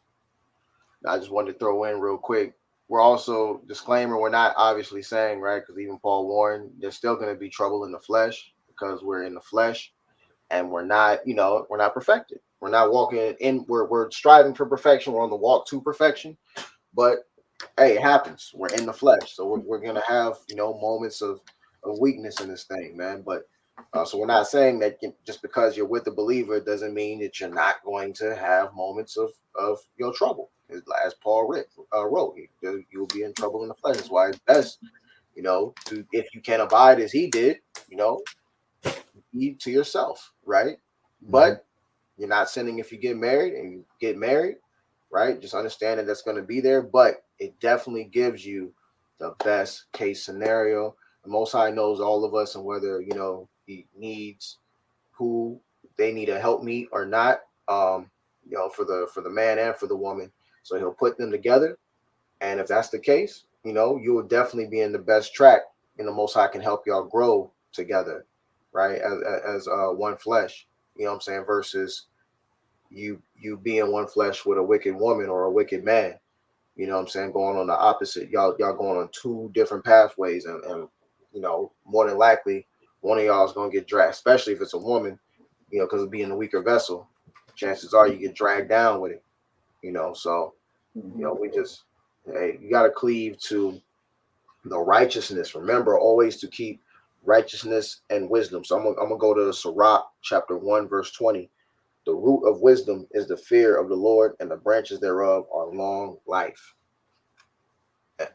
I just wanted to throw in real quick. We're also, disclaimer, we're not obviously saying, right, because even Paul warned, there's still going to be trouble in the flesh because we're in the flesh and we're not, we're not perfected. We're not walking in, we're striving for perfection. We're on the walk to perfection. But hey, it happens. We're in the flesh. So we're going to have, moments of weakness in this thing, man. But so we're not saying that just because you're with a believer doesn't mean that you're not going to have moments of your trouble. As Paul wrote, you'll be in trouble in the flesh. That's why it's best, if you can abide as he did, be to yourself, right? Mm-hmm. But you're not sinning if you get married, and you get married, right? Just understand that that's going to be there, but it definitely gives you the best case scenario. The Most High knows all of us, and whether he needs who they need a help meet or not, for the man and for the woman. So he'll put them together. And if that's the case, you will definitely be in the best track, and the Most High can help y'all grow together, right? As one flesh, you know what I'm saying? Versus you being one flesh with a wicked woman or a wicked man, you know what I'm saying? Going on the opposite. Y'all going on two different pathways, and more than likely one of y'all is going to get dragged, especially if it's a woman, because of being the weaker vessel. Chances are you get dragged down with it, so we just, hey, you got to cleave to the righteousness. Remember always to keep righteousness and wisdom. So I'm gonna go to Sirach chapter 1 verse 20. The root of wisdom is the fear of the Lord, and the branches thereof are long life.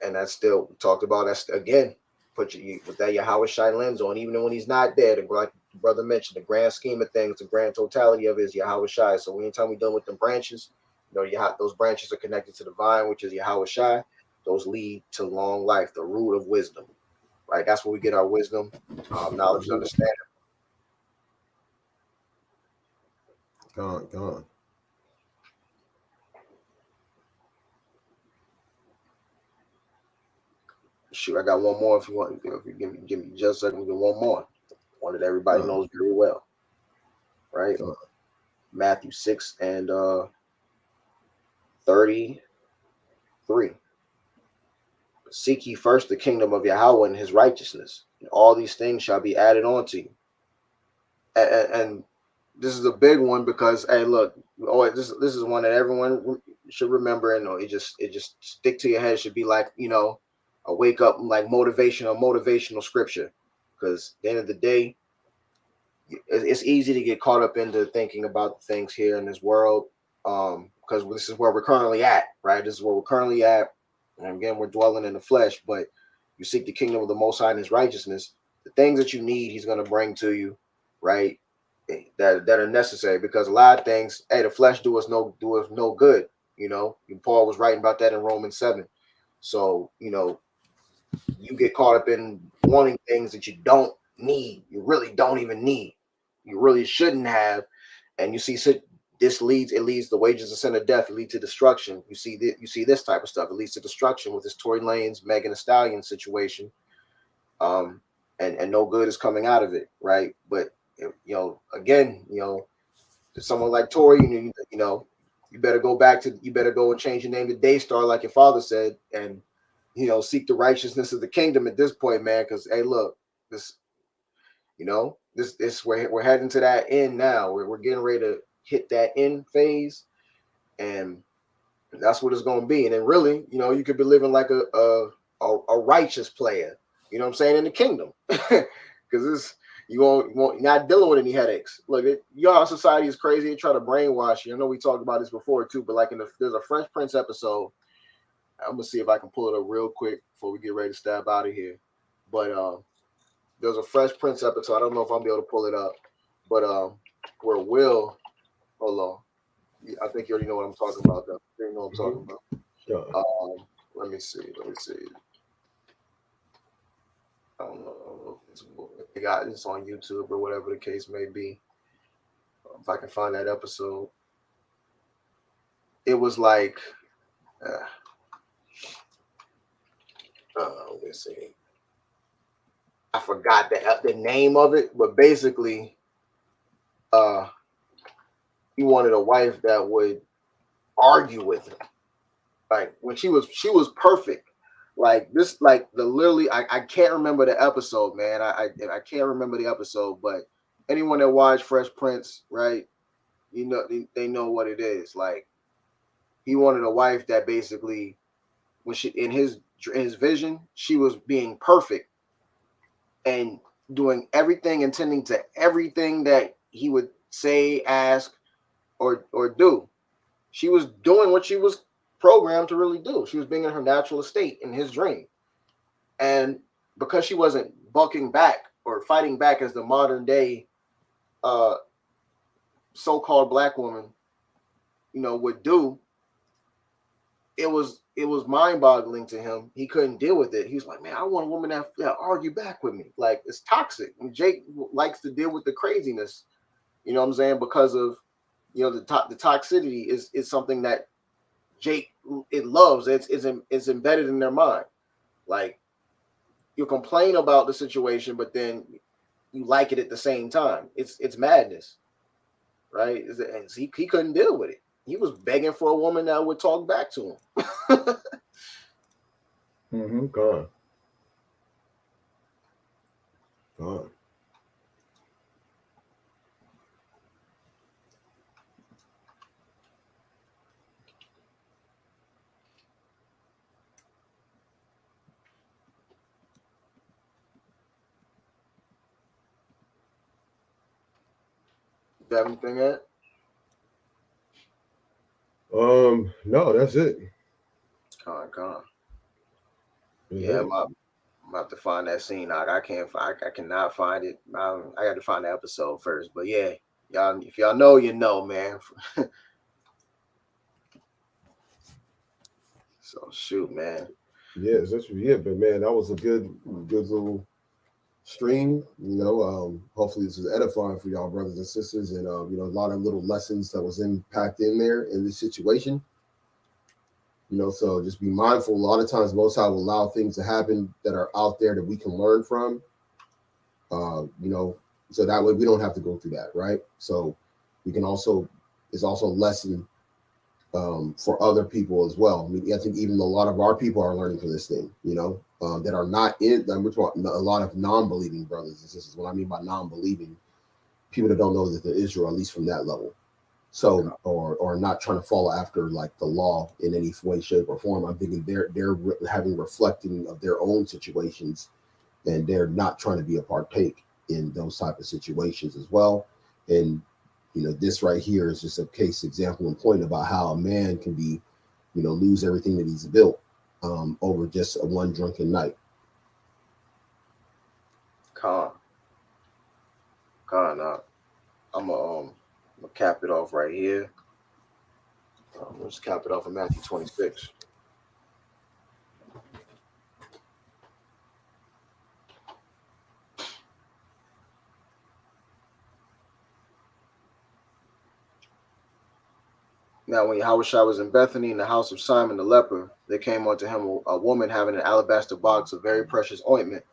And that's still talked about. That's again, put that Yahawashi lens on, even when he's not there. Like the brother mentioned, the grand scheme of things, the grand totality of it is Yahawashi. So anytime we're dealing with them branches, those branches are connected to the vine, which is Yahawashi. Those lead to long life, the root of wisdom, right? That's where we get our wisdom, knowledge, and understanding. Gone. Shoot, I got one more. If you give me just a second, we get one more. One that everybody knows very well, right? Matthew 6 and 33. Seek ye first the kingdom of Yahweh and his righteousness, and all these things shall be added on to you. And this is a big one because, hey, look, this is one that everyone should remember, and it just stick to your head. It should be like, a wake up, like motivational scripture, because at the end of the day, it's easy to get caught up into thinking about things here in this world, because this is where we're currently at, right? This is where we're currently at. And again, we're dwelling in the flesh, but you seek the kingdom of the Most High and his righteousness. The things that you need, he's going to bring to you, right? That are necessary, because a lot of things, hey, the flesh do us no good. Paul was writing about that in Romans 7. So, you get caught up in wanting things that you don't need. You really don't even need. You really shouldn't have. And you see, it leads the wages of sin of death. It leads to destruction. You see this type of stuff. It leads to destruction with this Tory Lanez, Megan Thee Stallion situation. And no good is coming out of it, right? But again, someone like Tory, you better go and change your name to Daystar, like your father said, and seek the righteousness of the kingdom at this point, man. Because hey, look, this we're heading to that end now. We're getting ready to hit that end phase, and that's what it's going to be. And then really, you could be living like a righteous player, you know what I'm saying, in the kingdom, because you're not dealing with any headaches. Look, y'all society is crazy. They try to brainwash you. I know we talked about this before too, but like there's a Fresh Prince episode. I'm gonna see if I can pull it up real quick before we get ready to stab out of here. But there's a Fresh Prince episode. I don't know if I'll be able to pull it up, but where Will, hold on. I think you already know what I'm talking about, though. You know what I'm talking about. Sure. Let me see. I don't know if it's on YouTube or whatever the case may be. If I can find that episode, it was like, let me see. I forgot the name of it, but basically, he wanted a wife that would argue with him. Like when she was perfect. Like this, like literally, I can't remember the episode, man. I can't remember the episode, but anyone that watched Fresh Prince, right? They know what it is. Like he wanted a wife that basically, when she in his vision, she was being perfect and doing everything, intending to everything that he would say, ask, or do. She was doing what she was programmed to really do. She was being in her natural state in his dream. And because she wasn't bucking back or fighting back as the modern day so-called black woman, would do, it was mind-boggling to him. He couldn't deal with it. He was like, man, I want a woman that argue back with me. Like, it's toxic. And Jake likes to deal with the craziness, you know what I'm saying? Because of, the toxicity is something that Jake it loves. It's embedded in their mind. Like, you complain about the situation, but then you like it at the same time. It's madness, right? And he couldn't deal with it. He was begging for a woman that would talk back to him. Gone. Gone. You have anything at? No, that's it. Con. Yeah, I'm about to find that scene. I cannot find it. I got to find the episode first. But yeah, y'all, if y'all know, you know, man. So shoot, man. Yes, but man, that was a good little stream. You know, hopefully this is edifying for y'all brothers and sisters, and you know, a lot of little lessons that was packed in there in this situation. You know, so just be mindful. A lot of times, Most High will allow things to happen that are out there that we can learn from. You know, so that way we don't have to go through that, right? So we can also, it's also a lesson for other people as well. I mean, I think even a lot of our people are learning from this thing, you know, that are not in, we're talking a lot of non-believing brothers and sisters. What I mean by non-believing, people that don't know that they're Israel, at least from that level. So, or not trying to follow after like the law in any way, shape, or form. I'm thinking they're having reflecting of their own situations, and they're not trying to be a partake in those type of situations as well. And you know, this right here is just a case example and point about how a man can be, you know, lose everything that he's built over just a one drunken night. Con. I'm gonna cap it off right here. Let's cap it off in Matthew 26. Now, when Yahushua was in Bethany in the house of Simon the leper, there came unto him a woman having an alabaster box of very precious ointment,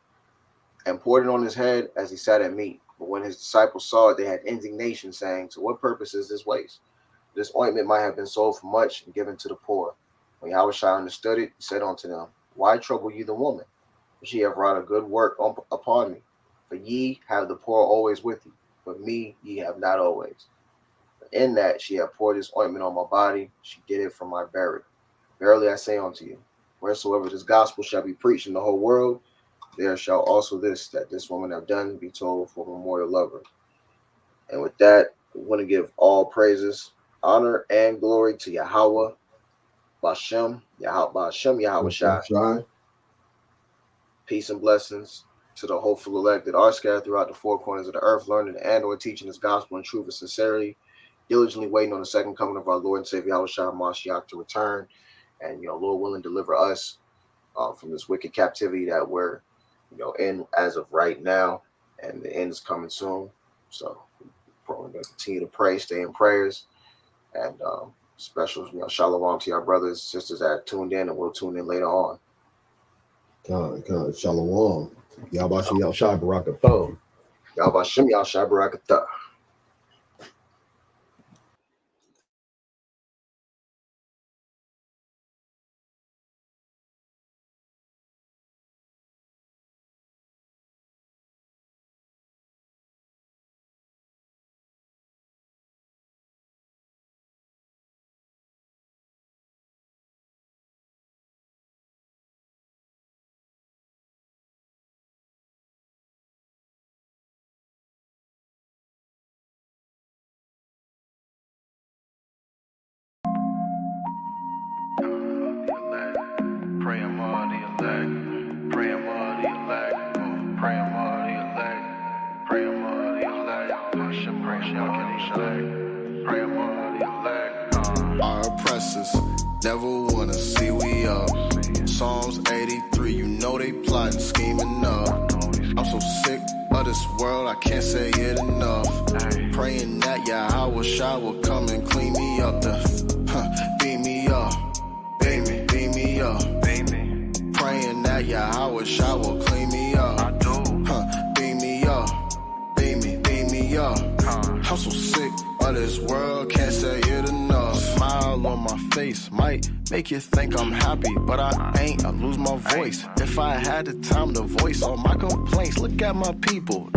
and poured it on his head as he sat at meat. But when his disciples saw it, they had indignation, saying, to what purpose is this waste? This ointment might have been sold for much and given to the poor. When Yahushua understood it, he said unto them, why trouble you the woman? For she hath wrought a good work upon me. For ye have the poor always with you, but me ye have not always. In that she hath poured this ointment on my body, she did it for my burial. Verily I say unto you, wheresoever this gospel shall be preached in the whole world, there shall also that this woman have done be told for memorial of her. And with that, we want to give all praises, honor, and glory to Yahweh, Bashem Yahawashi. Peace and blessings to the hopeful elect that are scattered throughout the four corners of the earth, learning and or teaching this gospel in truth and sincerity, diligently waiting on the second coming of our Lord and Savior Yahushua Mashiach to return, and Lord willing, deliver us from this wicked captivity that we're in as of right now, and the end is coming soon. So we're going to continue to pray, stay in prayers, and special shalom to our brothers and sisters that tuned in, and we'll tune in later on. Shalom. Yahbashim Yahshai Barakatham. Yahbashim Yahshai Barakatham. Our oppressors never wanna see we up. Psalms 83, you know they plotting, scheming up. I'm so sick of this world, I can't say it enough. Praying that Yahweh Shai will come and clean me up, beat me up. beam me up. Praying that Yahawashi will clean me up. Beam me up, beam me up. I'm so sick of this world, can't say it enough. Smile on my face might make you think I'm happy, but I ain't. I lose my voice. If I had the time to voice all my complaints, look at my people.